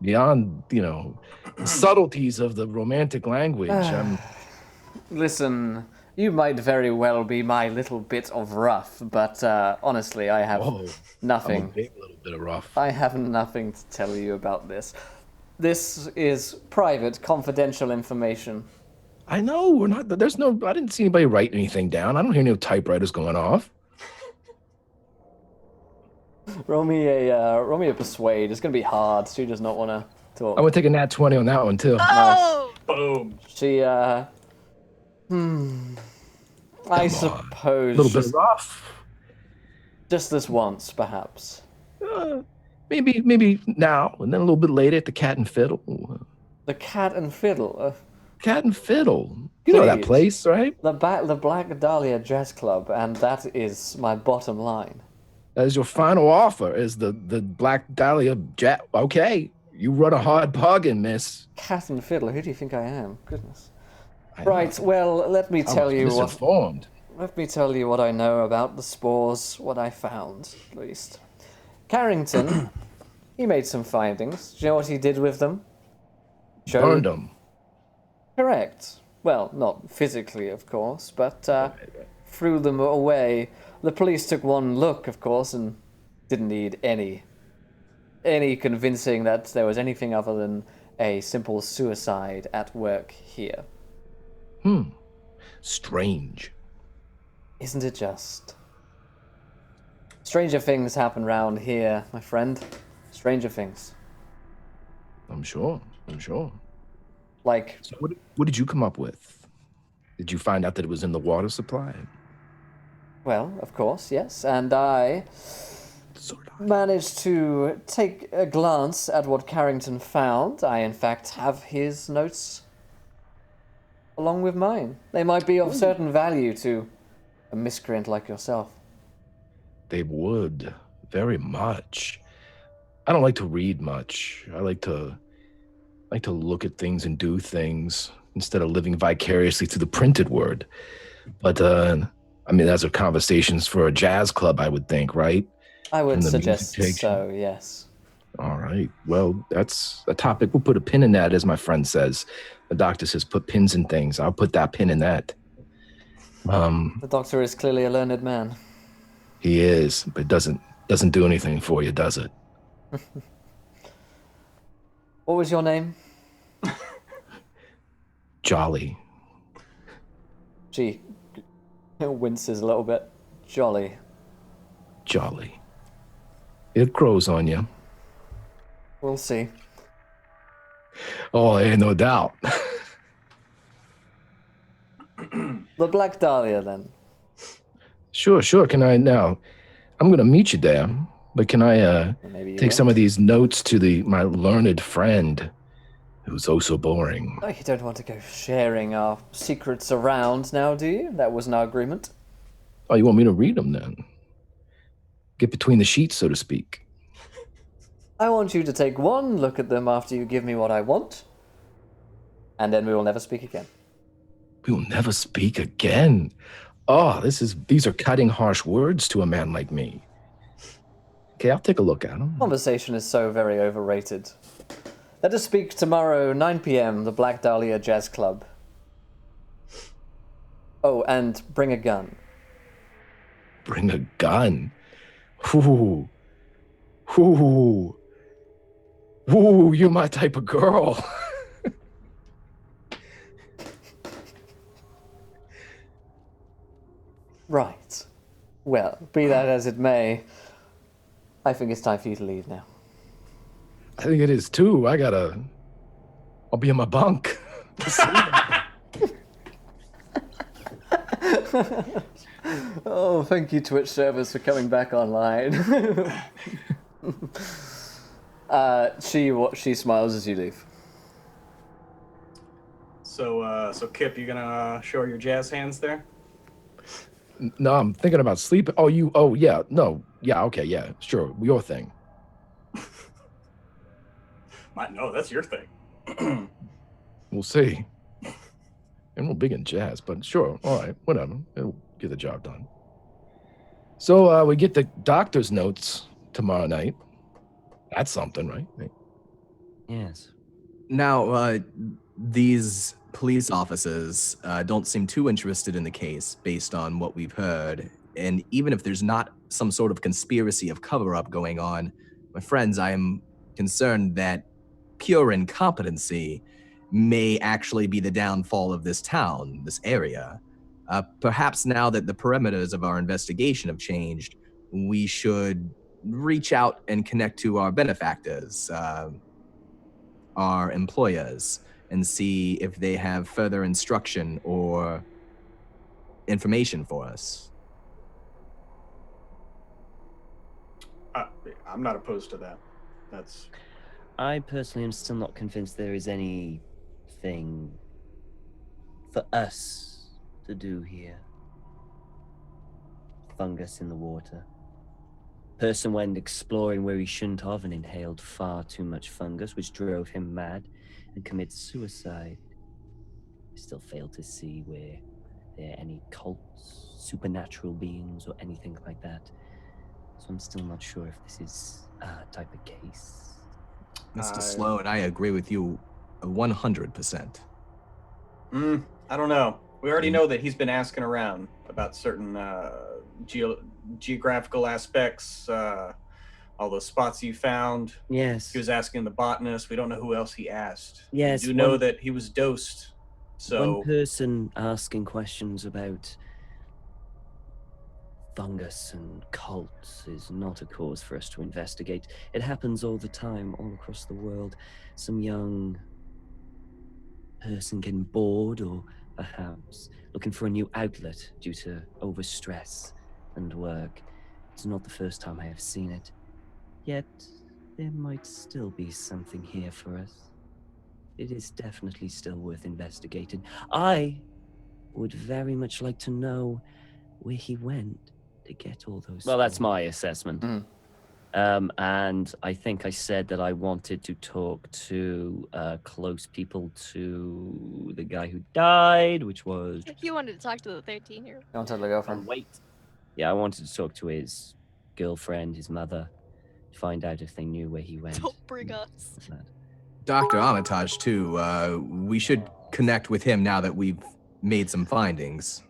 beyond, subtleties of the romantic language, Listen, you might very well be my little bit of rough, but honestly, I have nothing. I'm a big little bit of rough. I have nothing to tell you about this. This is private, confidential information. I know, we're not. I didn't see anybody write anything down. I don't hear no typewriters going off. Roll me a persuade. It's gonna be hard. She does not want to talk. I'm gonna take a nat 20 on that one too. Oh! Nice. Boom. She I suppose A little bit rough. just this once, perhaps. Maybe now, and then a little bit later at the Cat and Fiddle. The Cat and Fiddle. Cat and Fiddle. You know that Please. place, right? The Black Dahlia Jazz Club, and that is my bottom line. That is your final offer, is the Black Dahlia Jazz. Okay, you run a hard bargain, miss. Cat and Fiddle, who do you think I am? Goodness. Right, well, let me tell you misinformed. Let me tell you what I know about the spores, what I found, at least. Carrington, he made some findings. Do you know what he did with them? Burned them. Correct. Well, not physically, of course, but threw them away. The police took one look, of course, and didn't need any convincing that there was anything other than a simple suicide at work here. Strange. Isn't it just? Stranger things happen round here, my friend. Stranger things. I'm sure. Like... So what did you come up with? Did you find out that it was in the water supply? Well, of course, yes. And I managed to take a glance at what Carrington found. I, in fact, have his notes along with mine. They might be of certain value to a miscreant like yourself. They would, very much. I don't like to read much. I like to look at things and do things instead of living vicariously through the printed word. But I mean, those are conversations for a jazz club, I would think, right? I would From the suggest music section. so, yes. All right. Well, that's a topic. We'll put a pin in that, as my friend says. The doctor says put pins in things. I'll put that pin in that. The doctor is clearly a learned man. He is, but it doesn't do anything for you, does it? What was your name? Jolly. Gee, winces a little bit. Jolly. Jolly. It grows on you. We'll see. Oh, ain't no doubt. The Black Dahlia, then. Sure. Can I now? I'm gonna meet you there, but can I Maybe you take will. some of these notes to my learned friend, who's oh so boring? Oh, you don't want to go sharing our secrets around now, do you? That wasn't our agreement. Oh, you want me to read them then? Get between the sheets, so to speak. I want you to take one look at them after you give me what I want, and then we will never speak again. We will never speak again. Oh, these are cutting, harsh words to a man like me. Okay, I'll take a look at them. Conversation is so very overrated. Let us speak tomorrow, 9 p.m., the Black Dahlia Jazz Club. Oh, and bring a gun. Bring a gun. Ooh, you're my type of girl. Right. Well, be that as it may, I think it's time for you to leave now. I think it is too. I'll be in my bunk. Oh, thank you, Twitch servers, for coming back online. She smiles as you leave. So Kip, you gonna show her your jazz hands there? No, I'm thinking about sleeping. Yeah, okay, yeah, sure, your thing. No, that's your thing. We'll see. I'm not big in jazz, but sure, all right, whatever. It'll get the job done. So we get the doctor's notes tomorrow night. That's something, right? Yes. Now, these police officers don't seem too interested in the case based on what we've heard. And even if there's not some sort of conspiracy of cover-up going on, my friends, I am concerned that pure incompetency may actually be the downfall of this town, this area. Perhaps now that the perimeters of our investigation have changed, we should reach out and connect to our benefactors, our employers, and see if they have further instruction or information for us. I'm not opposed to that. I personally am still not convinced there is anything for us to do here. Fungus in the water. Person went exploring where he shouldn't have and inhaled far too much fungus, which drove him mad and committed suicide. I still fail to see where there are any cults, supernatural beings, or anything like that. So I'm still not sure if this is a type of case. Mr. Sloan, I agree with you 100%. I don't know. We already know that he's been asking around about certain geographical aspects, all those spots you found. Yes. He was asking the botanist. We don't know who else he asked. Yes. We do know that he was dosed. So one person asking questions about fungus and cults is not a cause for us to investigate. It happens all the time, all across the world. Some young person getting bored or perhaps looking for a new outlet due to overstress and work. It's not the first time I have seen it. Yet, there might still be something here for us. It is definitely still worth investigating. I would very much like to know where he went to get all those Well, that's things. my assessment. And I think I said that I wanted to talk to close people to the guy who died, which was... You wanted to talk to the 13-year-old. Don't tell the girlfriend. Wait. Yeah, I wanted to talk to his girlfriend, his mother, find out if they knew where he went. Don't bring us. Dr. Armitage, too. We should connect with him now that we've made some findings.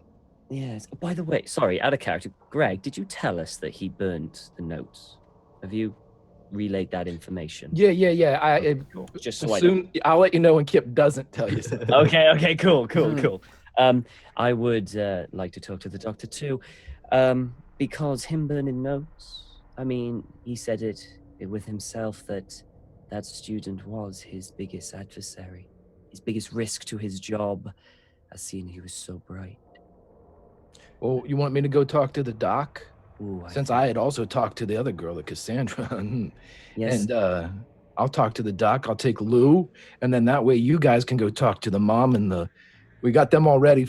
Yes. By the way, sorry, out of character. Greg, did you tell us that he burnt the notes? Have you relayed that information? Yeah. Just so I know. Soon, I'll let you know when Kip doesn't tell you something. Okay, cool. I would like to talk to the doctor too, because him burning notes, I mean, he said it with himself that student was his biggest adversary, his biggest risk to his job, as seeing he was so bright. Oh, you want me to go talk to the doc? Ooh, Since I had also talked to the other girl, the Cassandra. Yes. And I'll talk to the doc. I'll take Lou, and then that way you guys can go talk to the mom and we got them all ready.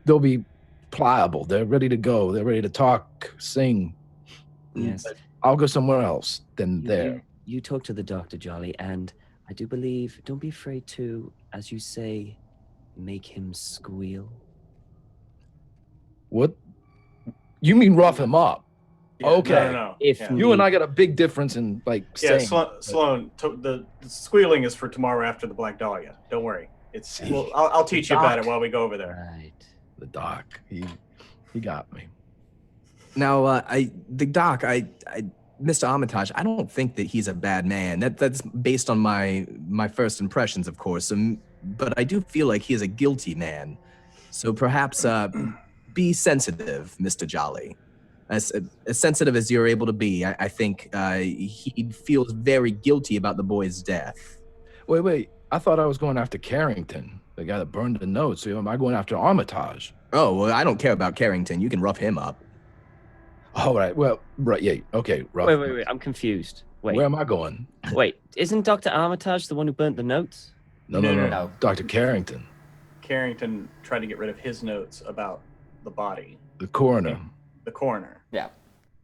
They'll be pliable. They're ready to go. They're ready to talk, sing. Yes. But I'll go somewhere else than there. You talk to the doctor, Jolly, and I do believe, don't be afraid to, as you say, make him squeal. What? You mean rough him up? Yeah, Okay. No. If Yeah. You and I got a big difference in Yeah, saying. Sloan. The squealing is for tomorrow after the Black Dahlia. Don't worry. I'll teach you about it while we go over there. Right. The doc. He got me. Now, Mr. Armitage, I don't think that he's a bad man. That's based on my first impressions, of course. But I do feel like he is a guilty man. So perhaps be sensitive, Mr. Jolly. As sensitive as you're able to be, I think he feels very guilty about the boy's death. Wait. I thought I was going after Carrington, the guy that burned the notes. So am I going after Armitage? Oh, well, I don't care about Carrington. You can rough him up. All right. Well, right. Yeah. Okay. Rough. Wait. I'm confused. Wait. Where am I going? Wait. Isn't Dr. Armitage the one who burnt the notes? No. Dr. Carrington, Carrington tried to get rid of his notes about the body. the coroner. The coroner. Yeah.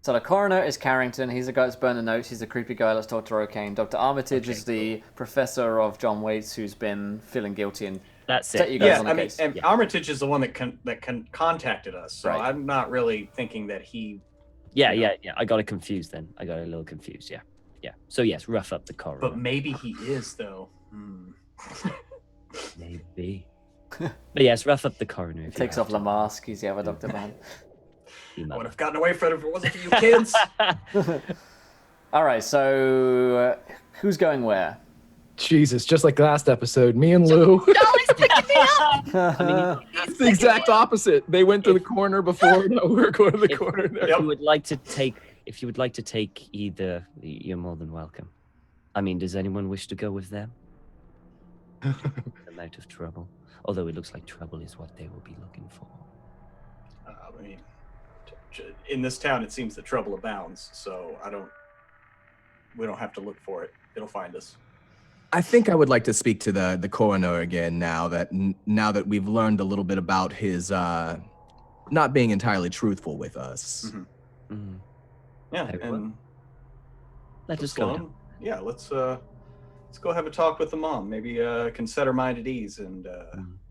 So the coroner is Carrington. He's the guy that's burned the notes. He's the creepy guy that's talked to O'Kane. Dr. Armitage is the professor of John Waits who's been feeling guilty and That's set it. you guys Yeah, on the I mean, case. and Armitage is the one that contacted us. So Right. I'm not really thinking that he. Yeah. I got it confused then. I got a little confused. Yeah. So yes, rough up the coroner. But maybe he is though. Maybe. But yes, rough up the coroner. If you Takes have off the mask. He's the other Dr. Man. to. I would have gotten away from it if it wasn't for you kids. All right, so who's going where? Jesus, just like last episode, me and Lou. Dolly's picking me up. I mean, It's the exact opposite. They went to the corner before. No, we're going to the corner now. if you would like to take either, you're more than welcome. I mean, does anyone wish to go with them? I'm out of trouble. Although it looks like trouble is what they will be looking for. I mean, in this town, it seems that trouble abounds. So we don't have to look for it. It'll find us. I think I would like to speak to the coroner again now that we've learned a little bit about his not being entirely truthful with us. Mm-hmm. Mm. Yeah, Very and well. Let us go. Sloan, yeah, let's go have a talk with the mom. Maybe can set her mind at ease, and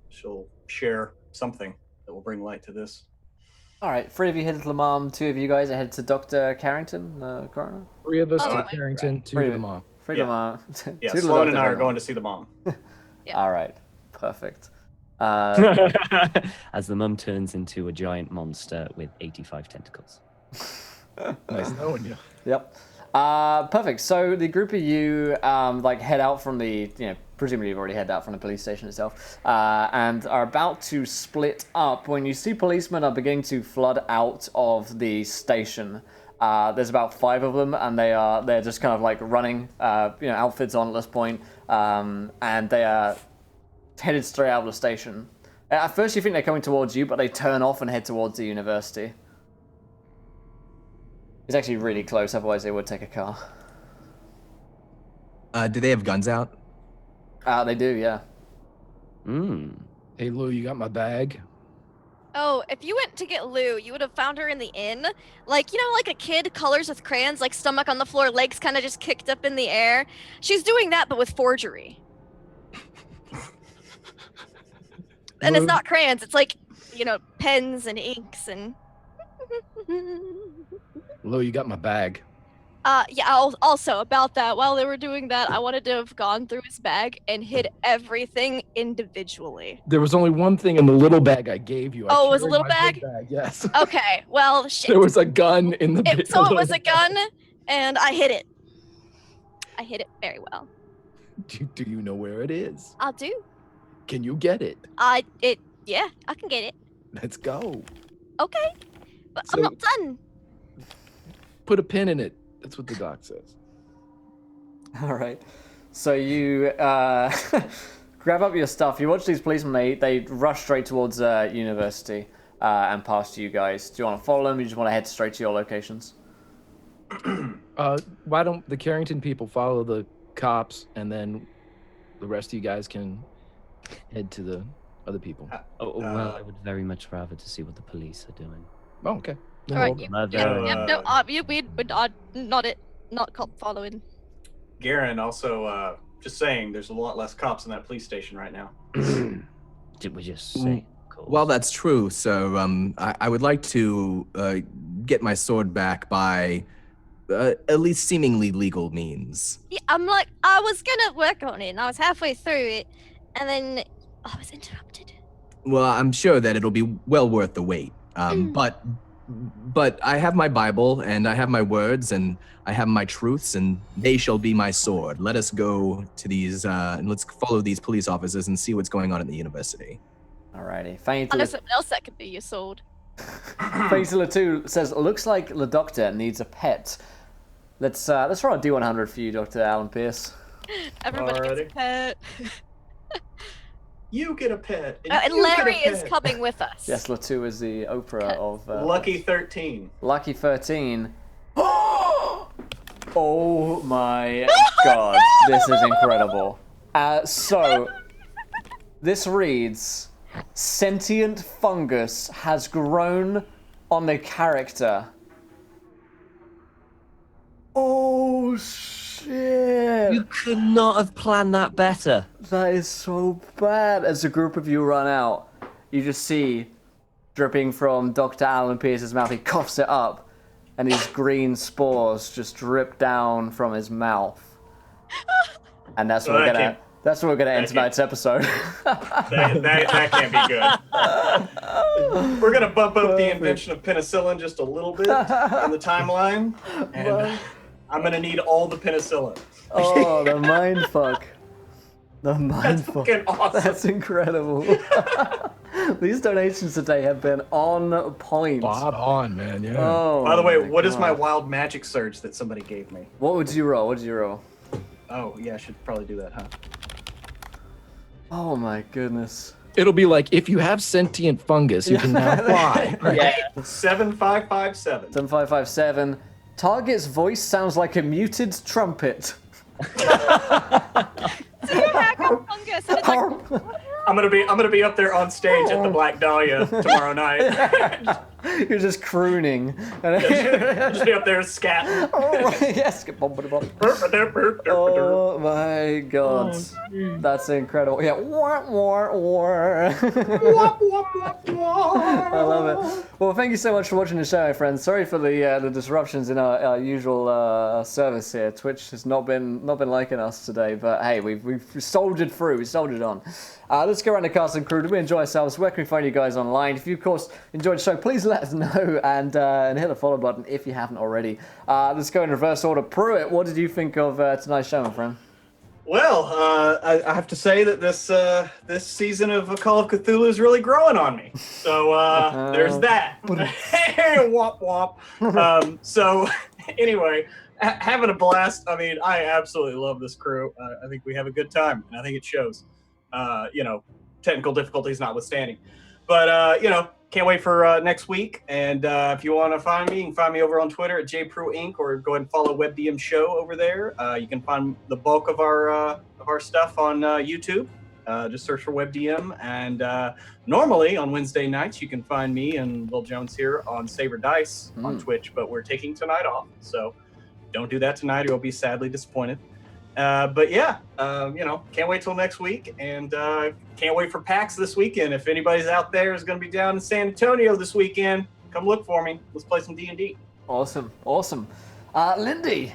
she'll share something that will bring light to this. All right, 3 of you headed to the mom, 2 of you guys are headed to Dr. Carrington, the coroner. 3 of us Oh, to right. Carrington, 2 Three to of the it. mom. 3 Yeah. of them are. Yeah, 2 to the Sloan and doctor, I are one. going to see the mom. Yeah. All right, perfect. As the mum turns into a giant monster with 85 tentacles. Nice knowing you. Yep. Perfect. So the group of you head out from the, presumably you've already headed out from the police station itself, and are about to split up when you see policemen are beginning to flood out of the station. There's about 5 of them, and they're just kind of like running, outfits on at this point, and they are headed straight out of the station. At first you think they're coming towards you, but they turn off and head towards the university. It's actually really close, otherwise they would take a car. Do they have guns out? They do, yeah. Mm. Hey, Lou, you got my bag? Oh, if you went to get Lou, you would have found her in the inn. Like, you know, like a kid colors with crayons, like stomach on the floor, legs kind of just kicked up in the air. She's doing that, but with forgery. And it's not crayons, it's like, you know, pens and inks and... Lo, you got my bag. Yeah, also about that, while they were doing that, I wanted to have gone through his bag and hid everything individually. There was only one thing in the little bag I gave you. Oh, it was a carried little my big bag? Yes. Okay, well, shit. There was a gun in the big So it was a gun, and I hid it. I hid it very well. Do you know where it is? I'll do. Can you get it? Yeah, I can get it. Let's go. Okay, but So- I'm not done. Put a pin in it. That's what the doc says. All right. So you grab up your stuff. You watch these policemen. They rush straight towards university and past you guys. Do you want to follow them? Or you just want to head straight to your locations? Why don't the Carrington people follow the cops, and then the rest of you guys can head to the other people? Well, I would very much rather to see what the police are doing. Oh, okay. All right, not cop following. Garen, also, just saying, there's a lot less cops in that police station right now. Did we just say? Cool. Well, that's true. So I would like to get my sword back by at least seemingly legal means. Yeah, I'm like, I was gonna work on it, and I was halfway through it, and then I was interrupted. Well, I'm sure that it'll be well worth the wait. But I have my Bible, and I have my words, and I have my truths, and they shall be my sword. Let us go to these, and let's follow these police officers and see what's going on at the university. Alrighty. I know something else that could be your sword. Faisal 2 says, looks like the doctor needs a pet. Let's roll a D100 for you, Dr. Alan Pierce. Everybody gets a pet. You get a pet. And you Larry get a is pet. coming with us. Yes, Latu is the Oprah of... Lucky 13. Lucky 13. Oh my god, this is incredible. So, this reads, sentient fungus has grown on a character. Oh shit! You could not have planned that better. That is so bad. As a group of you run out, you just see, dripping from Dr. Alan Pierce's mouth, he coughs it up, and these green spores just drip down from his mouth. And that's what we're gonna end tonight's episode. That can't be good. We're gonna bump up the invention of penicillin just a little bit in the timeline, and I'm gonna need all the penicillin. Oh, the mind fuck. The mind That's fuck. fucking awesome. That's incredible. These donations today have been on point. Spot on, man. Yeah. Oh, By the way, my what is my God. wild magic surge that somebody gave me? What would you roll? What did you roll? Oh, yeah, I should probably do that, huh? Oh my goodness. It'll be like, if you have sentient fungus, you can now fly. Yeah. 7557. 7557. Target's voice sounds like a muted trumpet. Fungus, and it's like, I'm gonna be up there on stage at the Black Dahlia tomorrow night. You're just crooning. Just be up there scatting. Oh, yes. Oh my god. That's incredible. Yeah. War, war, war. I love it. Well, thank you so much for watching the show, my friends. Sorry for the disruptions in our usual service here. Twitch has not been liking us today, but hey, we've soldiered through. We soldiered on. Let's go around the cast and crew. Did we enjoy ourselves? Where can we find you guys online? If you, of course, enjoyed the show, please let us know and hit the follow button if you haven't already. Let's go in reverse order. Pruitt, what did you think of tonight's show, my friend? Well, I have to say that this season of Call of Cthulhu is really growing on me. So there's that. Hey, womp womp. So anyway, having a blast. I mean, I absolutely love this crew. I think we have a good time, and I think it shows. Technical difficulties notwithstanding. But can't wait for next week. And if you want to find me, you can find me over on Twitter at JPruInc, or go ahead and follow WebDM Show over there. You can find the bulk of our stuff on YouTube. Just search for WebDM. And normally on Wednesday nights, you can find me and Will Jones here on Saber Dice on Twitch, but we're taking tonight off. So don't do that tonight or you'll be sadly disappointed. But yeah, can't wait till next week. And can't wait for PAX this weekend. If anybody's out there is going to be down in San Antonio this weekend, come look for me. Let's play some D&D. Awesome. Lindy.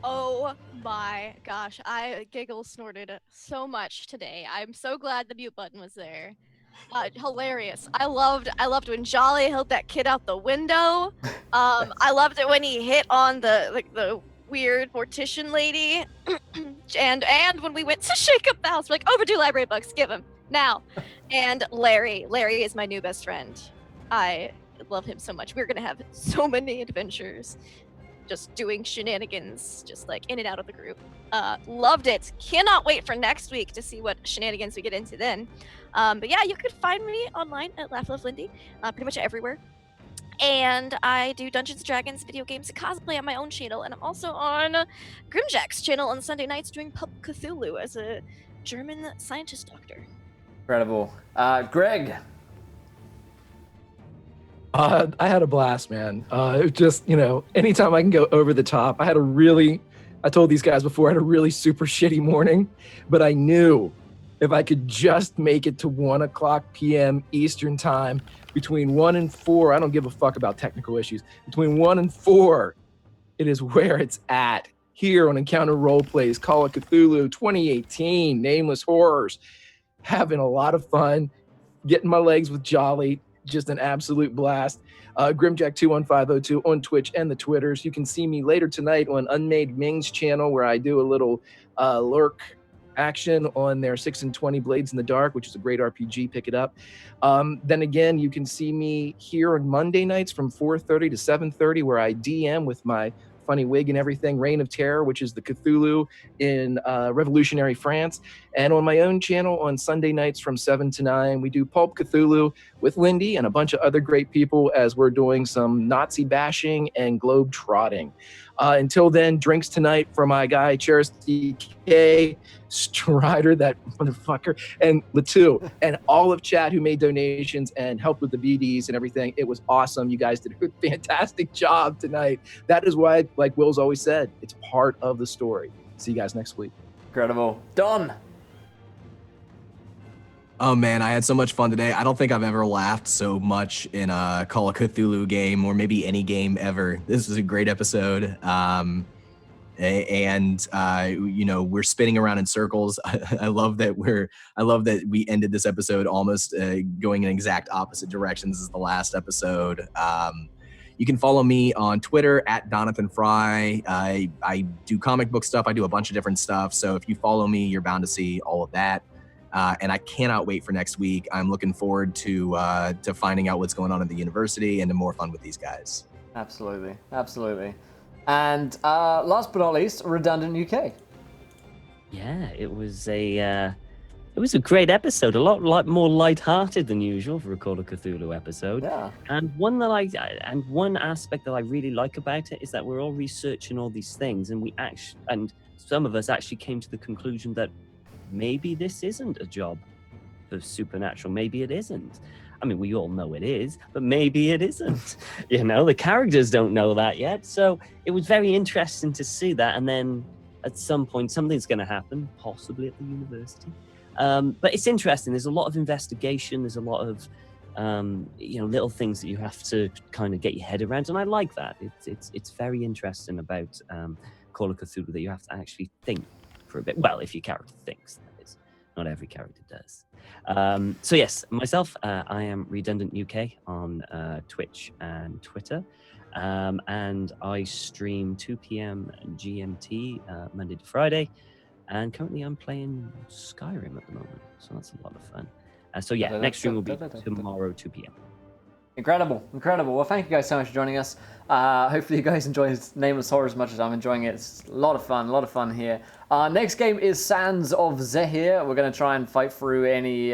Oh my gosh, I giggle snorted so much today. I'm so glad the mute button was there. Hilarious. I loved when Jolly held that kid out the window. I loved it when he hit on the weird mortician lady. and when we went to shake up the house, we're like, overdue library books, give him now. And Larry is my new best friend. I love him so much. We're gonna have so many adventures, just doing shenanigans, just like in and out of the group. Loved it. Cannot wait for next week to see what shenanigans we get into then. But yeah, you could find me online at Laugh Love Lindy, pretty much everywhere. And I do Dungeons & Dragons, video games, and cosplay on my own channel. And I'm also on Grimjack's channel on Sunday nights doing Pub Cthulhu as a German scientist doctor. Incredible. Greg. I had a blast, man. It was just, anytime I can go over the top. I told these guys before, I had a really super shitty morning, but I knew if I could just make it to 1:00 p.m. Eastern time, between 1 and 4, I don't give a fuck about technical issues. Between 1 and 4, it is where it's at. Here on Encounter Roleplays, Call of Cthulhu 2018, Nameless Horrors. Having a lot of fun, getting my legs with Jolly. Just an absolute blast. Grimjack21502 on Twitch and the Twitters. You can see me later tonight on Unmade Ming's channel, where I do a little lurk action on their 6 and 20 Blades in the Dark, which is a great RPG. Pick it up. Then again, you can see me here on Monday nights from 4:30 to 7:30, where I DM with my funny wig and everything, Reign of Terror, which is the Cthulhu in revolutionary France. And on my own channel on Sunday nights from 7 to 9, we do Pulp Cthulhu with Lindy and a bunch of other great people as we're doing some Nazi bashing and globe trotting. Until then, drinks tonight for my guy, Charity K, Strider, that motherfucker, and Latu, and all of chat who made donations and helped with the BDs and everything. It was awesome. You guys did a fantastic job tonight. That is why, like Will's always said, it's part of the story. See you guys next week. Incredible. Don. Oh man, I had so much fun today. I don't think I've ever laughed so much in a Call of Cthulhu game, or maybe any game ever. This was a great episode. We're spinning around in circles. I love that we ended this episode almost going in exact opposite directions as the last episode. You can follow me on Twitter at Donathan Fry. I do comic book stuff. I do a bunch of different stuff. So if you follow me, you're bound to see all of that. And I cannot wait for next week. I'm looking forward to finding out what's going on at the university and to more fun with these guys. Absolutely. And last but not least, Redundant UK. Yeah, it was a great episode. A lot more lighthearted than usual for a Call of Cthulhu episode. Yeah. And one aspect that I really like about it is that we're all researching all these things, and some of us actually came to the conclusion that maybe this isn't a job for supernatural. Maybe it isn't. I mean, we all know it is, but maybe it isn't. The characters don't know that yet. So it was very interesting to see that. And then at some point, something's going to happen, possibly at the university. But it's interesting. There's a lot of investigation. There's a lot of, little things that you have to kind of get your head around. And I like that. It's very interesting about Call of Cthulhu that you have to actually think for a bit. Well, if your character thinks, that is. Not every character does. So yes, myself, I am Redundant UK on Twitch and Twitter. And I stream 2 p.m. GMT Monday to Friday. And currently I'm playing Skyrim at the moment. So that's a lot of fun. Next stream will be tomorrow, 2 p.m. Incredible. Well, thank you guys so much for joining us. Hopefully you guys enjoy Nameless Horror as much as I'm enjoying it. It's a lot of fun here. Next game is Sands of Zehir. We're going to try and fight through any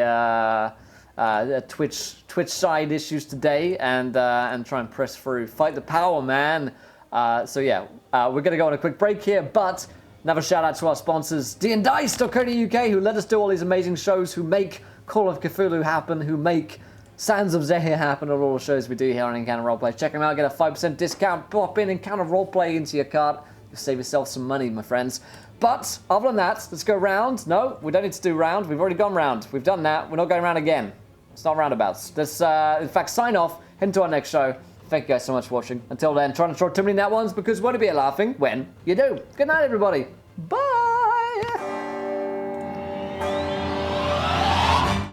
Twitch side issues today and try and press through. Fight the power, man. We're going to go on a quick break here, but Another shout out to our sponsors, dndice.co.uk, who let us do all these amazing shows, who make Call of Cthulhu happen, who make Sands of Zehir happen on all the shows we do here on Encounter Roleplay. Check them out, get a 5% discount, pop in Encounter Roleplay into your cart. You'll save yourself some money, my friends. But other than that, let's go round. No, we don't need to do round. We've already gone round. We've done that. We're not going round again. It's not roundabouts. Let's, in fact, sign off, head into our next show. Thank you guys so much for watching. Until then, try not to throw too many nat ones because won't it be laughing when you do. Good night, everybody. Bye.